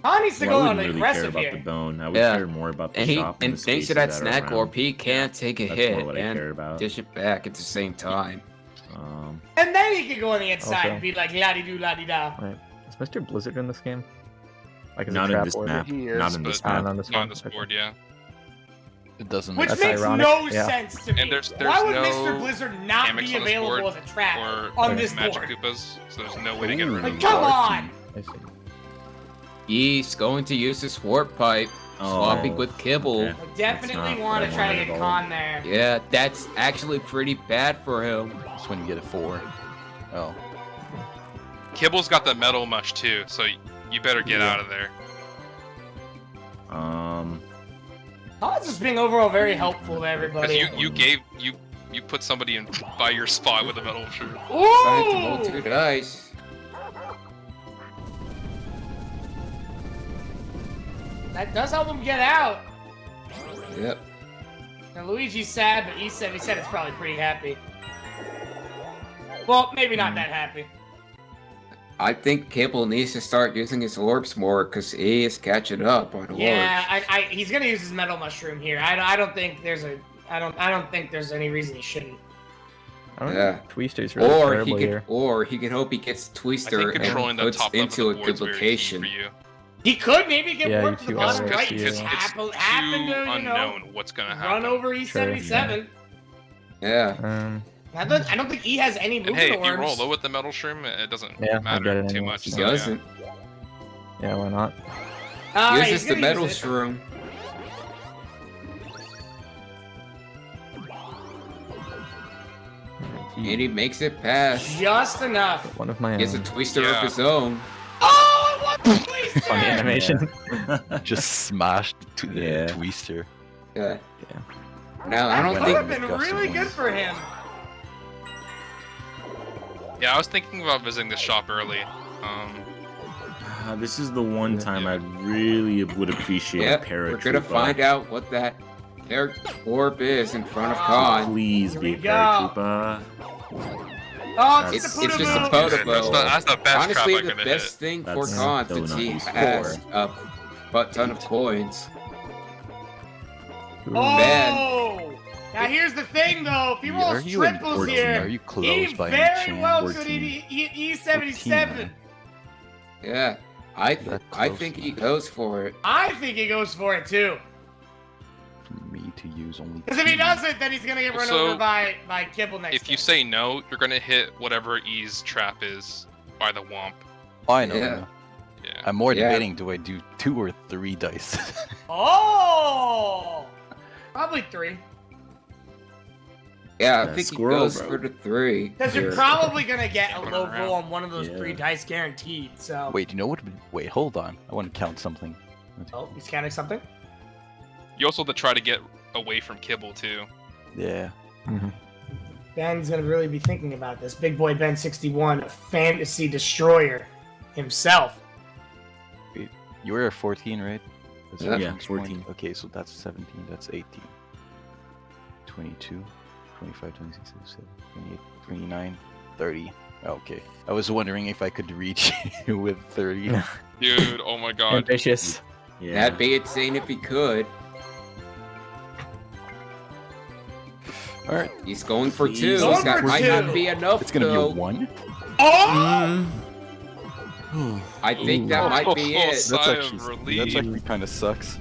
Khan needs to
Well,
go
I
on
wouldn't
the
really care
aggressive
about
here.
the bone. I would
Yeah.
care more about the
And he,
shop
and
the
thanks to
spaces
that
are
snack
around.
orb, he can't take a
That's
hit
more what I care
and
about.
dish it back at the same time.
And then he could go on the inside
Also-
and be like, la-di-do, la-di-da.
Right. Is Mr. Blizzard in this game? Like, is it
Not in
trap
this
orb?
map.
He is,
Not in this
but
Ah,
map.
not on this
Not
one.
on this
Okay.
board, yeah.
It doesn't.
Which
That's
makes
ironic,
no
yeah.
sense to me.
And there's
Why would
no
Mr. Blizzard not
gimmicks
be
on this
available
board
as a trap
or
on this
Magic
board?
Koopas, so there's no way to get rid of
Like,
them.
come on!
I see.
He's going to use his warp pipe, swapping with Kibble.
okay.
I definitely
not
want
what
to
I
try to
wanted
get
at all.
Khan there.
Yeah, that's actually pretty bad for him.
That's when you get a 4. Oh.
Kibble's got the metal mush too, so you better get out of there.
Khan's just being overall very helpful to
Because
everybody.
you put somebody in by your spot with a metal mushroom.
Decided to roll
Ooh!
2 dice.
That does help him get out.
Yep.
Now Luigi's sad, but E-77 is probably pretty happy. Well, maybe not that happy.
I think Kibble needs to start using his orbs more because he is catching up on orbs.
Yeah, he's gonna use his metal mushroom here. I don't think there's any reason he shouldn't.
I don't
Yeah.
think Twister's really terrible here.
He can hope he gets
I
Twister
think controlling
and
the
puts
top
into
left
a
of the
good
board is very key
location.
for you.
He could maybe get
Yeah,
warped to the
you
bottom
are,
right.
yeah.
Just
It's
happen to,
too
you know,
unknown what's gonna happen.
run over E-77.
Yeah.
I don't think E has any
And
movement
hey, if you roll
orbs.
low with the metal shroom, it doesn't
Yeah, I get
matter
it
too
anyway.
much.
He
so, yeah.
doesn't.
Yeah, why not?
He's
Uses the
gonna
metal
use it.
shroom. And he makes it pass.
Just enough.
One of my
He has a
own.
Twister
Yeah.
of his own.
Oh, what the place
Funny
there?
animation.
Just smashed to the
Yeah.
Twister.
Yeah.
Yeah.
Now, I
That
don't
could have
think...
been
Gusty
really good
ones.
for him.
Yeah, I was thinking about visiting this shop early.
This is the one time I really would appreciate
Yep,
a paratrooper.
we're gonna find out what that orb is in front of Khan.
Please
Here
be
we
a
go.
paratrooper.
Oh,
It's
it's, a
just a
Pudamoo.
photo.
That's the best
Honestly,
trap I
the
could
best
hit.
thing for
That's
Khan
still
since
not
he
useful.
has a butt ton of coins.
Oh!
Man.
Now here's the thing, though. If he
Are
rolls
you in
triples
14?
here,
Are you close
he
by any
very
chance?
well could
14.
eat
14,
E-77.
man.
Yeah, I
That
I
close
think he
enough.
goes for it.
I think he goes for it, too.
Me to use only.
Because if he
2.
doesn't, then he's going to get run
Also,
over by Kibble next
If you
turn.
say no, you're gonna hit whatever E's trap is by the Womp.
I know.
Yeah.
Yeah.
I'm more
Yeah.
debating: do I do 2 or 3 dice?
Oh! Probably 3.
Yeah, I
Yeah,
think he
squirrel,
goes
bro.
for the 3.
Because you're
here.
probably going to get a
Coming
low
around.
roll on one of those
Yeah.
3 dice guaranteed, so...
Wait, you know what? Wait, hold on. I want to count something.
Oh, he's counting something?
You also have to try to get away from Kibble too.
Yeah.
Mhm.
Ben's gonna really be thinking about this. Big boy Ben 61, a fantasy destroyer himself.
You were at 14, right? That's
Yeah.
Yeah,
next point.
14.
Okay, so that's 17, that's 18. 22, 25, 26, 27, 28, 29, 30. Okay. I was wondering if I could reach you with 30.
Dude, oh my god.
Ambitious.
Yeah.
That'd be insane if he could.
Alright,
He's going for
He's
2.
going
That
for
might
2.
not be enough.
it's gonna be a
though.
1.
Oh!
I think that
Ooh.
might be it.
Sigh of relief.
That's actually kind of sucks.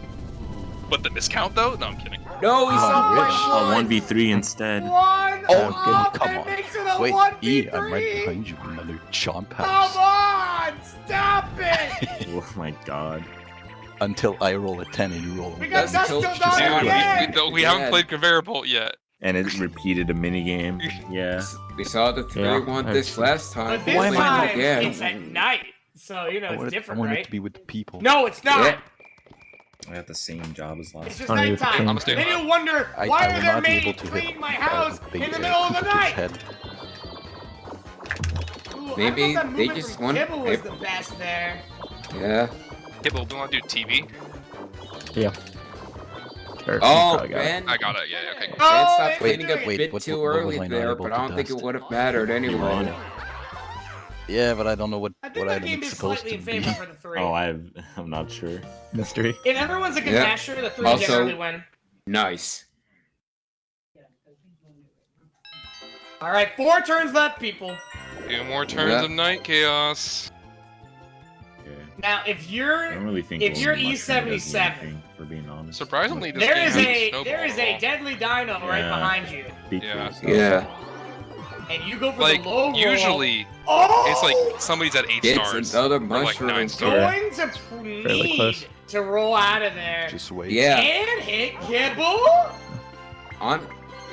But the miscount though? No, I'm kidding.
No, he's
Oh,
off
wish.
by
A
1.
1v3 instead.
One
Oh,
off
come
and
on.
makes it a
Wait,
1v3.
I'm right behind you, another chomp
Come
house.
on! Stop it!
Oh my god.
Until I roll a 10 and you roll a
We got
That's
dust
cool.
till
Just
dawn
do it.
again!
We haven't played Conveyor Bolt yet.
And it repeated a minigame. Yeah.
We saw the 3-1
Yeah,
this
actually.
last time.
But this
Why am I
time,
not
again.
it's at night. So, you know,
I
it's
want,
different,
I want it
right?
to be with the people.
No, it's not.
Yeah.
I got the same job as
It's
last.
just
Oh, you're
nighttime.
playing-
I'm staying
Then
up.
you'll wonder,
I
why
will
are there
not be able
maids
to
cleaning
hit
my house in the middle of the
Cooper's
night?
head.
Ooh,
Maybe
I thought that
they
movement
just
from
want-
Kibble was the best there.
Yeah.
Kibble, do you want to do TV?
Yeah. Sure, you
Oh,
probably got it.
Ben.
I got it. Yeah, okay.
Ben
Oh,
stopped
wait,
cleaning a
wait,
bit
what-
too
what was
early
I not
there,
able
but
to
I don't think it
dust?
would have mattered
You're
anyway.
on it.
Yeah, but I don't know what
I think that
item
game
it's
is
supposed
slightly
to
in
be.
favor for the 3.
Oh, I'm not sure.
Mystery.
If everyone's a good
Yeah.
masher, the 3
Also-
generally win.
Nice.
All right, 4 turns left, people.
2 more turns
Yeah.
of Night Chaos.
Okay.
Now, if
I
you're
don't really think
If
rolling
you're
mushroom does
E-77,
anything, for being honest.
Surprisingly, this
there
game
is
hasn't
a
snowballed.
deadly dino right
Yeah.
behind you,
Because,
Yeah.
and you go for
Like,
the low roll.
usually,
Oh!
it's like somebody's at 8
It's
stars.
another
or like
mushroom.
9 stars.
going to
Fairly
need
close.
to roll out of there
Just wait.
Yeah.
and hit Kibble.
On.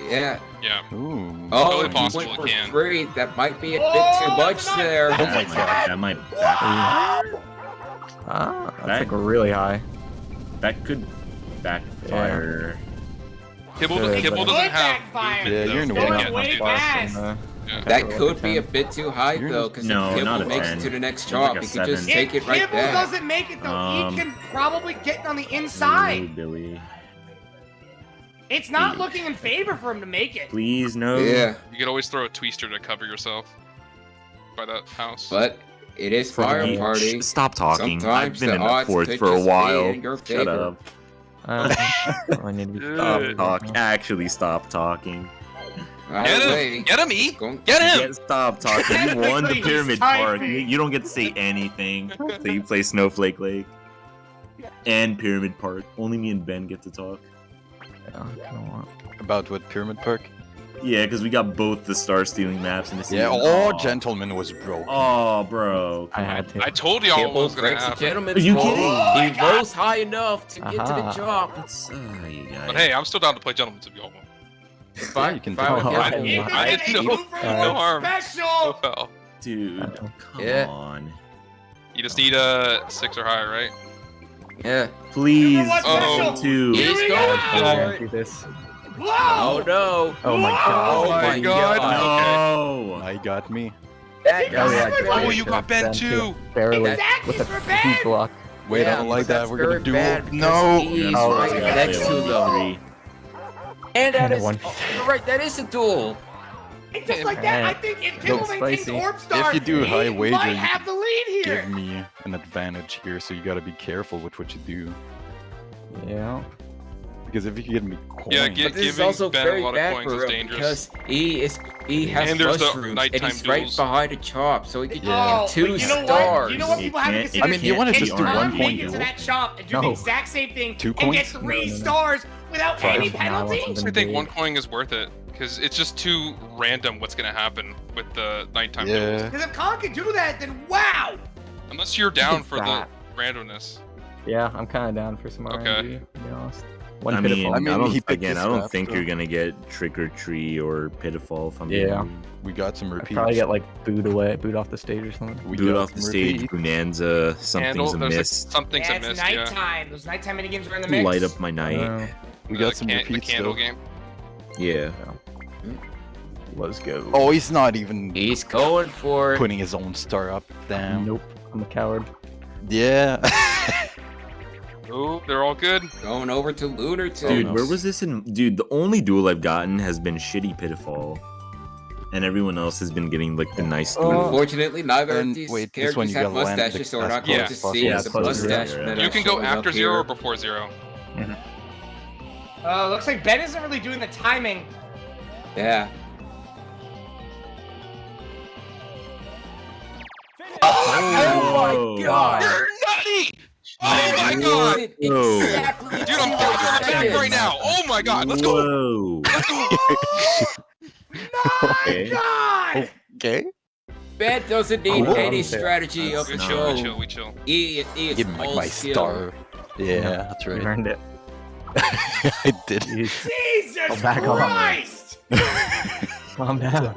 Yeah.
Yeah.
Ooh.
Oh,
Totally
he
possible
went
it
for
can.
3. That might be a bit
Oh,
too much
that's not
there.
bad.
Oh my god, that might
That's
That-
like really high.
that could backfire.
Kibble,
Good,
Kibble
but-
doesn't
Good
have
backfire.
movement,
Yeah,
though,
you're in the
so
way.
you
Going
can't
way
do
Far
fast.
from,
Yeah.
That
like
could
a
be a
10.
bit too high
You're
though, because
No,
if
not
Kibble
a
makes
10.
it to the next
It's
chop,
like a
he could just
7.
take it
If
right
Kibble
there.
doesn't make it though, he can probably get on the
Ooh,
inside.
Billy.
It's not looking in favor for him to make it.
Please no.
Yeah,
You could always throw a twister to cover yourself by that house.
but it is
Freaking-
Fire Party.
Stop talking.
Sometimes
I've been
the
in the
odds
fourth
could
for a
just be
while.
in your
Shut
favor.
up.
I need to be
Good.
Stop talking. Actually, stop talking.
Get
Either
him!
way,
Get him, E!
it's going-
Get him!
Get, stop talking. You won the
He's
Pyramid Park.
typing.
You don't get to say anything. So you play Snowflake Lake and Pyramid Park. Only me and Ben get to talk.
Yeah, I don't want.
About what, Pyramid Park?
Yeah, because we got both the star stealing maps in the
Yeah,
season.
all
Aw.
gentleman was broke.
Oh, bro.
I had to.
I told y'all what
Kibble
was gonna
breaks the
happen.
gentleman's
Are you
fall.
kidding?
He rose high enough to get to the
Aha.
chop.
It's, you guys.
But hey, I'm still down to play Gentlemen if y'all want.
If I,
you can
if I would
tell.
get
I
him-
didn't
You
know.
can
I
get
didn't
a
know.
2 for
No
1
harm.
special.
Oh,
Dude,
I know.
come
Yeah.
on.
you just need a 6 or higher, right?
Yeah.
Please.
What's
Oh.
special?
Two.
Here
He's
we
going
go.
I
for
can't
it.
do this.
Whoa!
Oh no.
Oh my god.
Oh my god.
No.
I got me.
That
Oh,
guy-
yeah,
Oh, you got Ben too!
Barely.
Exactly
With a
for
deep
Ben.
block.
Wait,
Yeah,
I don't like
but
that.
that's
We're gonna
very
do
bad
it.
because
No!
he's
No,
right
it's
next to them.
Three.
And that
And a
is,
one.
oh, you're right, that is a duel.
And just like that, I think if Kibble
Looks
maintains
spicy.
Orb Star,
If you do
he
high wager,
might
you
have the lead here.
Give me an advantage here, so you gotta be careful with what you do.
Yeah.
Because if you give me coins,
Yeah,
But this is
giving
also
Ben a
very
lot of
bad
coins
for
is
him
dangerous.
because he has
And there's the
mushrooms and
nighttime
he's right
duels.
behind a chop, so he could
Yeah.
get 2
but you know
stars.
what? You know what
You
people have to
can't-
consider?
I mean, do you wanna
Can
just do
Tom
1
make
point
it to
duel?
that shop and do the
No.
exact same thing
2
and get
coins?
3
No, no, no.
stars without
Five.
any
No, I
penalties?
wasn't
I think
Indeed.
1 coin is worth it because it's just too random what's gonna happen with the nighttime
Yeah.
duels.
Because if Khan can do that, then wow!
Unless you're down for the
that.
randomness.
Yeah, I'm kind of down for some
Okay.
RNG, to be honest. One
I mean,
pitiful.
I mean,
I don't,
he picked
again,
his
I don't
stuff,
think
so-
you're gonna get Trick or Treat or Pitiful if I'm being
Yeah.
real.
we got some
I'd
repeats.
probably get like booed off the stage or something.
We
Do it
got
off the
some
stage,
repeats.
Bonanza, something's
Handle, there's
amiss.
something's
Yeah,
amiss,
it's
yeah.
nighttime. Those nighttime minigames are in the mix.
Light up my night.
We got some
the
repeats
candle
though.
game.
Yeah.
Let's go.
Oh, he's not even
He's going for it.
putting his own star up. Damn.
Nope. I'm a coward.
Yeah.
Oh, they're all good.
Going over to Lunar too.
Dude, where was this in? Dude, the only duel I've gotten has been shitty Pitfall. And everyone else has been getting like the nice duels.
Unfortunately, neither of
And
these
wait, this one
characters
you
have
gotta land the
mustaches, so we're not
class
going
plus
to see
Yeah,
the
plus
mustache.
zero.
meta
You can go
showing up
after 0 or
here.
before 0.
Looks like Ben isn't really doing the timing.
Yeah.
Oh
my God!
You're nutty! Oh my god!
Whoa.
Exactly.
Dude, I'm back right now. Oh my god, let's go!
Whoa.
Let's go!
Okay.
God!
Okay.
Ben doesn't need
Cool.
any strategy
That's
of
We
his
chill, we
own.
chill, we chill.
He is
Give him like
all
my
skill.
star. Yeah, that's
You
right.
earned it.
I did.
Jeez.
Jesus
back off.
Christ!
Calm down.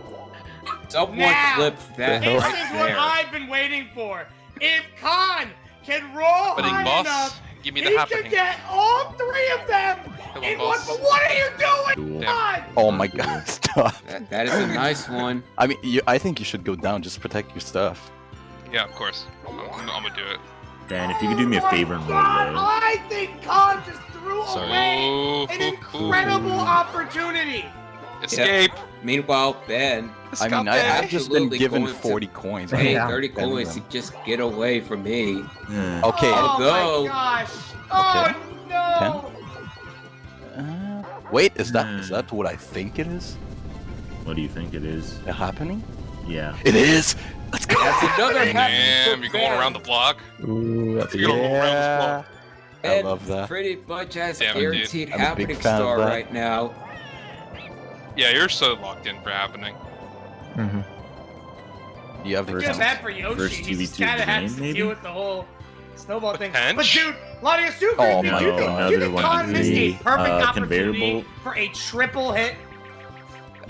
Someone
Now,
flipped that
This
right
is what
there.
I've been waiting for. If Khan can roll
Happening,
high
boss.
enough,
Give me
he
the
can
happening.
get all 3 of them
Come on,
in one.
boss.
But what are you doing,
Duel.
Khan?
Oh my god, stop.
That is a nice one.
I mean, I think you should go down, just protect your stuff.
Yeah, of course. I'm gonna do it.
Dan, if you could do me a favor and roll
God,
low.
I think Khan just threw
Sorry.
away
Ooh,
an
ooh,
incredible opportunity.
Escape!
Meanwhile, Ben,
I mean,
Escape.
I've just been
Absolutely
given
going to
40 coins.
hey,
Yeah.
30
Spend
coins to
them.
just get away from me.
Yeah.
Okay.
Oh
Although-
my gosh. Oh no.
Wait, is that what I think it is?
What do you think it is?
Happening?
Yeah.
It is. Let's go.
That's another
Damn,
happening
you're
for
going
Ben.
around the block.
Ooh, that's a
You're gonna
good.
roll around this
Yeah.
block.
I
Ben
love that.
pretty much has
Damn it, dude.
guaranteed
I'm a big
happening
fan of
star
that.
right now.
Yeah, you're so locked in for happening.
Mhm.
You have the
It's just
count.
bad for Yoshi.
First
He
2v2
just kind of has
game,
to
maybe?
deal with the whole snowball thing.
Pinch?
But dude, Latios, do
Oh
you
my
think,
God.
you think
Another
Khan missed a
1v3,
perfect
conveyor
opportunity
bolt.
for a triple hit?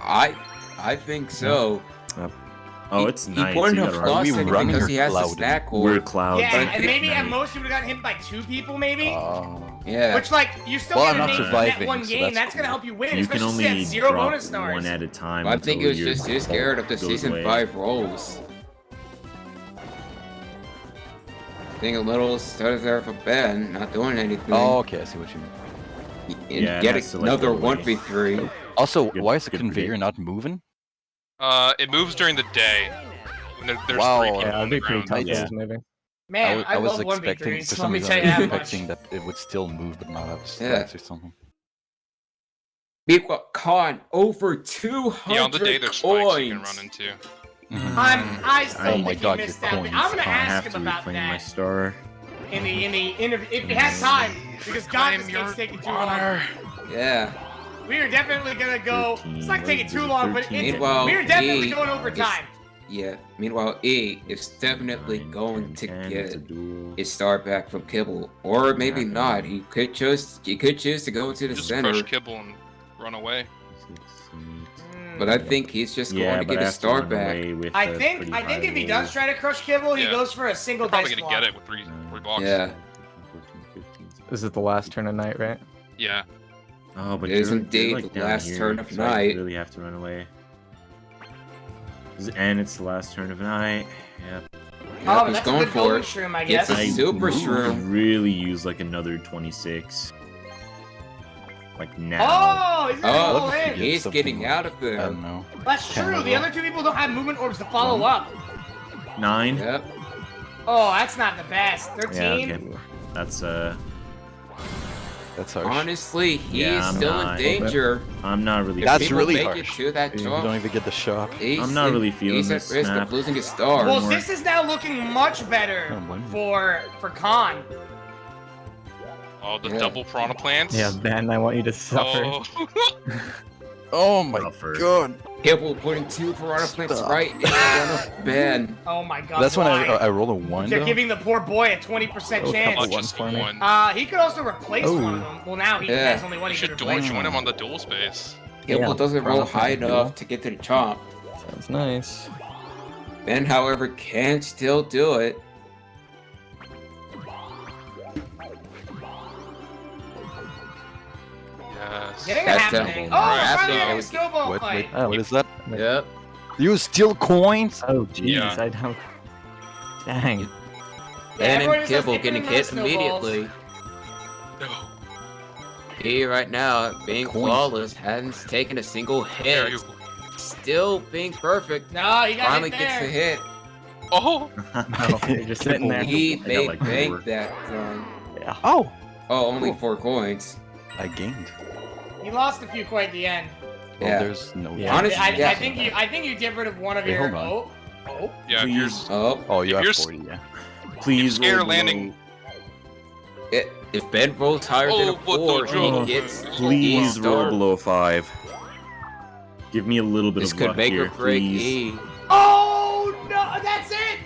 I think so.
Oh, it's
he
nice.
wouldn't
You
have
gotta run.
lost
we
it
running
because
or
he has the
clouded?
snack
We're
hold.
clouds.
Yeah,
but I
and
think
maybe at
night.
most he would have gotten hit by 2 people, maybe.
Yeah.
Which, like, you still
Well,
gotta
I'm
make
not
that
surviving,
one
so
game.
that's
That's gonna
cool.
help you win,
You can
especially
only
since 0
drop
bonus stars.
one at a time.
I think it
until
was just
your
his scared of the
goes
season
away.
5 rolls. Being a little stutter there for Ben, not doing anything.
Oh, okay, I see what you mean.
And
Yeah,
get
that's the, like,
another
the way.
1v3.
Also,
Good-
why is the
good
conveyor
predict.
not moving?
It moves during the day. When there's
Wow.
3 people
Yeah,
on
it'd
the
be pretty
ground.
tough
Yeah.
days, maybe.
Man, I,
was
love
expecting,
1v3s.
for
Let
some
me
reason,
tell
I
you
was
that much.
expecting that it would still move, but not have
Yeah.
stats or something.
Meanwhile, Khan, over 200
Yeah, on the day there's spikes you can run
coins.
into.
I still
Oh
think
my
he
God,
missed
your
that.
coins.
I'm gonna
I
ask
have
him
to
about
reclaim my
that
star.
in the interview if he has time, because God, this game's taking too long.
Yeah.
We are definitely gonna go.
13,
It's not taking
what
too
is it,
long, but
13?
it's,
Meanwhile,
we are definitely
E
going over
is-
time.
Yeah. Meanwhile, E is definitely
9,
going
10,
to
10,
get
it's a duel.
his star back from Kibble, or maybe
Yeah.
not. He could choose to go to the
Just
center.
crush Kibble and run away.
6, 8.
But I think he's just
Yeah,
going to
but
get
I
his
have to
star
run
back.
away with
I
a
think
pretty
if he
high
does try to crush Kibble, he
Yeah.
goes for a single
Probably
dice
gonna
block.
get it with three blocks.
Yeah.
This is the last turn of night, right?
Yeah.
Oh, but
It is
you're
indeed
like
the
down
last
here,
turn of
so I
night.
really have to run away. And it's the last turn of night. Yep.
Oh,
he's
that's a
going
good
for
golden
it.
shroom, I
Gets
guess.
a super
could
shroom.
really use like another 26. Like now.
Oh, he's gonna
Oh,
go
Get
in.
he's
something
getting
like-
out of
I
there.
don't know.
That's
Can
true.
as
The
well.
other 2 people don't have movement orbs to follow up.
9.
Yep.
Oh, that's not the best. 13.
Yeah, okay. That's
That's harsh.
Honestly, he
Yeah,
is
I'm
still in
not.
danger.
I'm not really.
If
That's
people
really
make
harsh.
it to that
You
jump,
don't even get the shock.
he's
I'm not really feeling
he's at
this
risk
map.
of losing his star.
Well,
more.
this is now looking much better
Oh, blame me.
for Khan.
Oh, the
Yeah.
double piranha plants.
Yeah, Ben, I want you to suffer.
Oh.
Oh my
Suffer.
god.
Kibble putting 2 piranha plants
Stop.
right in front of Ben.
Oh my god.
That's when
why?
I roll a 1
They're
though.
giving the poor boy a 20%
Oh,
chance.
couple
Not just the
for me.
one.
He could also replace
Oh.
one of them. Well, now he
Yeah.
has only one
You
he
should
could
duel,
replace.
join him on the duel space.
Kibble
Yeah,
doesn't roll
piranha
high
plant
enough
duel.
to get to the chomp.
Sounds nice.
Ben, however, can still do it.
Yes.
Getting
That's
happening.
happening.
Oh,
Right.
finally getting a
Right.
snowball
What?
fight.
What is that?
Yep.
You steal coins?
Oh jeez,
Yeah.
I don't. Dang.
Yeah,
Ben
everyone
and
just has
Kibble
infinite
getting
amount of
hit
snowballs.
immediately.
No.
He right now being
Coins.
flawless, hasn't taken a single
Dare
hit.
you.
Still being perfect.
No, you got
Finally
hit
gets the
there.
hit.
Oh.
You're just sitting there.
He
got
made
like
bank
4.
that time.
Yeah.
Oh,
Oh, only 4 coins.
I gained.
You lost a few quite at the end.
Well,
Yeah.
there's no.
Yeah.
Honestly,
I
yeah.
think you get rid of one of
Wait,
your.
hold
Oh.
Yeah, if you're
Please.
Oh,
Oh, you
If
have
you're
40, yeah.
Please
scared
roll
landing-
if Ben rolls higher than a
Oh, what the
4,
trouble?
he gets.
Please
he
roll
start-
below 5. Give me a little bit
This
of
could
luck
make
here,
or break
please.
E.
Oh no, that's it.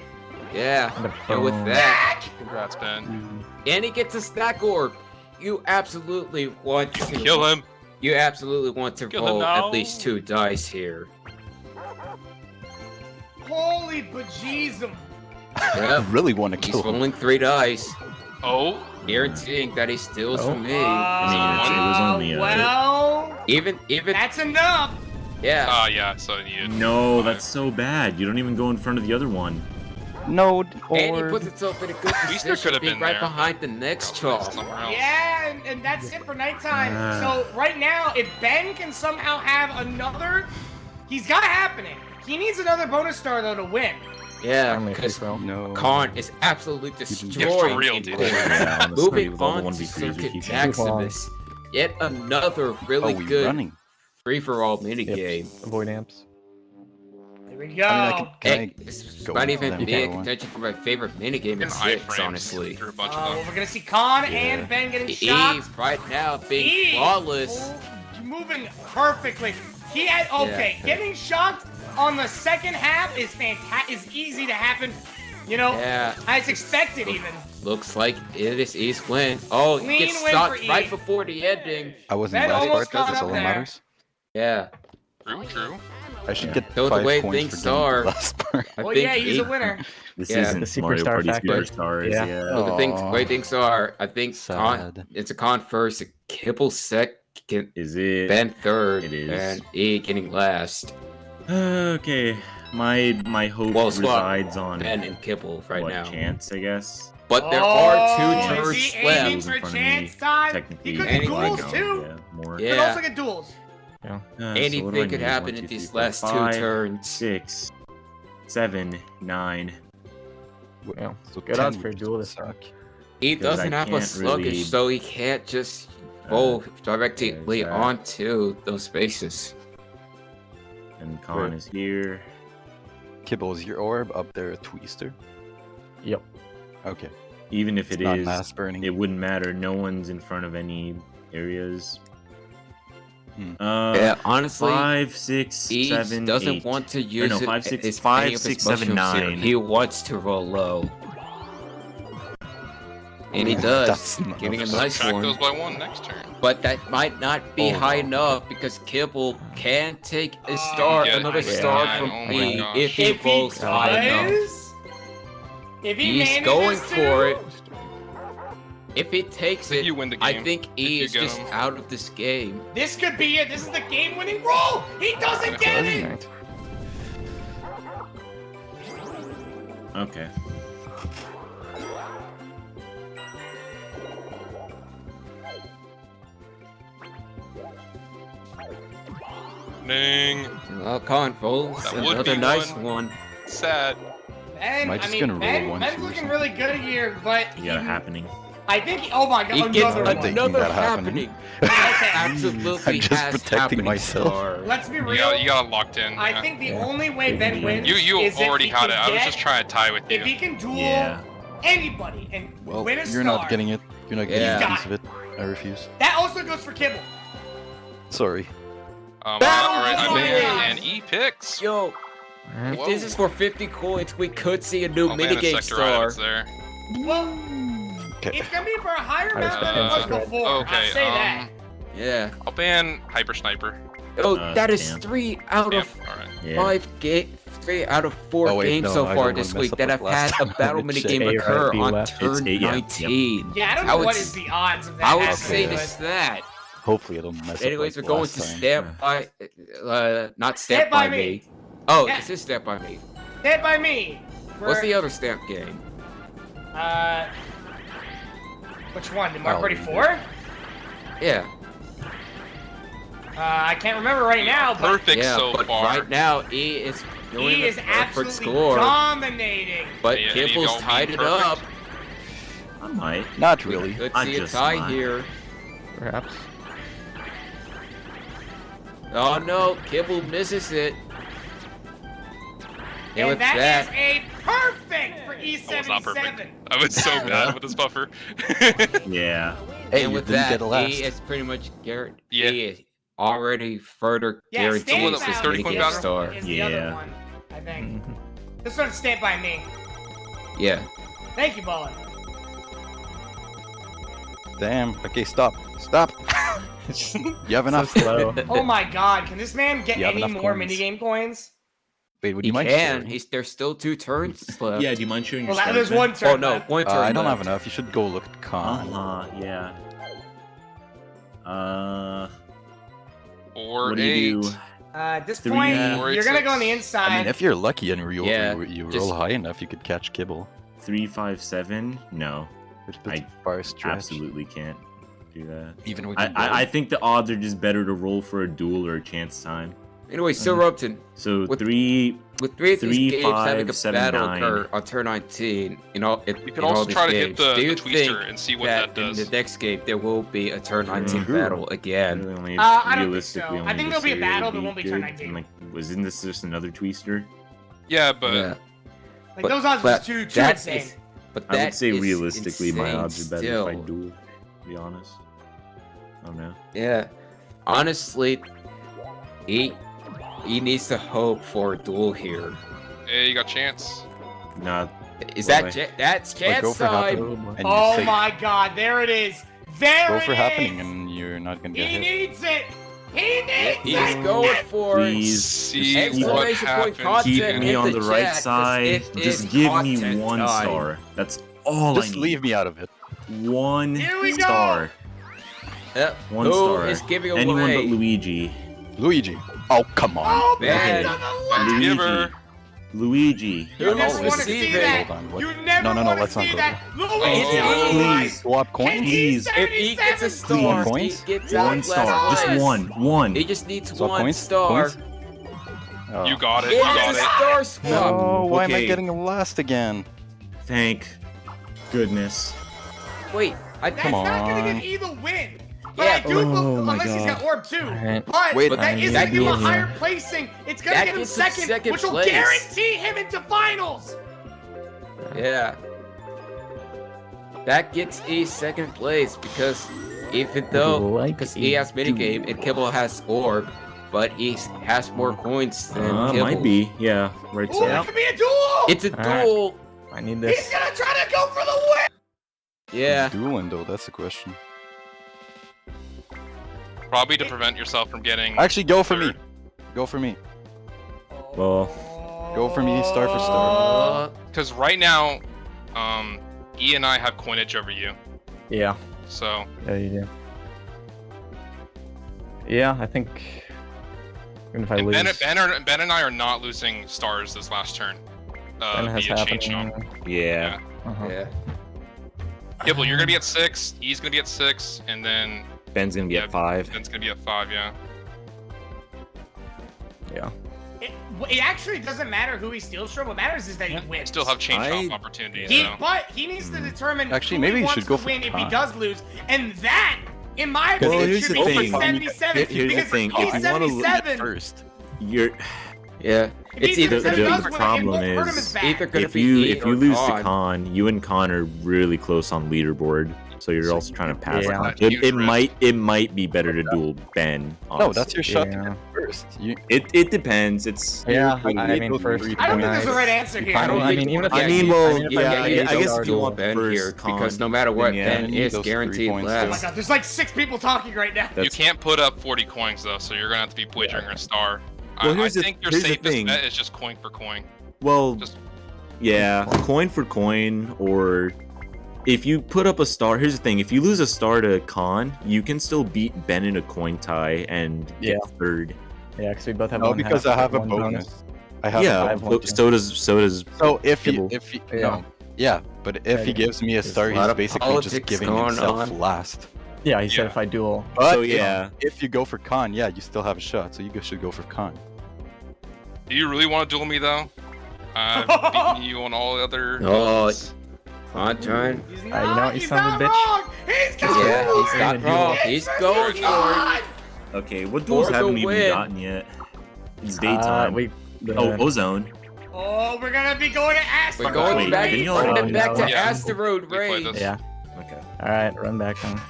Yeah.
And a
And with
boom.
that,
Congrats, Ben.
and he gets a snack orb. You absolutely want to
Kill him.
You absolutely want to
Kill him
roll
now.
at least 2 dice here.
Holy bejesus.
I
Yep.
really want to
He's
kill him.
rolling 3 dice,
Oh.
guaranteeing that he steals
Oh.
from me.
it was only a-
well,
Even
that's enough.
yeah.
Yeah, so you.
No, that's so bad. You don't even go in front of the other one.
No,
And he
or
puts himself in a good
least there
position,
could've
being
been
right
there,
behind the next chalk.
Somewhere else.
Yeah, and that's it for nighttime. So right now, if Ben can somehow have another, he's got it happening. He needs another bonus star though to win.
Yeah,
Only
because
free throw.
no.
Khan is absolutely
Yeah,
destroying
for real,
in
dude.
coins.
Yeah, on the
Moving
study with all the
on to
1v3s we
Circuit
keep doing.
Maximus. Yet another
Oh,
really
we
good
running.
free-for-all minigame.
Avoid amps.
Here we go.
I mean,
Hey,
can
this
go
might
with
even
them
be a
for one?
contention for my favorite minigame in
In
6,
iframes.
honestly.
Threw a bunch
Well,
of them.
we're gonna see Khan
Yeah.
and Ben getting
Eve
shot.
right now being
Eve,
flawless.
moving perfectly. He had okay.
Yeah.
Getting shocked on the second half is is easy to happen. You know,
Yeah,
as expected even.
looks like it is East win. Oh, he
Clean
gets
win
shot
for
right
Eve.
before the ending.
I wasn't
Ben
last
almost
part.
caught
That's
up
all that
there.
matters.
Yeah,
True.
I should
Yeah.
get
So the
5
way
points
things
for doing the
are-
last part.
I
Well,
think
yeah, he's a
Eve-
winner.
This
Yeah.
isn't
The
Mario
superstar
Party
factor.
Superstars.
Yeah.
Yeah.
Well, the things,
Aw.
way things are, I think
Sad.
it's a Con first, a Kibble second,
Is it?
Ben third,
It is.
and E getting last.
Okay. My hope
Well, swap
resides on
Ben and Kibble right
what
now.
chance, I guess.
But there
Oh,
are 2
is
turns
he aiming
left.
for
in front of me,
chance time?
Technically,
He could
get
get
anything
duels
now,
too.
Yeah, more.
Could
Yeah.
also get duels.
So what do I
Anything could
need?
happen
1,
in
2,
these
3, 4,
last 2
5,
turns.
6, 7, 9.
Yeah.
So
Good odds
10
for a duel this
suck.
He
Because
doesn't
I
have a
can't
sluggish,
really-
so he can't just roll directly
there's that.
onto those spaces.
And Khan is here.
Kibble, is your orb up there a twister?
Yep.
Okay.
Even if
It's
it
not
is,
mass burning.
it wouldn't matter. No one's in front of any areas.
Hmm.
Yeah, honestly,
5, 6,
he
7,
doesn't
8.
want to use
no,
it
5, 6,
as
5,
any of his
6, 7,
mushrooms here.
9.
He wants to roll low. And he does,
That's not
getting a
enough.
nice
Track
one.
those by 1 next turn.
But that might not be
Oh,
high
no.
enough because Kibble can take a star,
Yeah,
another
yeah.
star
Oh
from
my
me
gosh.
if he rolls high enough.
If he
He's
manages
going
to,
for it. If he takes
If
it,
you win the
I
game,
think E
you
is
get
just
him.
out of this game.
This could be it. This is the game-winning roll. He doesn't get it.
Alright.
Okay.
Ding.
Well, Con rolls
That would
another
be
nice
one.
one.
Sad.
Ben,
Am I
I
just
mean,
gonna roll
Ben,
one,
Ben's
two, or
looking
something?
really good here, but
You got it happening.
I think. Oh my God,
He gets
another
I'm
one.
thinking
another
that happening.
happening. Absolutely
I'm just
has
protecting
happening
myself.
star.
Let's be
You
real.
got it locked in.
I
yeah.
think the
Yeah.
only way Ben wins
You
is
already
if he
had
can
it. I was
get-
just trying to tie with you.
If he can duel
Yeah.
anybody and
Well,
win a
you're
star.
not getting it. You're not getting
Yeah.
a piece of it. I refuse.
That also goes for Kibble.
Sorry.
Battle
Alright, I
Royale!
mean, and E picks.
Yo,
Alright.
if this is for 50 coins, we could see a new
Oh man,
minigame
sector
star.
items there.
Well,
Okay.
it's gonna be for a higher amount than it
respect
was
that.
before.
Okay,
I'll say that.
Yeah.
I'll ban Hyper Sniper.
Oh, that is
damn.
3 out
Yeah,
of
alright.
Yeah.
3 out of 4
Oh, wait,
games
no,
so
I don't
far
wanna
this
mess
week
up
that
like
have had
last
a
time.
battle
Let me
minigame
check. A right,
occur
B
on
left.
turn
It's 8, yeah, yep.
19.
Yeah, I don't
I
know
would
what
s-
is the odds of that
I would
happening,
say
but-
this that.
Hopefully, I don't mess up.
Anyways,
like
we're going
last
to
time.
Stand by, not
Stand
Stand
by
by
Me.
Me. Oh,
Yeah.
this is Stand by Me.
Stand by me.
What's the other stamp game?
Which one? The Mario
I'll
Party
read
4?
Yeah.
I can't remember right now, but
Perfect
Yeah,
so
but
far.
right now E is doing
he
a
is
perfect
absolutely
score,
dominating.
but
Yeah, any of
Kibble's
y'all
tied
mean
it up.
I might.
Not really.
Let's
I
see a
just
tie
might.
here.
Perhaps.
Oh no, Kibble misses it. And with
that
that,
is a perfect for
That was not perfect.
E77.
I was so bad with this buffer.
Yeah.
Hey,
and
you
with
didn't
that,
get a last.
E is pretty much guaranteed.
Yeah.
E is already further
Yeah,
guaranteed
Stand
Someone that was
By
30
Me
coin
is
battle?
star.
is the other
Yeah.
one, I think.
Mhm.
This one's Stand By Me.
Yeah.
Thank you, Ballin.
Damn. Okay, stop. Stop. You have enough.
So slow.
Oh my god, can this man get
You have
any
enough
more
coins.
minigame coins?
Wait, would
He
you mind
can.
sharing?
There's still 2 turns left.
Yeah, do you mind sharing your
Well,
stars,
there's
man?
one turn
Oh no,
left.
1 turn
I don't have
left.
enough. You should go look at con.
Yeah.
4,
What
8.
do you do?
At this
Three,
point,
four,
you're gonna go on the
6.
inside.
I mean, if you're lucky and
Yeah,
you
just-
roll high enough, you could catch Kibble.
3, 5, 7? No,
Which is a
I
far stretch.
absolutely can't do that.
Even with
I think the odds are just better to roll for a duel or a chance time.
Anyway, Silver Upton,
So
With-
3,
with 3 of these
3,
games
5,
having a
7,
battle
9.
occur on turn 19, in all,
You can also try to hit the twister and see what that
in
does.
the next game there will be a turn 19
Mhm.
battle again?
Really only,
I don't think so.
realistically,
I
only
think
the
there'll be a
serial
battle,
would
but it won't be turn
good.
19.
Like, wasn't this just another twister?
Yeah, but
Yeah,
Like,
but-
those odds are
but
just too
that
insane.
is- but
I would
that
say
is
realistically, my
insane
odds are better
still.
if I duel. To be honest, I don't know.
Yeah, honestly, he needs to hope for a duel here.
hey, you got chance.
Nah,
Is
Why?
that's
But
chance
go for
time?
happening. And you
Oh
say,
my god, there it is. There
Go
it
for
is.
happening, and you're not gonna get
He
hit.
needs it. He needs
He's
it.
going for it.
please,
See
just
what
Exclamation point
happens.
content
keep
in
me on the
chat,
right
'cause
side.
it
Just
is
give me
content
1
time.
star. That's all I
Just
need.
leave me out of it.
1
Here we go.
star.
Yep.
1
Who
star.
is giving
Anyone
away?
but Luigi.
Luigi. Oh, come on.
Oh,
Man.
man, on the left.
Luigi.
Giver.
Luigi.
You
Who
never
is
want to see
receiving?
that.
Hold on, what?
You never
No,
want to
let's not
see
go
that.
Oh,
Luigi on the
please.
right.
Swap coins.
Please.
If he gets a
E77.
star,
coins?
he gets
1
out
star.
last
Just
place.
1.
He just needs
Swap
1
coins?
star.
Coins? Oh.
You got it.
He
You
gets
got
a
it.
star swap.
No, why am I
Okay.
getting a last again?
Thank goodness.
Wait,
That's
Come
not going to
on.
give either win. But
Yeah.
I do,
Oh my
unless he's got
God.
orb too.
Alright.
But
Wait,
that is
that
going to give him a
gives-
higher placing. It's going to
that
get him
gets him
second,
second
which will
place.
guarantee him into finals.
Yeah. That gets E second place because even though
Like
because he has minigame and Kibble has orb, but he has more coins than Kibble.
Might be. Yeah, right
Ooh,
side.
it could be a duel.
It's a
Alright.
duel.
I need
He's
this.
going to try to go for the win.
Yeah.
Dueling though, that's the question.
Probably to prevent yourself from getting.
Actually, go for me.
third.
Go for me.
Well,
Go for me, star for star.
Because right now, E and I have coinage over you.
Yeah.
So
Yeah, you do. Yeah, I think even if I
and
lose,
Ben and I are not losing stars this last turn.
Ben has
Via change
happened.
shot.
yeah.
Uh-huh.
Yeah.
Kibble, you're gonna be at 6. E's gonna be at 6, and then
Ben's gonna be
Yeah,
at 5.
Ben's gonna be at 5. Yeah.
Yeah.
It actually doesn't matter who he steals from. What matters is that he wins.
Still have change
I-
off opportunities.
He,
So.
but he needs to determine
Actually,
who
maybe
he
he
wants
should go
to
for
win if he
Khan.
does lose, and that, in my
Well,
opinion,
here's
should
the
be
thing.
E77.
Here's the
because
thing. If you want to lose
E77
first,
You're
Yeah. It's either
E77
gonna
the
does
be
win, it
problem
won't hurt him
is
as bad.
either gonna
if
be
you
E
if you
or
lose
Con.
to Con, you and Con are really close on leaderboard. So you're also trying to pass
Yeah.
Con.
Huge
It
risk.
might be better to duel Ben.
no, that's your shot
Yeah.
first. You,
It depends. It's
Yeah,
you
I
need
mean,
those
first.
three
I don't think
points.
there's a right answer here.
I don't. I mean, even if
I
I
mean,
need-
well,
if
yeah,
need
I guess
Star
if you
duel,
want
Ben
first
here
Con,
because no matter what,
then yeah.
Ben
You need
is
those 3
guaranteed
points
Oh my
last.
god, there's like 6 people talking right now.
You
That's-
can't put up 40 coins though, so you're gonna have to be wagering a star.
Well,
I
here's the-
think your
here's the
safest
thing.
bet is just coin for coin.
Well,
Just-
yeah, coin for coin, or if you put up a star, here's the thing: if you lose a star to Khan, you can still beat Ben in a coin tie and get third.
Yeah, because we both have
No,
one
because
half,
I have a
one
bonus. I have.
Yeah,
I have
so,
one too.
so does.
So if he,
Kibble.
no, yeah, but if he gives me a star,
a lot
he's
of
basically just
politics
giving
going
himself
on.
last.
Yeah, he said if I duel.
But
So yeah,
if you go for Khan, yeah, you still have a shot. So you should go for Khan.
Do you really want to duel me though? I've beaten you on all the other.
Oh,
levels.
I'm trying.
He's
you know what, you
he's
son of a
not
bitch.
wrong. He's got
Yeah,
wrong.
he's not wrong. He's going for it.
okay. What duels
For the
haven't we even
win.
gotten yet? It's daytime. Ozone.
Oh, we're gonna be going to Astro.
We're going
Wait,
back.
didn't you
We're
all-
going back to
Yeah.
Asteroid
We played
Rain.
this.
Yeah.
Okay.
All right, run back then.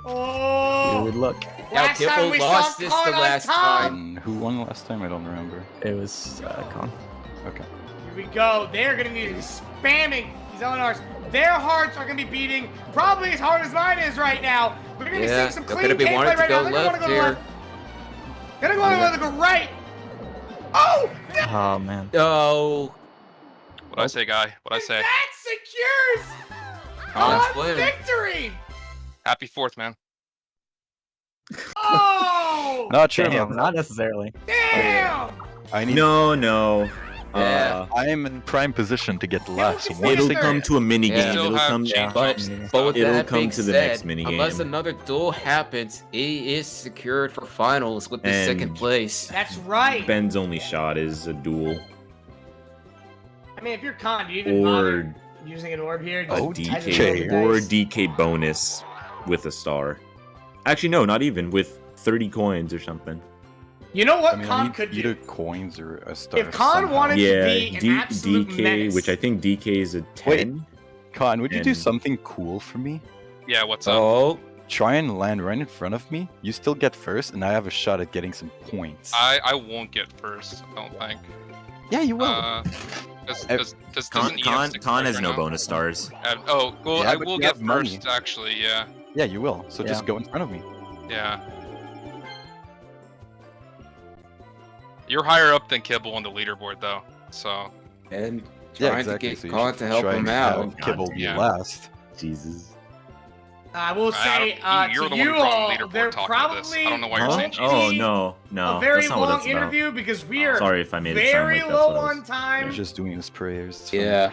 Oh,
Good look.
Now
last time
Kibble
we
lost
saw
this
Khan
the
on
last
top.
time.
And who won last time? I don't remember.
It was Con.
Okay.
Here we go. They're gonna be spamming these LNRs. Their hearts are gonna be beating probably as hard as mine is right now. We're gonna be
Yeah,
seeing some
they're
clean
gonna be
gameplay
wanting to
right now.
go
They're gonna
left
wanna go
here.
left. Gonna go to go right. Oh, no!
Oh man.
No.
What'd I say, guy? What'd I say?
That secures
Khan's
Khan's
winning.
victory.
Happy 4th, man.
Oh,
Not sure.
Damn, not necessarily.
damn.
I need.
No.
Yeah.
I am in prime position to get the
Yeah,
last
we can
one.
see
It'll
third.
come to a mini
Yeah.
game.
Still
It'll
have
come.
change
But,
ups.
but with
It'll
that
come
being
to the
said,
next minigame.
unless another duel happens, he is secured for finals with the
And-
second place.
That's right.
Ben's only shot is a duel
I mean, if you're Khan, do you even bother
or
using an orb here?
a
Just- I just roll
DK
the
or a
dice.
DK bonus with a star. Actually, no, not even with 30 coins or something.
You know what
I mean, I
Khan
need
could
either
do?
coins or a star.
If Khan
somehow.
wanted- to
Yeah,
be an absolute
DK,
menace.
which I think DK is a 10.
Khan, would you do
and-
something cool for me?
Yeah, what's up?
Oh,
Try and land right in front of me. You still get first, and I have a shot at getting some points.
I won't get first, I don't think.
Yeah, you will.
This doesn't
Khan has no bonus stars.
Oh, well,
Yeah,
I
but
will
you
get
have money.
first, actually, yeah.
Yeah, you will. So
Yeah.
just go in front of me.
Yeah. You're higher up than Kibble on the leaderboard, though, so...
and
Yeah,
trying
exactly.
to
So
get
you
Khan
should
to help
try
him
and
out.
have Kibble be
Yeah.
last.
Jesus.
I will say
you're
to
the one
you
who brought
all,
the leaderboard
they're
talking to this. I
probably
don't know why you're
Huh?
saying
Oh
Jesus.
no,
a very
that's not what
long
that's about.
interview because we are
Sorry if I made it sound
very
like that's
low
what I was-
on time.
He's just doing his prayers. It's fine.
Yeah.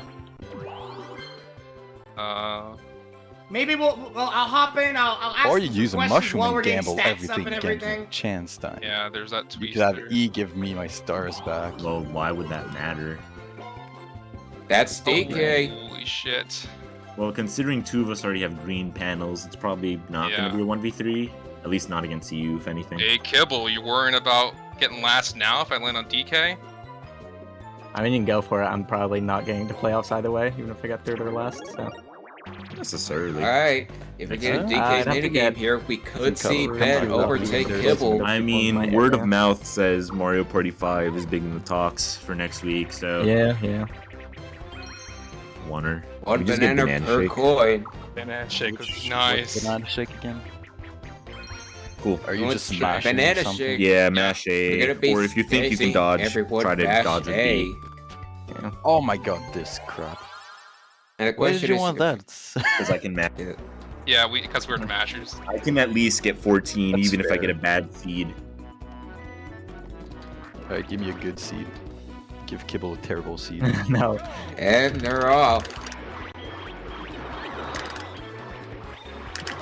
Maybe I'll hop in. I'll ask
Or you
some
use a
questions
mushroom
while
and
we're getting
gamble
stats up
everything
and
against
everything.
chance time.
Yeah, there's that
You
tweet.
could have E give me my stars back.
Well, why would that matter?
That's DK.
Holy shit.
Well, considering two of us already have green panels, it's probably not
Yeah.
going to be a 1v3. At least not against you, if anything.
Hey, Kibble, you worrying about getting last now if I land on DK?
I mean, you can go for it. I'm probably not getting to playoffs either way, even if I got third or last. So.
Not necessarily.
Alright, if we get a
I'd
DK
have to
minigame
get
here, we could
some
see
cover.
Ben
Come on,
overtake
there's
Kibble.
some-
I
my
mean, word of
area.
mouth says Mario Party 5 is big in the talks for next week, so
Yeah.
Oneer.
One
We just get
banana per
shake.
coin.
Banana shake was
What's
nice.
banana shake again?
Cool.
Are you
What's
just smashing
banana
or something?
shake?
Yeah, mash
We're
A.
gonna be
Or if you think you can
facing
dodge,
everyone
try to
bash
dodge with
A.
B.
Oh my god, this crap.
And the
Why did
question
you
is,
want that?
Because I can match.
Yeah, because we're mashers.
I can at least get 14,
That's
even if I
fair.
get a bad seed.
Alright, give me a good seed. Give Kibble a terrible seed.
No.
and they're off.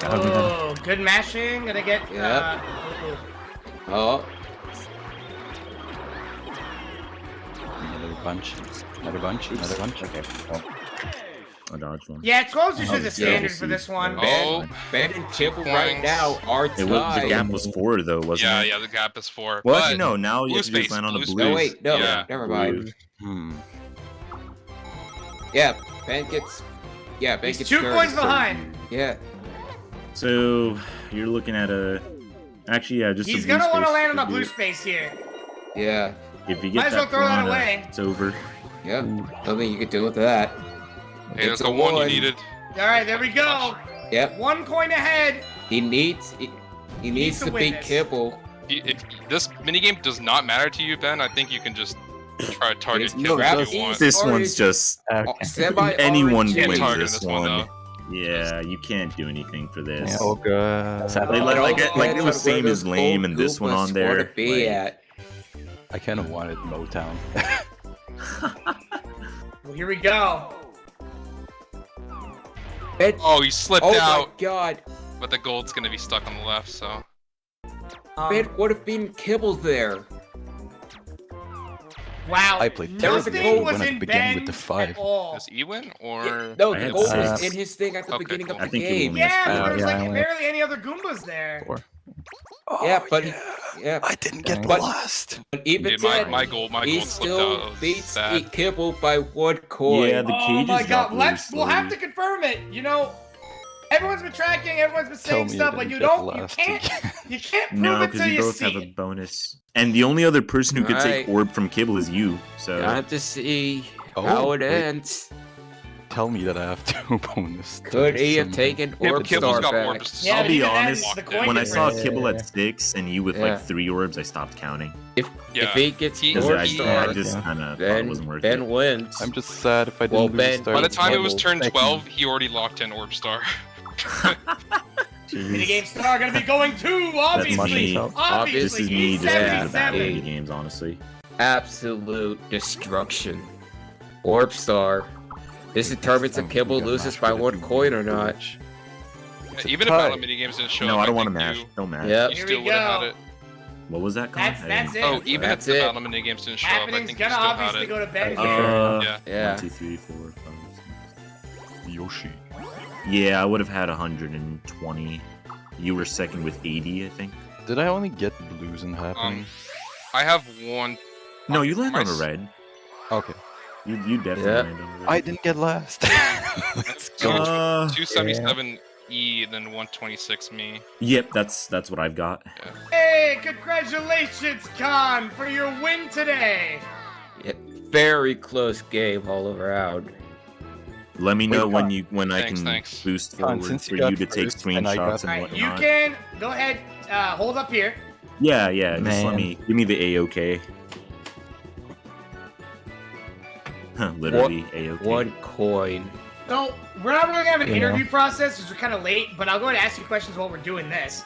Oh, good mashing. Gonna get.
Yep. Oh,
Another bunch. Another bunch. Another bunch.
Okay. Well, I dodged one.
Yeah, 12's usually
Oh,
the
yeah,
standard
we'll
for
see.
this one.
Oh.
Ben and Kibble right
Points.
now are
It was, the
tied.
gap was 4 though, wasn't
Yeah,
it?
yeah, the gap is 4.
Well,
but
actually, no. Now you
blue
have to just
space,
land on a
blue
blue.
No, wait, no,
Yeah.
never
Blue.
mind.
Hmm.
Yeah, Ben gets. Yeah, Ben
He's
gets
2
third.
points behind.
Yeah,
So you're looking at a. Actually, yeah, just.
He's
a blue
gonna want to
space
land on a
should do
blue
it.
space here.
yeah,
If you
Might
get
as well
that
throw that
piranha,
away.
it's over.
yeah. Nothing you can do with that.
hey, there's
It's
the
a
one you
one.
needed.
All right, there we go.
Yep,
1 coin ahead.
he needs. He needs
to
to
win
beat
this.
Kibble.
If this minigame does not matter to you, Ben, I think you can just try to target
It's
Kibble
no
if
doubt
you want.
This
Or
one's
is-
just.
Anyone
Anyone
Can't
wins
target
this
this one,
one.
though.
Yeah, you can't do anything for this.
Oh god.
That's happening.
Like it
Depends
was
on
same
where
as
those
lame
old
and this one
Goombas
on there.
wanna be
like-
at.
I kind of wanted Motown.
Well, here we go.
Oh, you slipped
Oh my
out,
god.
but the gold's gonna be stuck on the left. So
It would have been Kibble there.
Wow.
I played
terrible
Nothing
when
was
I
in
began with
Ben
the 5.
at all.
does E win or?
Yeah, no,
I
the
had
gold was
6.
in his thing at the
Okay,
beginning
cool.
of
I
the
think he
game.
only
Yeah,
has
but
Oh,
there was
yeah,
like
I only have
barely any other Goombas there.
4.
Yeah, but yeah,
I didn't get
But-
blast.
but even
Dude,
then,
my gold
he
slipped
still
out. It was
beats
bad.
Kibble by 1 coin.
Yeah, the
Oh
cages
my
got
god,
really
we'll have to
slowly.
confirm it. You know, everyone's been tracking, everyone's been
Tell
saying
me
stuff,
I
but
didn't
you
get
don't, you
blast
can't,
again.
you can't prove
No,
it
because
till
you
you
both
see
have a
it.
bonus. And the only other person who could take
Right.
orb from Kibble is you. So
I have to see
Oh,
how it
wait.
ends.
Tell me that I have 2 bonus.
Could he have
somehow.
taken Orb
Kibble's
Star
got
back?
orbs.
Yeah,
I'll
but
be
even then,
honest,
the coin
when I saw
difference-
Kibble at 6 and you with
Yeah.
like 3 orbs, I stopped counting.
If
Yeah.
he gets
He-
Because
Orb
I
Star,
just
Yeah.
kind of thought it wasn't worth
Ben
it.
wins.
I'm just sad if I didn't
Well,
lose
Ben,
start.
By the time it was
Kibble.
turn
Thank you.
12, he already locked in Orb Star.
Minigame Star gonna be going too,
That's
obviously.
me.
Obviously,
This is me just
Yeah.
into the battle
E77.
mini games, honestly.
Absolute destruction. Orb Star. This determines if Kibble loses by 1 coin or not.
Even if Battle Minigames didn't show
No,
up,
I don't want to
think
mash.
you-
Don't mash.
Yep.
You
Here
still
we
would have
go.
had it.
What was that? Con?
That's it.
Oh, even
That's
if the
it.
Battle Minigames didn't show up, I
Happening's
think you
gonna
still had
obviously
it.
go to Ben here.
Yeah.
Yeah.
1, 2, 3, 4, 5, 6.
Yoshi.
Yeah, I would have had 120. You were second with 80, I think.
Did I only get blues in happening?
I have one.
No, you landed
my
on a
s-
red.
Okay.
You definitely
Yeah.
landed on a red.
I didn't get last.
That's
Uh,
277 E, then 126 me.
Yep, that's what I've got.
Hey, congratulations, Khan, for your win today.
Yeah, very close game all around.
Let me know when I
Thanks,
can
thanks.
boost
Con,
forward
since
for
you got
you to take
first and I got-
screenshots and
All right, you
whatnot.
can go ahead, hold up here.
Yeah, just let
Man.
me give me the A-OK. Literally A-OK.
1 coin.
So we're not really gonna have an
You
interview process because we're kind of late, but I'll go ahead and ask you questions while we're doing this.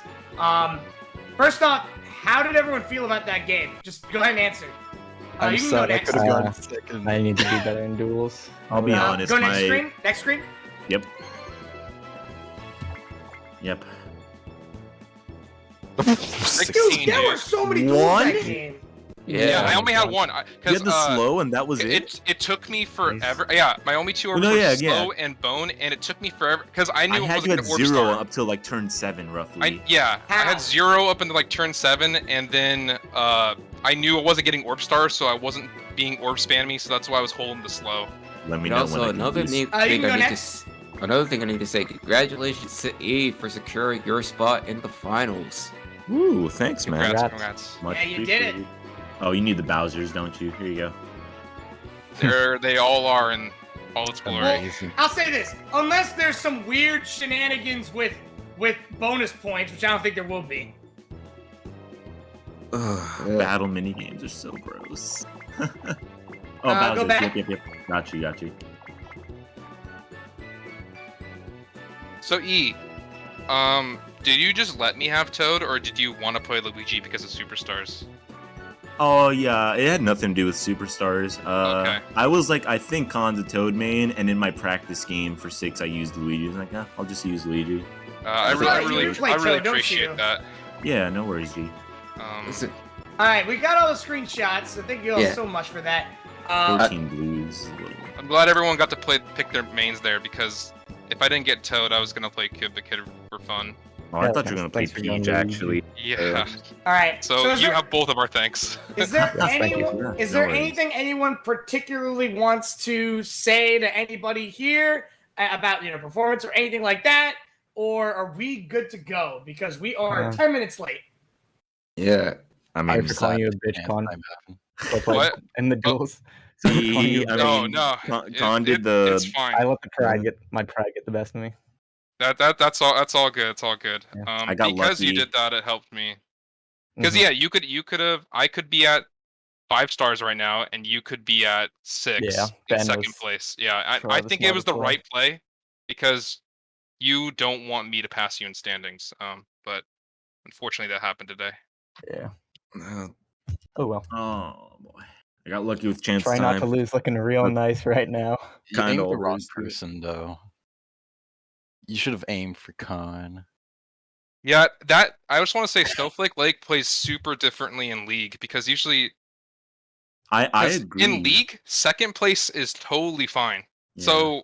First off, how did everyone feel about that game? Just go ahead and answer.
I'm
you can go
sad I
next.
could have
Uh,
gone second.
I need to do better in duels.
I'll be
Uh,
honest,
Go next
my
screen. Next screen.
Yep.
Dude,
16,
there were
dude.
so many duels
One?
that game.
Yeah, I only had one.
You
Because
had the slow, and that was it.
it took me forever. Yeah, my only 2 orbs
no,
were
yeah,
slow and bone, and it took me forever because I knew
I
it
had
wasn't
you at
gonna orb
0
star.
up till like turn 7, roughly.
I
How?
had 0 up into like turn 7, and then I knew I wasn't getting orb star, so I wasn't being orb spammy, so that's why I was holding the slow.
Let me
And
know when
also
I can
another
boost.
thing
you
I
can go
need to
next.
another thing I need to say, congratulations to E for securing your spot in the finals.
Ooh, thanks, man.
Congrats,
Congrats.
congrats.
Much
Yeah, you did it.
appreciated. Oh, you need the Bowsers, don't you? Here you go.
They all are in all its glory.
Amazing.
I'll say this: unless there's some weird shenanigans with bonus points, which I don't think there will be.
Ugh, battle mini games are so gross. Oh,
Go
Bowsers.
back.
Yep. Got you.
So E, did you just let me have Toad, or did you want to play Luigi because of Superstars?
Oh yeah, it had nothing to do with superstars.
Okay.
I was like, I think Khan's a Toad main, and in my practice game for 6, I used Luigi. I was like, I'll just use Luigi.
I
You
really
play Toad, don't
appreciate
you?
that.
Yeah, no worries, G.
Listen,
All right, we got all the screenshots. So thank you all
Yeah.
so much for that.
14 blues.
I'm glad everyone got to pick their mains there, because if I didn't get Toad, I was gonna play Kid the Kid for fun.
Oh, I
Yeah,
thought you were gonna play
thanks for going
Peach,
Luigi.
actually.
Yeah.
All right.
So
is
you
there,
have both of our thanks.
is there
Yes, thank you.
anyone? Is
No
there
worries.
anything anyone particularly wants to say to anybody here about performance or anything like that, or are we good to go? Because we are 10 minutes late.
yeah.
I
Sorry
mean,
for calling you a bitch,
Yeah,
Con.
I'm happy.
So play
What?
in the duels. Sorry for calling you a
I
No,
mean,
no.
Khan did the.
It's fine.
I let the pride get the best of me.
That's all. That's all good. It's all good.
Yeah.
I got
because you
lucky.
did that, it helped me. Because
Mhm.
yeah, you could have. I could be at 5 stars right now, and you could be at 6
Yeah,
in
Ben
second
was
place. Yeah,
probably
I
the
think it was the
smartest play.
right play, because you don't want me to pass you in standings. But unfortunately, that happened today.
Yeah.
Uh,
Oh well.
Oh boy, I got lucky with chance
Try
time.
not to lose. Looking real
But-
nice right now.
You
Kinda
aimed the wrong
always do it.
person, though. You should have aimed for Khan.
Yeah, I just want to say Snowflake Lake plays super differently in League because usually
I
'cause
agree.
in League, second place is totally fine.
Yeah.
So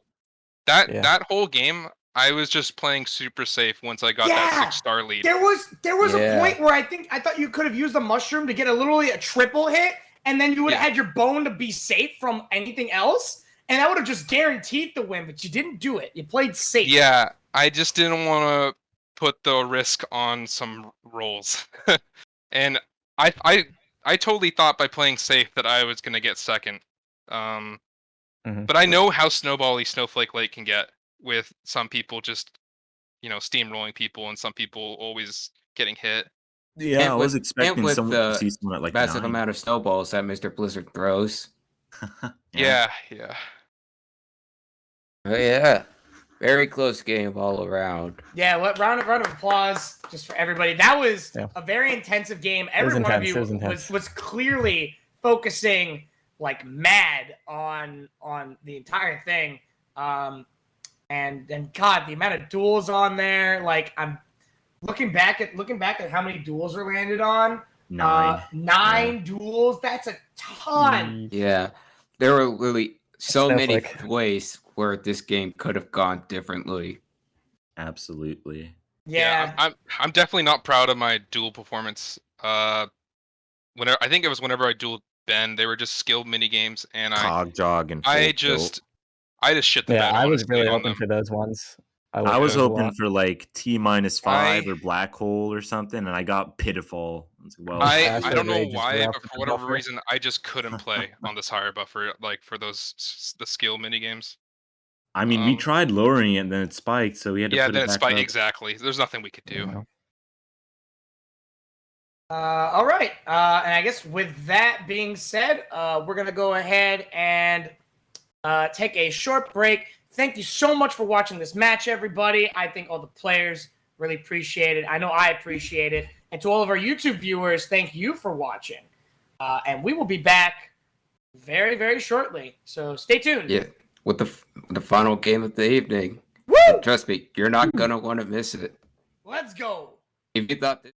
that
Yeah.
whole game, I was just playing super safe once I got that
Yeah.
6-star lead.
There was
Yeah.
a point where I thought you could have used the mushroom to get literally a triple hit, and then you would have
Yeah.
had your bone to be safe from anything else, and that would have just guaranteed the win. But you didn't do it. You played safe.
Yeah, I just didn't want to put the risk on some rolls, and I totally thought by playing safe that I was gonna get second. But I know how snowbally Snowflake Lake can get with some people just, steamrolling people and some people always getting hit.
Yeah,
And
I was
with-
expecting
and with
someone
the
to see someone at like
massive
9.
amount of snowballs that Mr. Blizzard throws.
Yeah.
Oh, yeah. Very close game all around.
Yeah, what round of applause just for everybody. That was
Yeah.
a very intensive game.
was
Every one of
intense,
you
it was intense.
was clearly focusing like mad on the entire thing. And God, the amount of duels on there. Like I'm looking back at how many duels are landed on.
9.
9 duels. That's a ton.
Yeah. There were really so many
Snowflake.
ways where this game could have gone differently.
Absolutely.
Yeah.
I'm definitely not proud of my duel performance. I think it was whenever I dueled Ben, they were just skilled mini games, and
Cog jog and
I
full
just shit the
Yeah,
bed.
I was
honestly,
really
on
hoping
them.
for those ones.
I was
those a
hoping
lot.
for like T-5
I-
or black hole or something, and I got pitiful. I was like, well,
I
Faster
don't know
rage is
why,
rough
but
with
for
the
whatever
buffer.
reason, I just couldn't play on this higher buffer, like for the skill mini games.
I mean, we
um,
tried lowering it, and then it spiked, so we had to
Yeah,
put
then
it
it's
back
spiked
up.
exactly. There's nothing we could do.
Yeah.
All right. And I guess with that being said, we're going to go ahead and take a short break. Thank you so much for watching this match, everybody. I think all the players really appreciate it. I know I appreciate it. And to all of our YouTube viewers, thank you for watching. And we will be back very, very shortly. So stay tuned.
Yeah. With the final game of the evening.
Woo!
Trust me, you're not going to want to miss it.
Let's go.
If you thought this